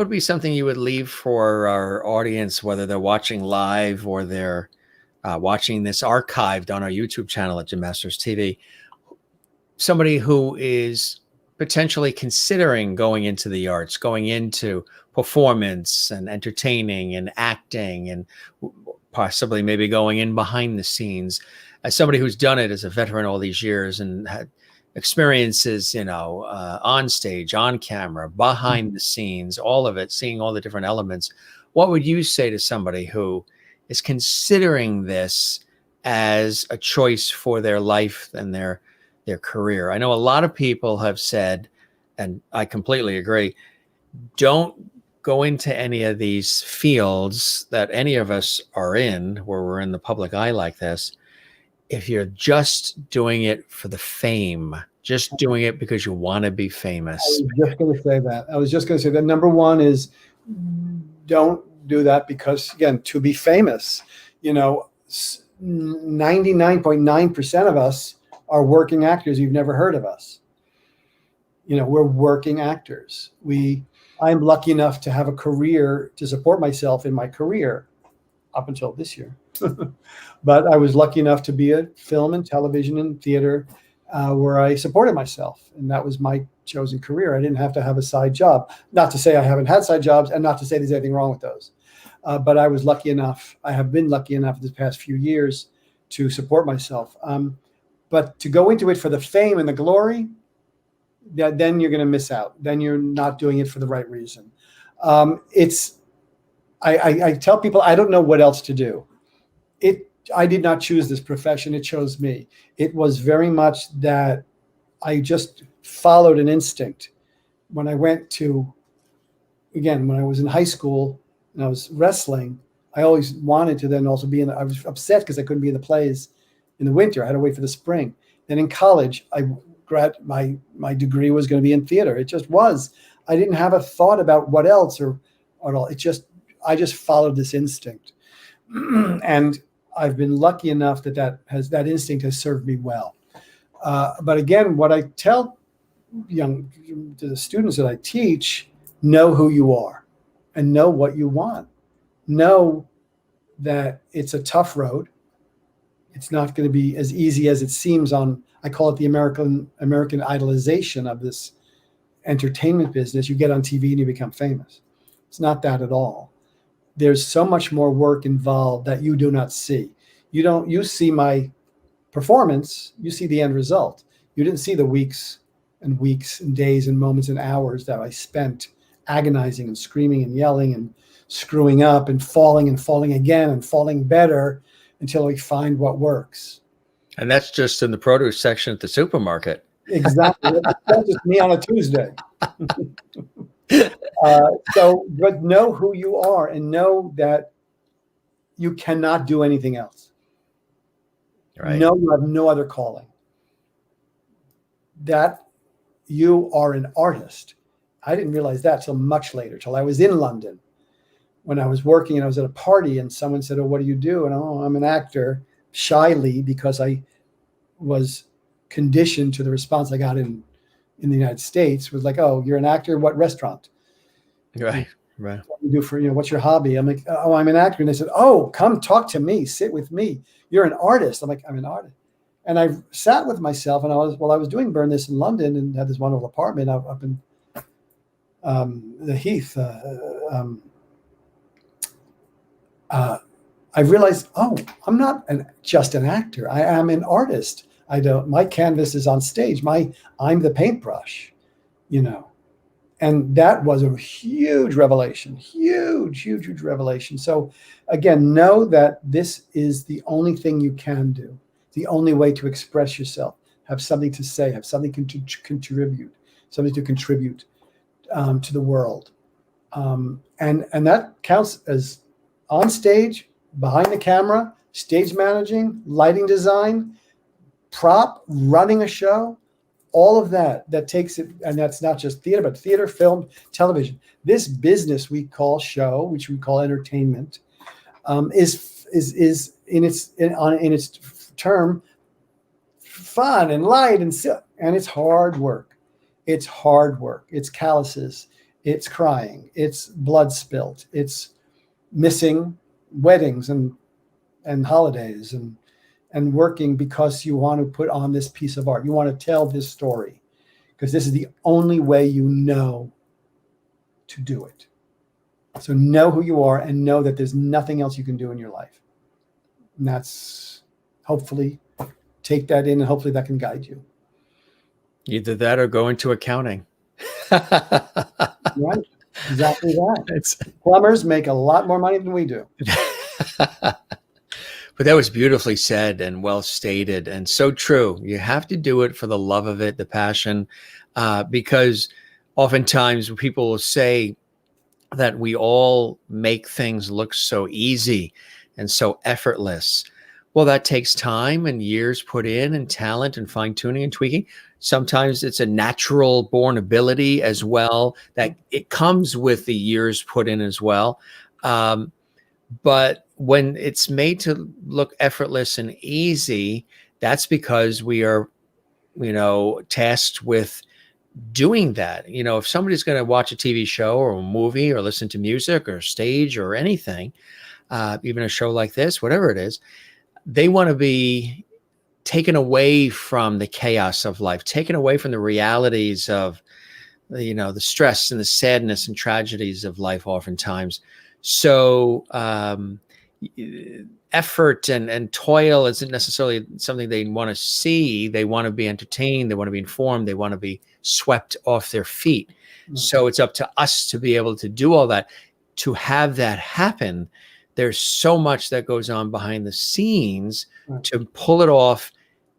be something you would leave for our audience, whether they're watching live or they're watching this archived on our YouTube channel at Jim Masters TV? Somebody who is potentially considering going into the arts, going into performance and entertaining and acting, and possibly maybe going in behind the scenes, as somebody who's done it as a veteran all these years and had experiences, on stage, on camera, behind the scenes, all of it, seeing all the different elements. What would you say to somebody who is considering this as a choice for their life and their career? I know a lot of people have said, and I completely agree, don't go into any of these fields that any of us are in, where we're in the public eye like this, if you're just doing it for the fame, just doing it because you want to be famous. I was just going to say that. Number one is don't do that because, again, to be famous, 99.9% of us are working actors. You've never heard of us. We're working actors. I'm lucky enough to have a career to support myself in my career up until this year. But I was lucky enough to be at film and television and theater where I supported myself. And that was my chosen career. I didn't have to have a side job. Not to say I haven't had side jobs and not to say there's anything wrong with those. But I was lucky enough. I have been lucky enough this past few years to support myself. But to go into it for the fame and the glory, then you're going to miss out. Then you're not doing it for the right reason. I tell people I don't know what else to do. I did not choose this profession. It chose me. It was very much that I just followed an instinct. When I was in high school and I was wrestling, I always wanted to then also I was upset because I couldn't be in the plays in the winter. I had to wait for the spring. Then in college, my degree was going to be in theater. It just was. I didn't have a thought about what else or at all. I just followed this instinct. And I've been lucky enough that instinct has served me well. But again, what I tell to the students that I teach, know who you are and know what you want. Know that it's a tough road. It's not going to be as easy as it seems I call it the American idolization of this entertainment business. You get on TV and you become famous. It's not that at all. There's so much more work involved that you do not see. You see my performance, you see the end result. You didn't see the weeks and days and moments and hours that I spent agonizing and screaming and yelling and screwing up and falling again and falling better until we find what works. And that's just in the produce section at the supermarket. Exactly. That's just me on a Tuesday. But know who you are and know that you cannot do anything else. Right. No, you have no other calling. That you are an artist. I didn't realize that till much later, till I was in London when I was working and I was at a party and someone said, "Oh, what do you do?" And I'm an actor, shyly, because I was conditioned to the response I got in the United States was like, "Oh, you're an actor. What restaurant?" Right. What do you do for, what's your hobby? I'm like, "Oh, I'm an actor." And they said, "Oh, come talk to me, sit with me. You're an artist." I'm like, "I'm an artist." And I sat with myself and I was doing Burn This in London and had this wonderful apartment up in the Heath. I realized, I'm not just an actor. I am an artist. My canvas is on stage. I'm the paintbrush, And that was a huge revelation, huge revelation. So again, know that this is the only thing you can do, the only way to express yourself, have something to say, have something to contribute, something to contribute to the world. And that counts as on stage, behind the camera, stage managing, lighting design, prop, running a show. All of that takes it, and that's not just theater, but theater, film, television. This business we call show, which we call entertainment, is in its term fun and light and it's hard work. It's hard work. It's calluses. It's crying. It's blood spilt. It's missing weddings and holidays and working because you want to put on this piece of art. You want to tell this story because this is the only way you know to do it. So know who you are and know that there's nothing else you can do in your life. And that's, hopefully, take that in and hopefully that can guide you. Either that or go into accounting. Right? Exactly that. Plumbers make a lot more money than we do. But that was beautifully said and well stated and so true. You have to do it for the love of it, the passion, because oftentimes people will say that we all make things look so easy and so effortless. Well, that takes time and years put in and talent and fine tuning and tweaking. Sometimes it's a natural born ability as well that it comes with the years put in as well. But when it's made to look effortless and easy, that's because we are, tasked with doing that. If somebody's going to watch a TV show or a movie or listen to music or stage or anything, even a show like this, whatever it is, they want to be taken away from the chaos of life, taken away from the realities of, the stress and the sadness and tragedies of life oftentimes. So effort and toil isn't necessarily something they want to see. They want to be entertained. They want to be informed. They want to be swept off their feet. Mm-hmm. So it's up to us to be able to do all that. To have that happen, there's so much that goes on behind the scenes to pull it off,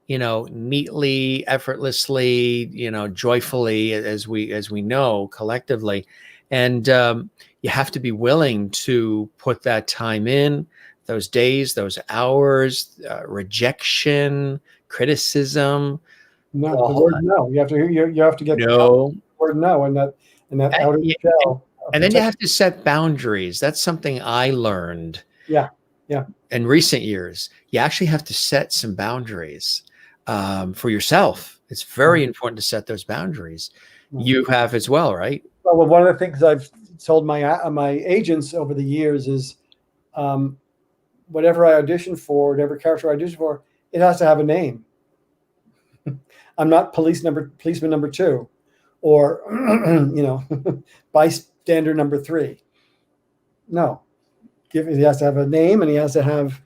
neatly, effortlessly, joyfully, as we know collectively. And you have to be willing to put that time in, those days, those hours, rejection, criticism. No, the word no. You have to get no. The word no, and that outer shell. And then you have to set boundaries. That's something I learned. Yeah. In recent years, you actually have to set some boundaries for yourself. It's very important to set those boundaries. You have as well, right? Well, one of the things I've told my agents over the years is, whatever I audition for, whatever character I audition for, it has to have a name. I'm not policeman number 2, or bystander number 3. No, he has to have a name and he has to have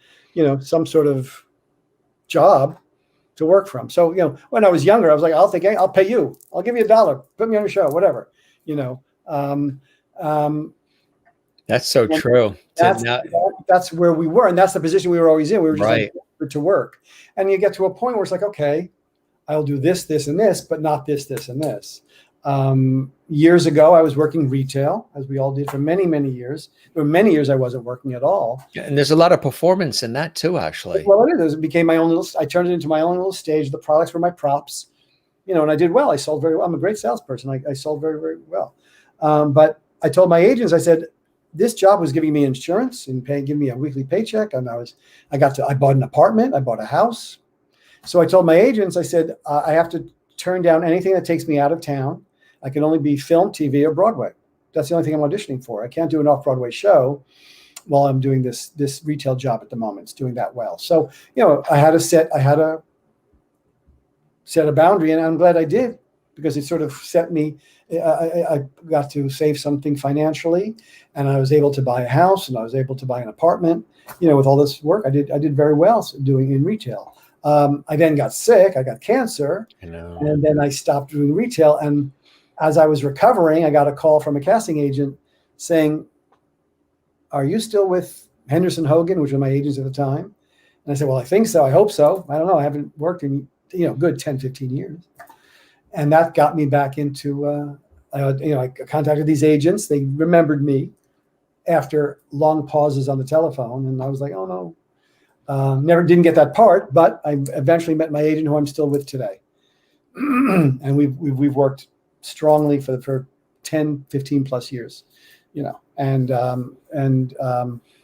some sort of job to work from. So when I was younger, I was like, I'll pay you. I'll give you $1. Put me on your show, whatever. That's so true. That's where we were, and that's the position we were always in. We were just right. Like to work, and you get to a point where it's like, okay, I'll do this, this, and this, but not this, this, and this. Years ago, I was working retail, as we all did for many, many years. There were many years I wasn't working at all. Yeah, and there's a lot of performance in that too, actually. Well, it is. It became my own little. I turned it into my own little stage. The products were my props, and I did well. I sold very well. I'm a great salesperson. I sold very, very well. But I told my agents, I said, this job was giving me insurance and giving me a weekly paycheck. And I bought an apartment. I bought a house. So I told my agents, I said, I have to turn down anything that takes me out of town. I can only be film, TV, or Broadway. That's the only thing I'm auditioning for. I can't do an off-Broadway show while I'm doing this retail job at the moment. It's doing that well. So, I had to set a boundary, and I'm glad I did, because it sort of set me. I got to save something financially, and I was able to buy a house, and I was able to buy an apartment. With all this work, I did very well doing in retail. I then got sick. I got cancer, and then I stopped doing retail. And as I was recovering, I got a call from a casting agent saying, "Are you still with Henderson Hogan," which were my agents at the time? And I said, "Well, I think so. I hope so. I don't know. I haven't worked in, good 10, 15 years." And that got me back into, I contacted these agents. They remembered me after long pauses on the telephone. And I was like, oh no, didn't get that part, but I eventually met my agent, who I'm still with today. And we've worked strongly for 10, 15 plus years, but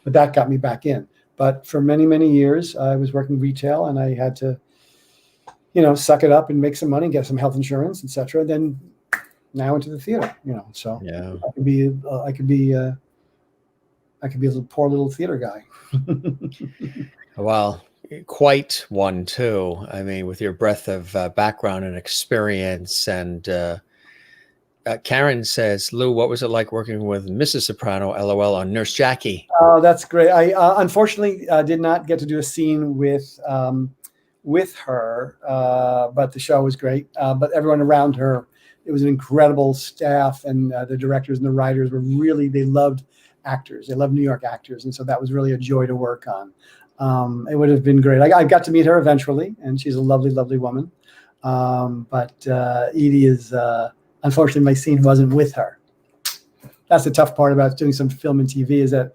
that got me back in. But for many, many years, I was working retail, and I had to, suck it up and make some money, get some health insurance, etc. Then now into the theater, so Yeah. I could be a little, poor little theater guy. Well, quite one too. I mean, with your breadth of background and experience. And Karen says, Lou, what was it like working with Mrs. Soprano, LOL, on Nurse Jackie? Oh, that's great. I unfortunately did not get to do a scene with her, but the show was great. But everyone around her, it was an incredible staff, and the directors and the writers they loved actors. They loved New York actors, and so that was really a joy to work on. It would have been great. I got to meet her eventually, and she's a lovely, lovely woman. But Edie is, unfortunately, my scene wasn't with her. That's the tough part about doing some film and TV, is that,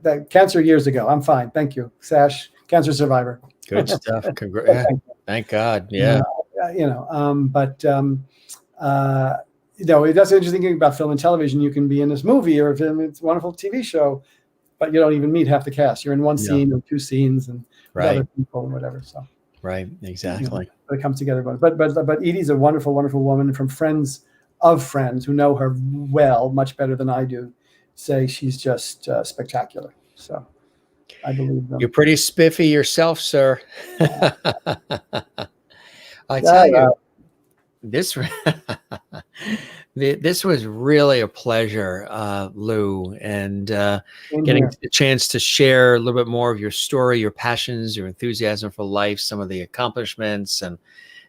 that cancer years ago. I'm fine. Thank you. Sash, cancer survivor. Good stuff. Thank God. Yeah. That's the interesting thing about film and television. You can be in this movie or a film, it's a wonderful TV show, but you don't even meet half the cast. You're in one scene or two scenes and with other people and whatever. So right, exactly. But it comes together. But Edie's a wonderful, wonderful woman, from friends of friends who know her well, much better than I do, say she's just spectacular. So I believe them. You're pretty spiffy yourself, sir. I tell you, this was really a pleasure, Lou, and getting a chance to share a little bit more of your story, your passions, your enthusiasm for life, some of the accomplishments and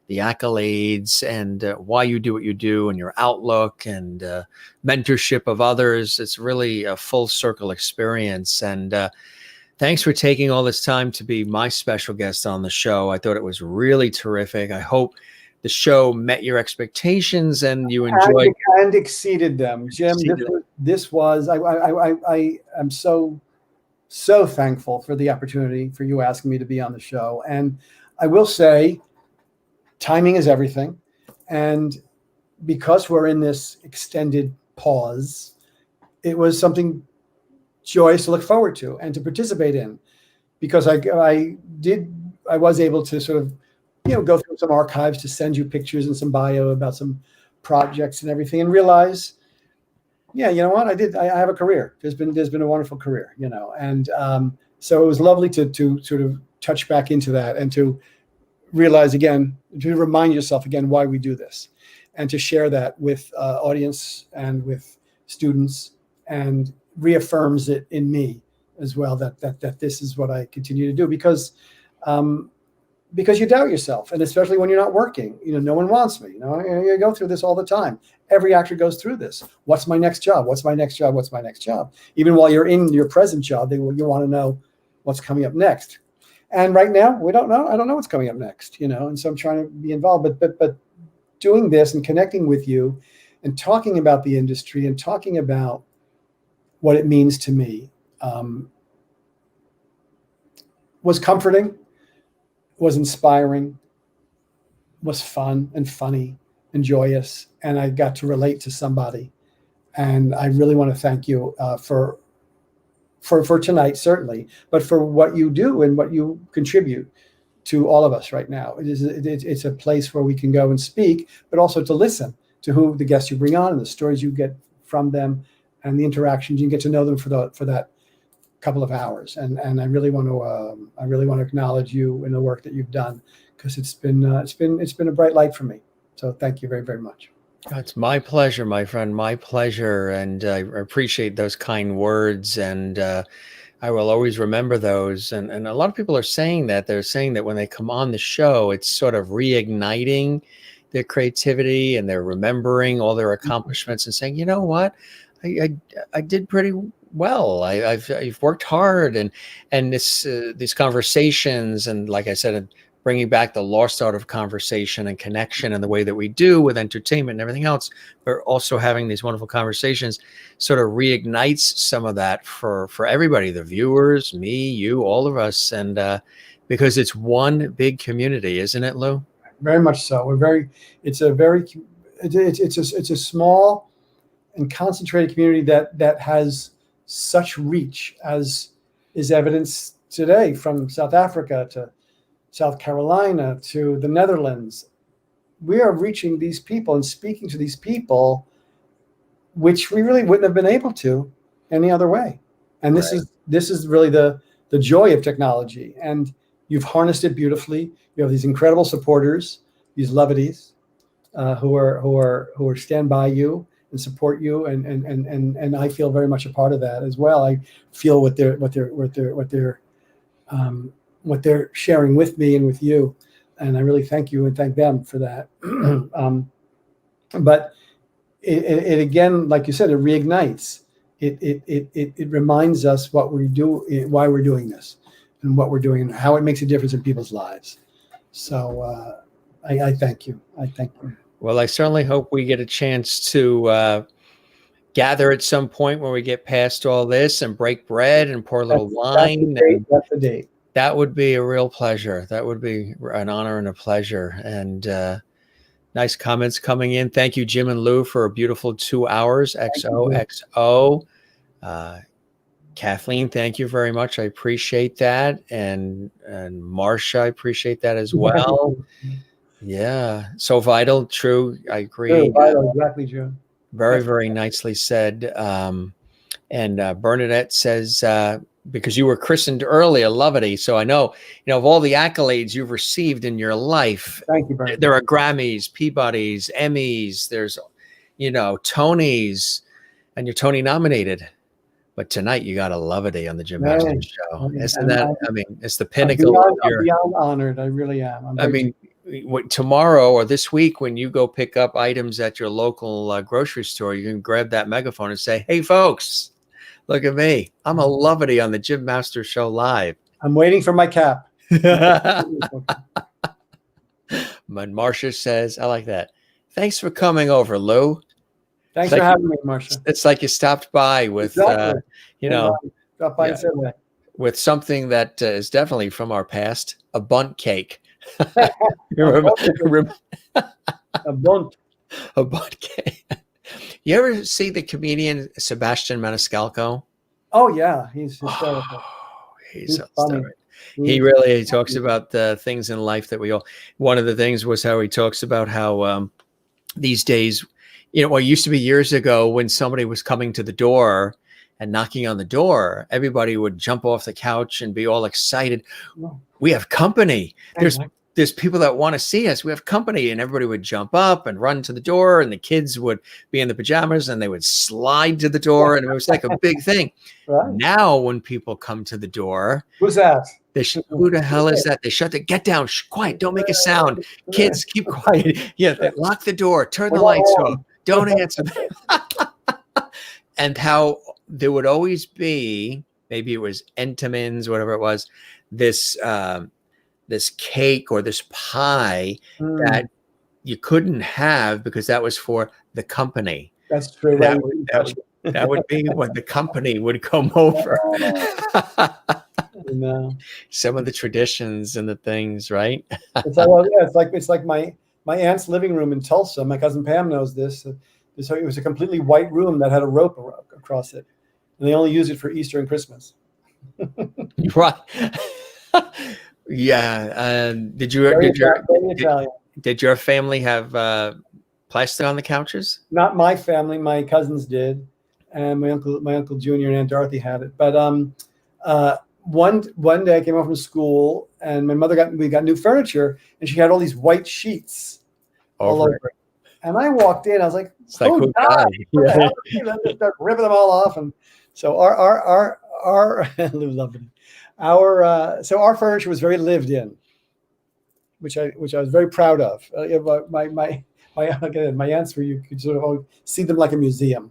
the accolades, and why you do what you do, and your outlook and mentorship of others. It's really a full circle experience. And thanks for taking all this time to be my special guest on the show. I thought it was really terrific. I hope the show met your expectations and you enjoyed and exceeded them. Jim, this was, I am so thankful for the opportunity, for you asking me to be on the show. And I will say, timing is everything. And because we're in this extended pause, it was something joyous to look forward to and to participate in, because I was able to sort of, go through some archives to send you pictures and some bio about some projects and everything, and realize, you know what, I have a career. There's been a wonderful career, and so it was lovely to sort of touch back into that, and to realize again, to remind yourself again why we do this, and to share that with audience and with students, and reaffirms it in me as well, that this is what I continue to do, because you doubt yourself, and especially when you're not working. No one wants me. You go through this all the time. Every actor goes through this. What's my next job? What's my next job? What's my next job? Even while you're in your present job, you want to know what's coming up next. And right now, we don't know. I don't know what's coming up next. And so I'm trying to be involved. But doing this and connecting with you, and talking about the industry, and talking about what it means to me, was comforting, was inspiring, was fun and funny and joyous, and I got to relate to somebody. And I really want to thank you for tonight, certainly, but for what you do and what you contribute to all of us right now. It's a place where we can go and speak, but also to listen to who the guests you bring on, and the stories you get from them, and the interactions. You get to know them for that couple of hours, and I really want to acknowledge you and the work that you've done, because it's been a bright light for me. So thank you very, very much. It's my pleasure, my friend, my pleasure, and I appreciate those kind words, and I will always remember those. And a lot of people are saying that. They're saying that when they come on the show, it's sort of reigniting their creativity, and they're remembering all their accomplishments and saying, you know what, I did pretty well. I've worked hard, and these conversations, and like I said, bringing back the lost art of conversation and connection and the way that we do with entertainment and everything else, but also having these wonderful conversations sort of reignites some of that for everybody, the viewers, me, you, all of us. And because it's one big community, isn't it, Lou? Very much so. It's a small and concentrated community that has such reach, as is evidenced today, from South Africa to South Carolina to the Netherlands. We are reaching these people and speaking to these people, which we really wouldn't have been able to any other way. And this is really the joy of technology. And you've harnessed it beautifully. You have these incredible supporters, these lovities, who stand by you and support you, and I feel very much a part of that as well. I feel what they're sharing with me and with you, and I really thank you and thank them for that. But it again, like you said, it reignites. It reminds us what we do, why we're doing this, and what we're doing, and how it makes a difference in people's lives. So I thank you. I thank you. Well, I certainly hope we get a chance to gather at some point when we get past all this and break bread and pour a little wine. That's the date. That would be a real pleasure. That would be an honor and a pleasure. And nice comments coming in. Thank you, Jim and Lou, for a beautiful 2 hours. XOXO. Kathleen, thank you very much. I appreciate that. And Marcia, I appreciate that as well. Yeah. So vital. True. I agree. True, vital, exactly true. Very, very nicely said. And Bernadette says, because you were christened early, a Lovity. So I know, of all the accolades you've received in your life, thank you, Bernadette. There are Grammys, Peabodys, Emmys, there's, Tonys, and you're Tony nominated. But tonight you got a Lovity on the Jim Masters Show. Isn't that, it's the pinnacle. I'm beyond honored. I really am. Tomorrow or this week, when you go pick up items at your local grocery store, you can grab that megaphone and say, hey, folks, look at me. I'm a Lovity on the Jim Masters Show live. I'm waiting for my cap. Marcia says, I like that. Thanks for coming over, Lou. Thanks for having me, Marcia. It's like you stopped by with, Stop by and said that. With something that is definitely from our past, a bunt cake. A bunt cake. You ever see the comedian Sebastian Maniscalco? Oh yeah, he's hysterical. He's funny. He talks about the things in life that we all. One of the things was how he talks about how these days, what used to be years ago, when somebody was coming to the door and knocking on the door, everybody would jump off the couch and be all excited. We have company. There's people that want to see us. We have company. And everybody would jump up and run to the door, and the kids would be in the pajamas and they would slide to the door. And it was like a big thing. Right. Now, when people come to the door, who's that? Who the hell is that? They shut it. Get down. Quiet. Don't make a sound. Kids, keep quiet. Yeah. Lock the door. Turn the lights off. Don't answer. And how there would always be, maybe it was Entenmann's, whatever it was, this cake or this pie that you couldn't have because that was for the company. That's true. That would be when the company would come over. Some of the traditions and the things, right? It's like my aunt's living room in Tulsa. My cousin Pam knows this. So it was a completely white room that had a rope across it, and they only use it for Easter and Christmas. Right. Yeah. Did your family have plastic on the couches? Not my family. My cousins did, and my uncle Junior and Aunt Dorothy had it. But one day I came home from school, and my mother we got new furniture, and she had all these white sheets all over it. And I walked in. I was like, "Oh God!" Yeah. Start ripping them all off, and so our Lou loved it. Our furniture was very lived in. which I was very proud of. My aunts where you could sort of see them like a museum.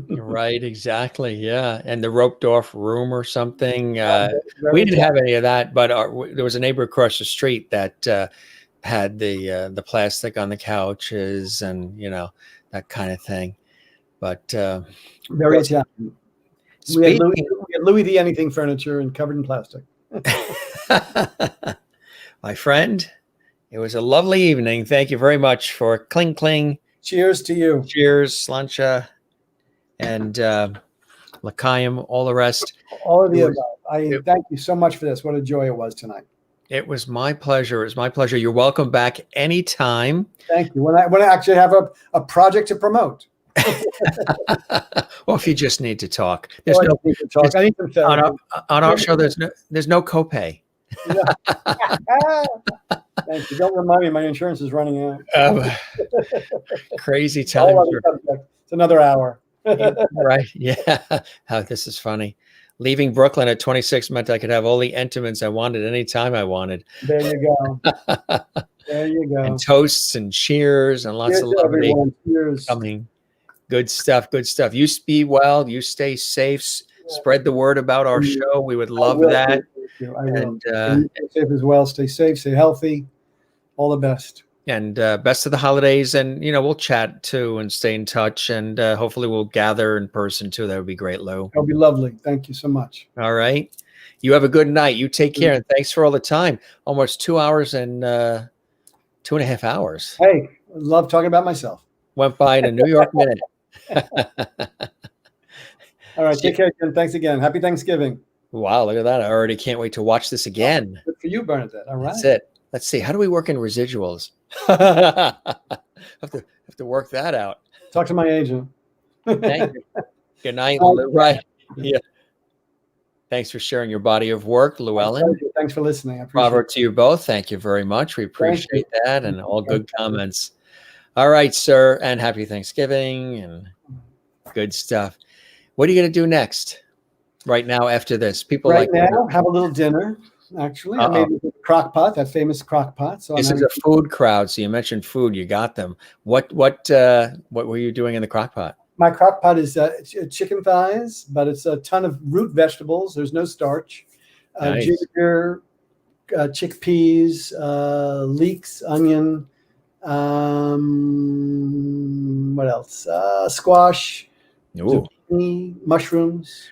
Right, exactly. Yeah. And the roped off room or something. Very We didn't have any of that, but there was a neighbor across the street that had the plastic on the couches and, that kind of thing. But very Italian. We had speaking, Louis the Anything furniture and covered in plastic. my friend, it was a lovely evening. Thank you very much for cling cling. Cheers to you. Cheers, Slancha, and L'chaim, all the rest. All of the above. Thank you so much for this. What a joy it was tonight. It was my pleasure. It was my pleasure. You're welcome back anytime. Thank you. When I actually have a project to promote. Well, if you just need to talk, I need some therapy. On our show. There's no copay. Thank you. Don't remind me, my insurance is running out. Crazy time. It's another hour. Right? Yeah. Oh, this is funny. Leaving Brooklyn at 26 meant I could have all the Entenmann's I wanted anytime I wanted. There you go. There you go. And toasts and cheers and lots of levity coming. Good stuff. Good stuff. You be well. You stay safe. Spread the word about our show. We would love that. I will. And stay safe as well. Stay safe. Stay healthy. All the best. And best of the holidays. And, we'll chat too and stay in touch. And hopefully we'll gather in person too. That would be great, Lou. That'll be lovely. Thank you so much. All right. You have a good night. You take care. And thanks for all the time. Almost 2 hours and 2.5 hours. Hey, love talking about myself. Went by in a New York minute. All right. Take care, Ken. Thanks again. Happy Thanksgiving. Wow. Look at that. I already can't wait to watch this again. Good for you, Bernadette. All right. That's it. Let's see. How do we work in residuals? have to work that out. Talk to my agent. Thank you. Good night, Lou. Right. Yeah. Thanks for sharing your body of work, Llewellyn. Thanks for listening. Robert, to you both. Thank you very much. We appreciate that and all good comments. All right, sir. And happy Thanksgiving and good stuff. What are you going to do next? Right now, after this, people have a little dinner. Actually, I made a crock pot, that famous crock pot. So this is a food crowd. So you mentioned food, you got them. What were you doing in the crock pot? My crock pot is chicken thighs, but it's a ton of root vegetables. There's no starch. Nice. Ginger, chickpeas, leeks, onion. What else? Squash, zucchini, mushrooms.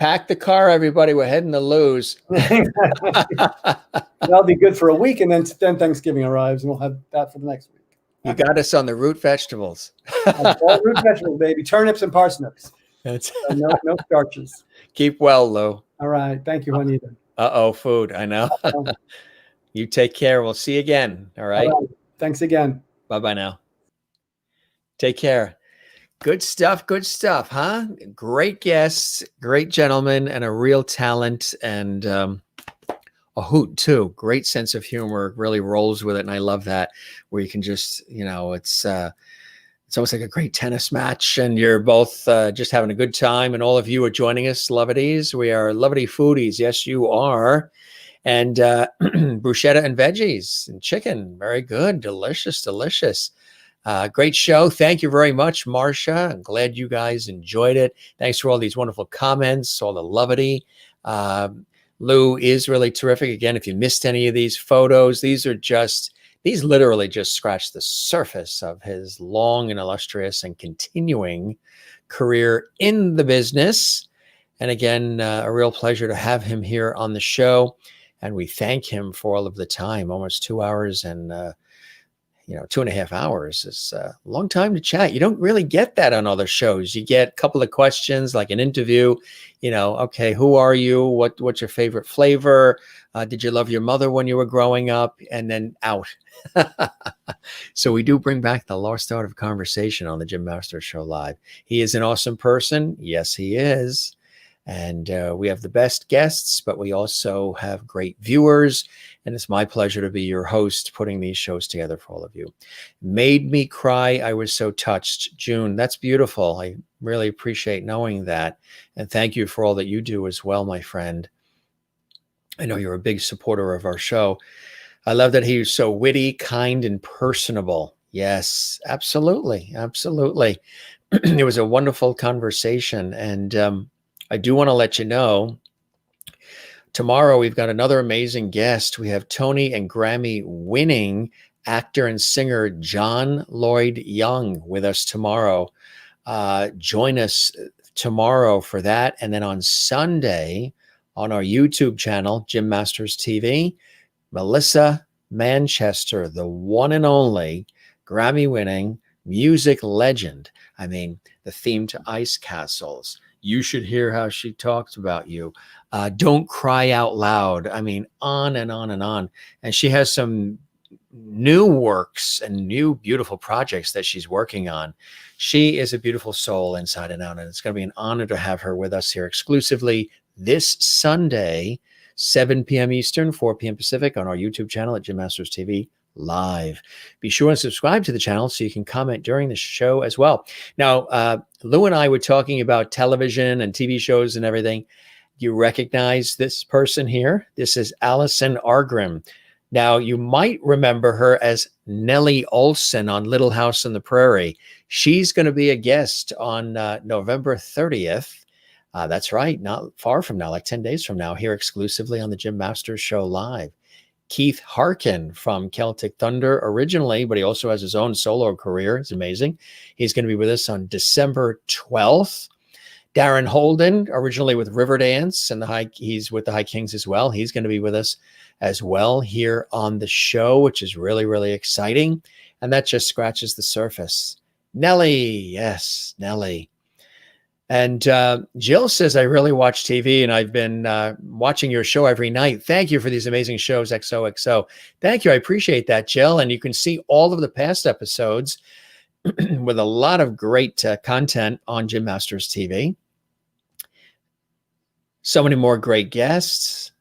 Pack the car, everybody. We're heading to Lou's. That'll be good for a week, and then Thanksgiving arrives, and we'll have that for the next week. You got us on the root vegetables. All root vegetables, baby. Turnips and parsnips. No starches. Keep well, Lou. All right. Thank you, Juanita. Food. I know. You take care. We'll see you again. All right. Thanks again. Bye-bye now. Take care. Good stuff, huh? Great guests, great gentlemen, and a real talent, and a hoot too. Great sense of humor, really rolls with it, and I love that. Where you can just, it's almost like a great tennis match, and you're both just having a good time. And all of you are joining us, Lovities. We are Lovity Foodies. Yes, you are. And bruschetta and veggies and chicken, very good, delicious. Great show. Thank you very much, Marcia. I'm glad you guys enjoyed it. Thanks for all these wonderful comments, all the lovity. Lou is really terrific. Again, if you missed any of these photos, these literally just scratch the surface of his long and illustrious and continuing career in the business. And again, a real pleasure to have him here on the show. And we thank him for all of the time, almost 2 hours and 2.5 hours is a long time to chat. You don't really get that on other shows. You get a couple of questions, like an interview, okay, who are you? What's your favorite flavor? Did you love your mother when you were growing up? And then out. So we do bring back the lost art of conversation on the Jim Masters Show Live. He is an awesome person. Yes, he is. And we have the best guests, but we also have great viewers. And it's my pleasure to be your host, putting these shows together for all of you. Made me cry. I was so touched. June, that's beautiful. I really appreciate knowing that. And thank you for all that you do as well, my friend. I know you're a big supporter of our show. I love that he's so witty, kind, and personable. Yes, absolutely. Absolutely. It was a wonderful conversation. And I do want to let you know, tomorrow we've got another amazing guest. We have Tony and Grammy winning actor and singer John Lloyd Young with us tomorrow. Join us tomorrow for that. And then on Sunday on our YouTube channel, Jim Masters TV, Melissa Manchester, the one and only Grammy-winning music legend. I mean, the theme to Ice Castles. You should hear how she talks about you. Don't Cry Out Loud. I mean, on and on and on. And she has some new works and new beautiful projects that she's working on. She is a beautiful soul inside and out, and it's going to be an honor to have her with us here exclusively this Sunday, 7 p.m. Eastern, 4 p.m. Pacific on our YouTube channel at Jim Masters TV Live. Be sure and subscribe to the channel so you can comment during the show as well. Now, Lou and I were talking about television and TV shows and everything. You recognize this person here? This is Allison Argrim. Now, you might remember her as Nellie Olson on Little House on the Prairie. She's going to be a guest on November 30th. That's right, not far from now, like 10 days from now, here exclusively on the Jim Masters Show Live. Keith Harkin from Celtic Thunder originally, but he also has his own solo career. It's amazing. He's going to be with us on December 12th. Darren Holden, originally with Riverdance, and he's with the High Kings as well. He's going to be with us as well here on the show, which is really, really exciting. And that just scratches the surface. Nellie, yes, Nellie. And Jill says, I really watch TV, and I've been watching your show every night. Thank you for these amazing shows, XOXO. Thank you. I appreciate that, Jill. And you can see all of the past episodes with a lot of great content on Jim Masters TV. So many more great guests.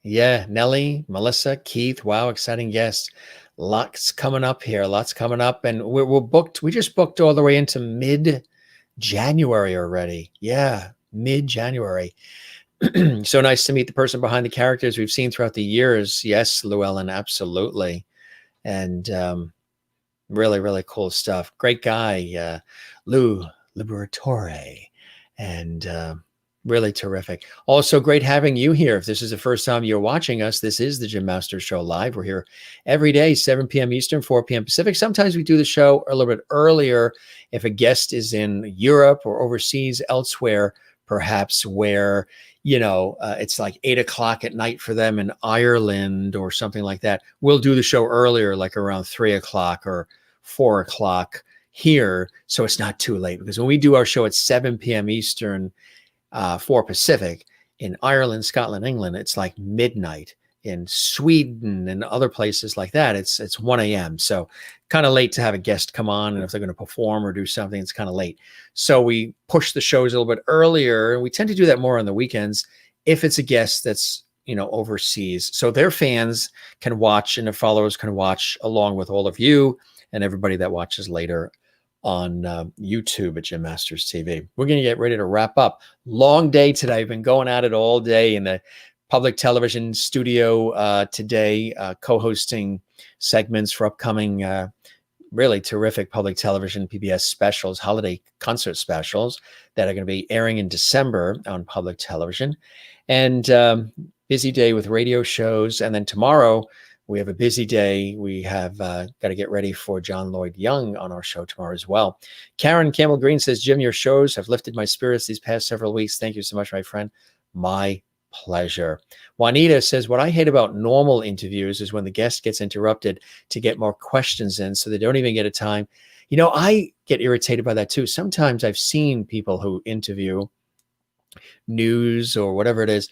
Yeah, Nellie, Melissa, Keith. Wow, exciting guests. Lots coming up here. Lots coming up. And we're booked. We just booked all the way into mid-January already. Yeah, mid-January. So nice to meet the person behind the characters we've seen throughout the years. Yes, Llewellyn, absolutely. And really, really cool stuff. Great guy, Lou Liberatore. And really terrific. Also great having you here. If this is the first time you're watching us, this is the Jim Masters Show Live. We're here every day, 7 p.m. Eastern, 4 p.m. Pacific. Sometimes we do the show a little bit earlier if a guest is in Europe or overseas elsewhere, perhaps where, it's like 8 o'clock at night for them in Ireland or something like that. We'll do the show earlier, like around 3 o'clock or 4 o'clock here. So it's not too late, because when we do our show at 7 p.m. Eastern, 4 Pacific, in Ireland, Scotland, England, it's like midnight. In Sweden and other places like that, it's 1 a.m. So kind of late to have a guest come on. And if they're going to perform or do something, it's kind of late. So we push the shows a little bit earlier. And we tend to do that more on the weekends if it's a guest that's, overseas. So their fans can watch and their followers can watch along with all of you and everybody that watches later on YouTube at Jim Masters TV. We're going to get ready to wrap up. Long day today. I've been going at it all day in the public television studio today, co-hosting segments for upcoming really terrific public television PBS specials, holiday concert specials that are going to be airing in December on public television. And busy day with radio shows. And then tomorrow, we have a busy day. We have got to get ready for John Lloyd Young on our show tomorrow as well. Karen Campbell Green says, Jim, your shows have lifted my spirits these past several weeks. Thank you so much, my friend. My pleasure. Juanita says, what I hate about normal interviews is when the guest gets interrupted to get more questions in, so they don't even get a time. I get irritated by that too. Sometimes I've seen people who interview news or whatever it is.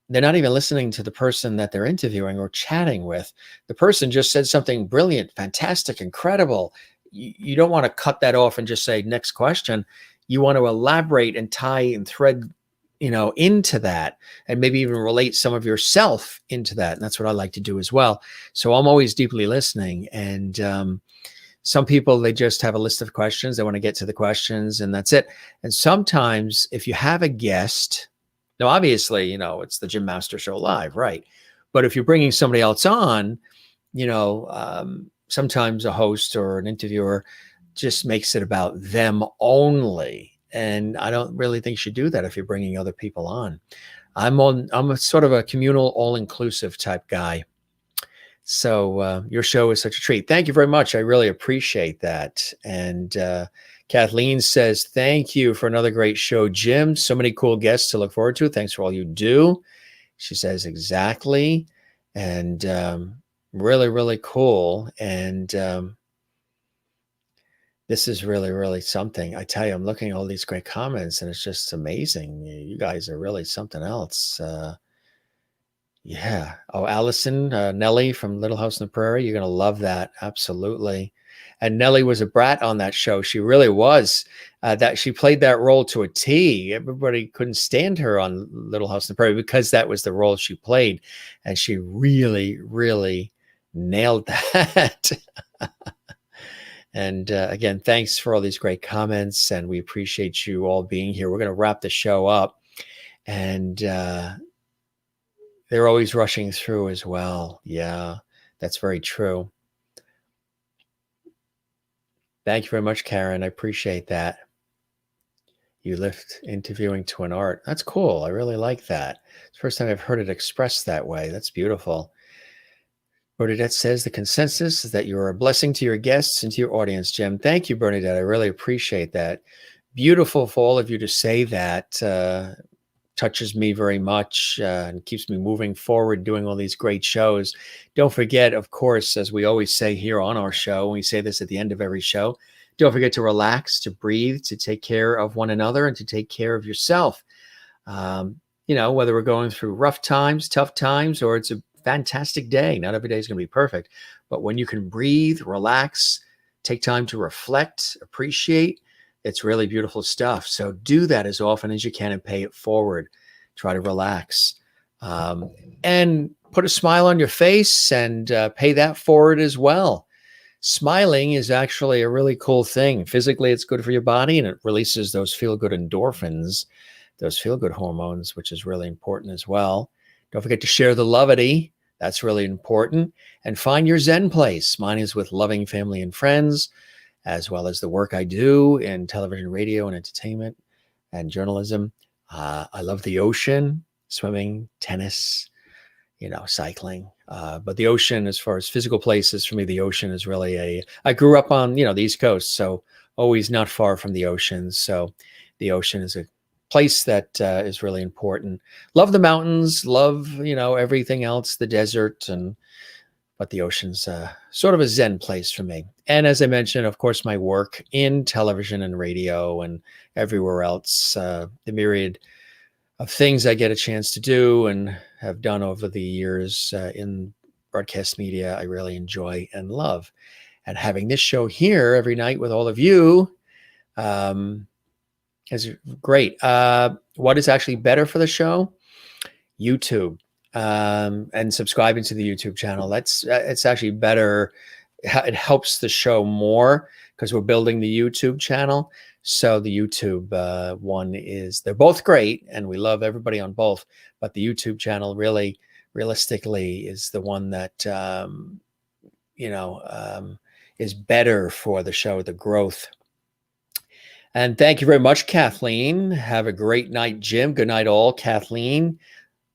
They're not even listening to the person that they're interviewing or chatting with. The person just said something brilliant, fantastic, incredible. You don't want to cut that off and just say, next question. You want to elaborate and tie and thread, into that, and maybe even relate some of yourself into that. And that's what I like to do as well. So I'm always deeply listening. And some people, they just have a list of questions. They want to get to the questions and that's it. And sometimes if you have a guest, Now, obviously, it's the Jim Master Show live, right? But if you're bringing somebody else on, sometimes a host or an interviewer just makes it about them only. And I don't really think you should do that if you're bringing other people on. I'm a sort of a communal, all-inclusive type guy. So your show is such a treat. Thank you very much. I really appreciate that. And Kathleen says, thank you for another great show, Jim. So many cool guests to look forward to. Thanks for all you do. She says, exactly. And really, really cool. And this is really, really something. I tell you, I'm looking at all these great comments and it's just amazing. You guys are really something else. Yeah. Oh, Allison, Nellie from Little House on the Prairie. You're going to love that. Absolutely. And Nellie was a brat on that show. She really was. That she played that role to a T. Everybody couldn't stand her on Little House on the Prairie because that was the role she played. And she really, really nailed that. And again, thanks for all these great comments. And we appreciate you all being here. We're going to wrap the show up. And they're always rushing through as well. Yeah, that's very true. Thank you very much, Karen. I appreciate that. You lift interviewing to an art. That's cool. I really like that. It's the first time I've heard it expressed that way. That's beautiful. Bernadette says the consensus is that you're a blessing to your guests and to your audience, Jim. Thank you, Bernadette. I really appreciate that. Beautiful for all of you to say that. Touches me very much and keeps me moving forward, doing all these great shows. Don't forget, of course, as we always say here on our show, and we say this at the end of every show, don't forget to relax, to breathe, to take care of one another, and to take care of yourself. Whether we're going through rough times, tough times, or it's a fantastic day. Not every day is going to be perfect, but when you can breathe, relax, take time to reflect, appreciate, it's really beautiful stuff. So do that as often as you can and pay it forward. Try to relax and put a smile on your face and pay that forward as well. Smiling is actually a really cool thing. Physically, it's good for your body and it releases those feel-good endorphins, those feel-good hormones, which is really important as well. Don't forget to share the levity. That's really important. And find your Zen place. Mine is with loving family and friends, as well as the work I do in television, radio, and entertainment and journalism. I love the ocean, swimming, tennis, cycling. But the ocean, as far as physical places, for me, the ocean is really I grew up on, the East Coast, so always not far from the ocean. So the ocean is a place that is really important. Love the mountains, love, everything else, the desert, but the ocean's sort of a Zen place for me. And as I mentioned, of course, my work in television and radio and everywhere else, the myriad of things I get a chance to do and have done over the years in broadcast media, I really enjoy and love. And having this show here every night with all of you is great. What is actually better for the show? YouTube. And subscribing to the YouTube channel. It's actually better. It helps the show more because we're building the YouTube channel. So the YouTube one they're both great and we love everybody on both, but the YouTube channel really realistically is the one that, is better for the show, the growth. And thank you very much, Kathleen. Have a great night, Jim. Good night all, Kathleen.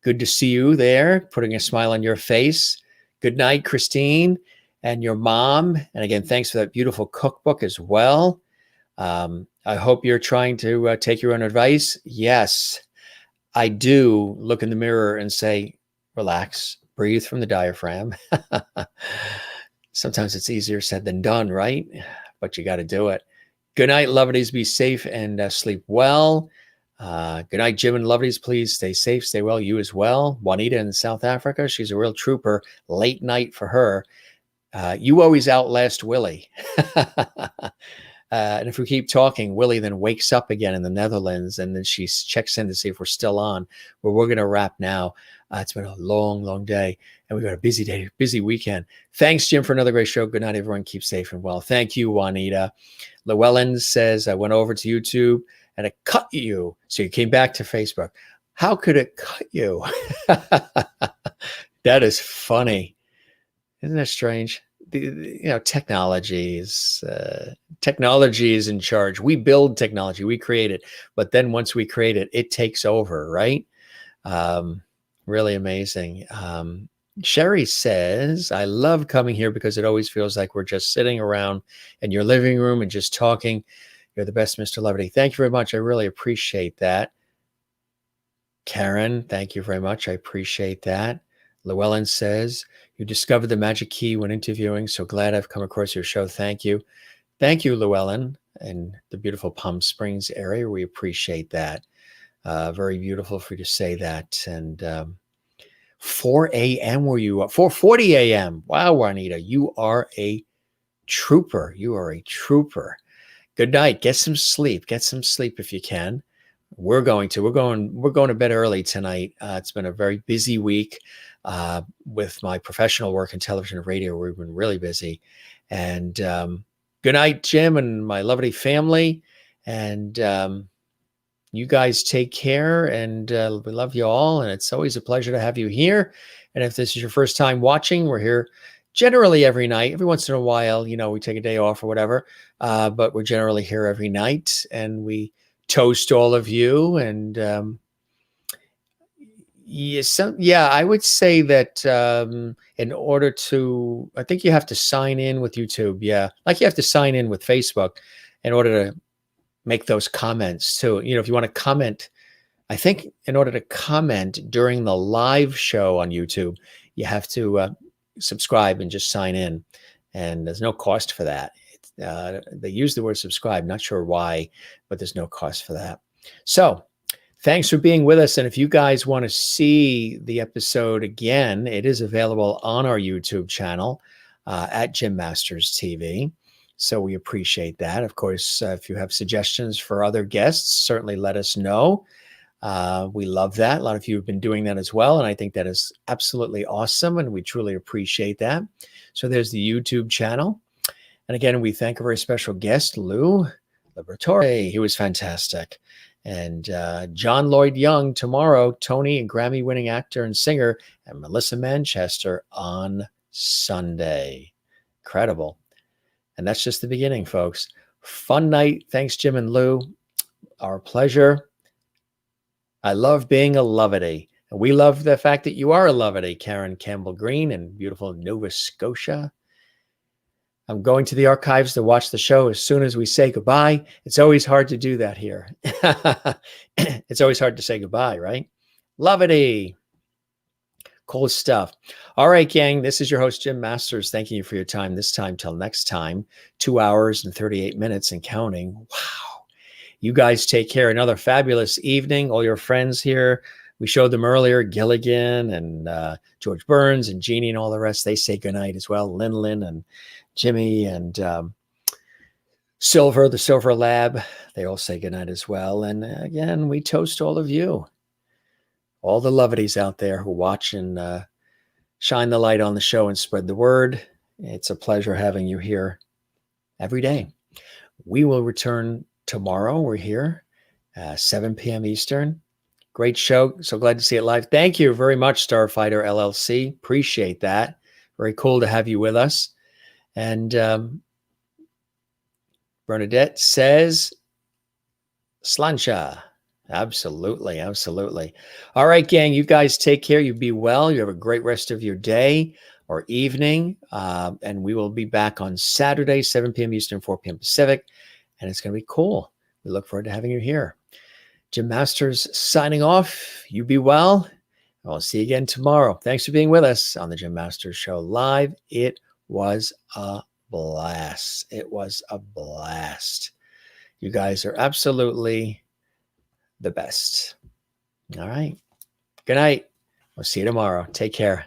Good to see you there, putting a smile on your face. Good night, Christine, and your mom. And again, thanks for that beautiful cookbook as well. I hope you're trying to take your own advice. Yes, I do look in the mirror and say, relax, breathe from the diaphragm. Sometimes it's easier said than done, right? But you got to do it. Good night, lovelies. Be safe and sleep well. Good night, Jim and lovelies. Please stay safe, stay well. You as well. Juanita in South Africa. She's a real trooper. Late night for her. You always outlast Willie. And if we keep talking, Willie then wakes up again in the Netherlands and then she checks in to see if we're still on. Well, we're going to wrap now. It's been a long, long day and we've got a busy day, busy weekend. Thanks, Jim, for another great show. Good night, everyone. Keep safe and well. Thank you, Juanita. Llewellyn says, I went over to YouTube and it cut you. So you came back to Facebook. How could it cut you? That is funny. Isn't that strange? Technology is in charge. We build technology, we create it, but then once we create it, it takes over, right? Really amazing. Sherry says, I love coming here because it always feels like we're just sitting around in your living room and just talking. You're the best, Mr. Levity. Thank you very much. I really appreciate that. Karen, thank you very much. I appreciate that. Llewellyn says, you discovered the magic key when interviewing. So glad I've come across your show. Thank you. Thank you, Llewellyn, and the beautiful Palm Springs area. We appreciate that. Very beautiful for you to say that. And 4 a.m. were you up? 4:40 a.m. Wow, Juanita, you are a trooper. You are a trooper. Good night. Get some sleep. Get some sleep if you can. We're going to bed early tonight. It's been a very busy week with my professional work in television and radio. We've been really busy. And good night, Jim, and my lovely family. And you guys take care. And we love you all. And it's always a pleasure to have you here. And if this is your first time watching, we're here generally every night. Every once in a while, we take a day off or whatever. But we're generally here every night. And we toast all of you. And I would say that in order to, I think you have to sign in with YouTube. Yeah, like you have to sign in with Facebook in order to make those comments too. If you want to comment, I think in order to comment during the live show on YouTube, you have to subscribe and just sign in. And there's no cost for that. They use the word subscribe, not sure why, but there's no cost for that. So thanks for being with us. And if you guys want to see the episode again, it is available on our YouTube channel at Jim Masters TV. So we appreciate that. Of course, if you have suggestions for other guests, certainly let us know. We love that. A lot of you have been doing that as well. And I think that is absolutely awesome. And we truly appreciate that. So there's the YouTube channel. And again, we thank a very special guest, Lou Liberatore. He was fantastic. And John Lloyd Young tomorrow, Tony and Grammy-winning actor and singer, and Melissa Manchester on Sunday. Incredible. And that's just the beginning, folks. Fun night. Thanks, Jim and Lou. Our pleasure. I love being a Lovity. And we love the fact that you are a Lovity, Karen Campbell Green in beautiful Nova Scotia. I'm going to the archives to watch the show as soon as we say goodbye. It's always hard to do that here. It's always hard to say goodbye, right? Lovity. Cool stuff. All right, gang, this is your host, Jim Masters. Thanking you for your time this time till next time. 2 hours and 38 minutes and counting. Wow. You guys take care. Another fabulous evening. All your friends here. We showed them earlier, Gilligan and George Burns and Jeannie and all the rest. They say goodnight as well. Lin and Jimmy and Silver, the Silver Lab. They all say goodnight as well. And again, we toast all of you. All the Lovities out there who watch and shine the light on the show and spread the word. It's a pleasure having you here every day. We will return tomorrow. We're here 7 p.m. Eastern. Great show. So glad to see it live. Thank you very much, Starfighter LLC. Appreciate that. Very cool to have you with us. And Bernadette says, Slancha. Absolutely. Absolutely. All right, gang, you guys take care. You be well. You have a great rest of your day or evening. And we will be back on Saturday, 7 p.m. Eastern, 4 p.m. Pacific. And it's going to be cool. We look forward to having you here. Jim Masters signing off. You be well. I'll see you again tomorrow. Thanks for being with us on the Jim Masters Show live. It was a blast. It was a blast. You guys are absolutely the best. All right. Good night. We'll see you tomorrow. Take care.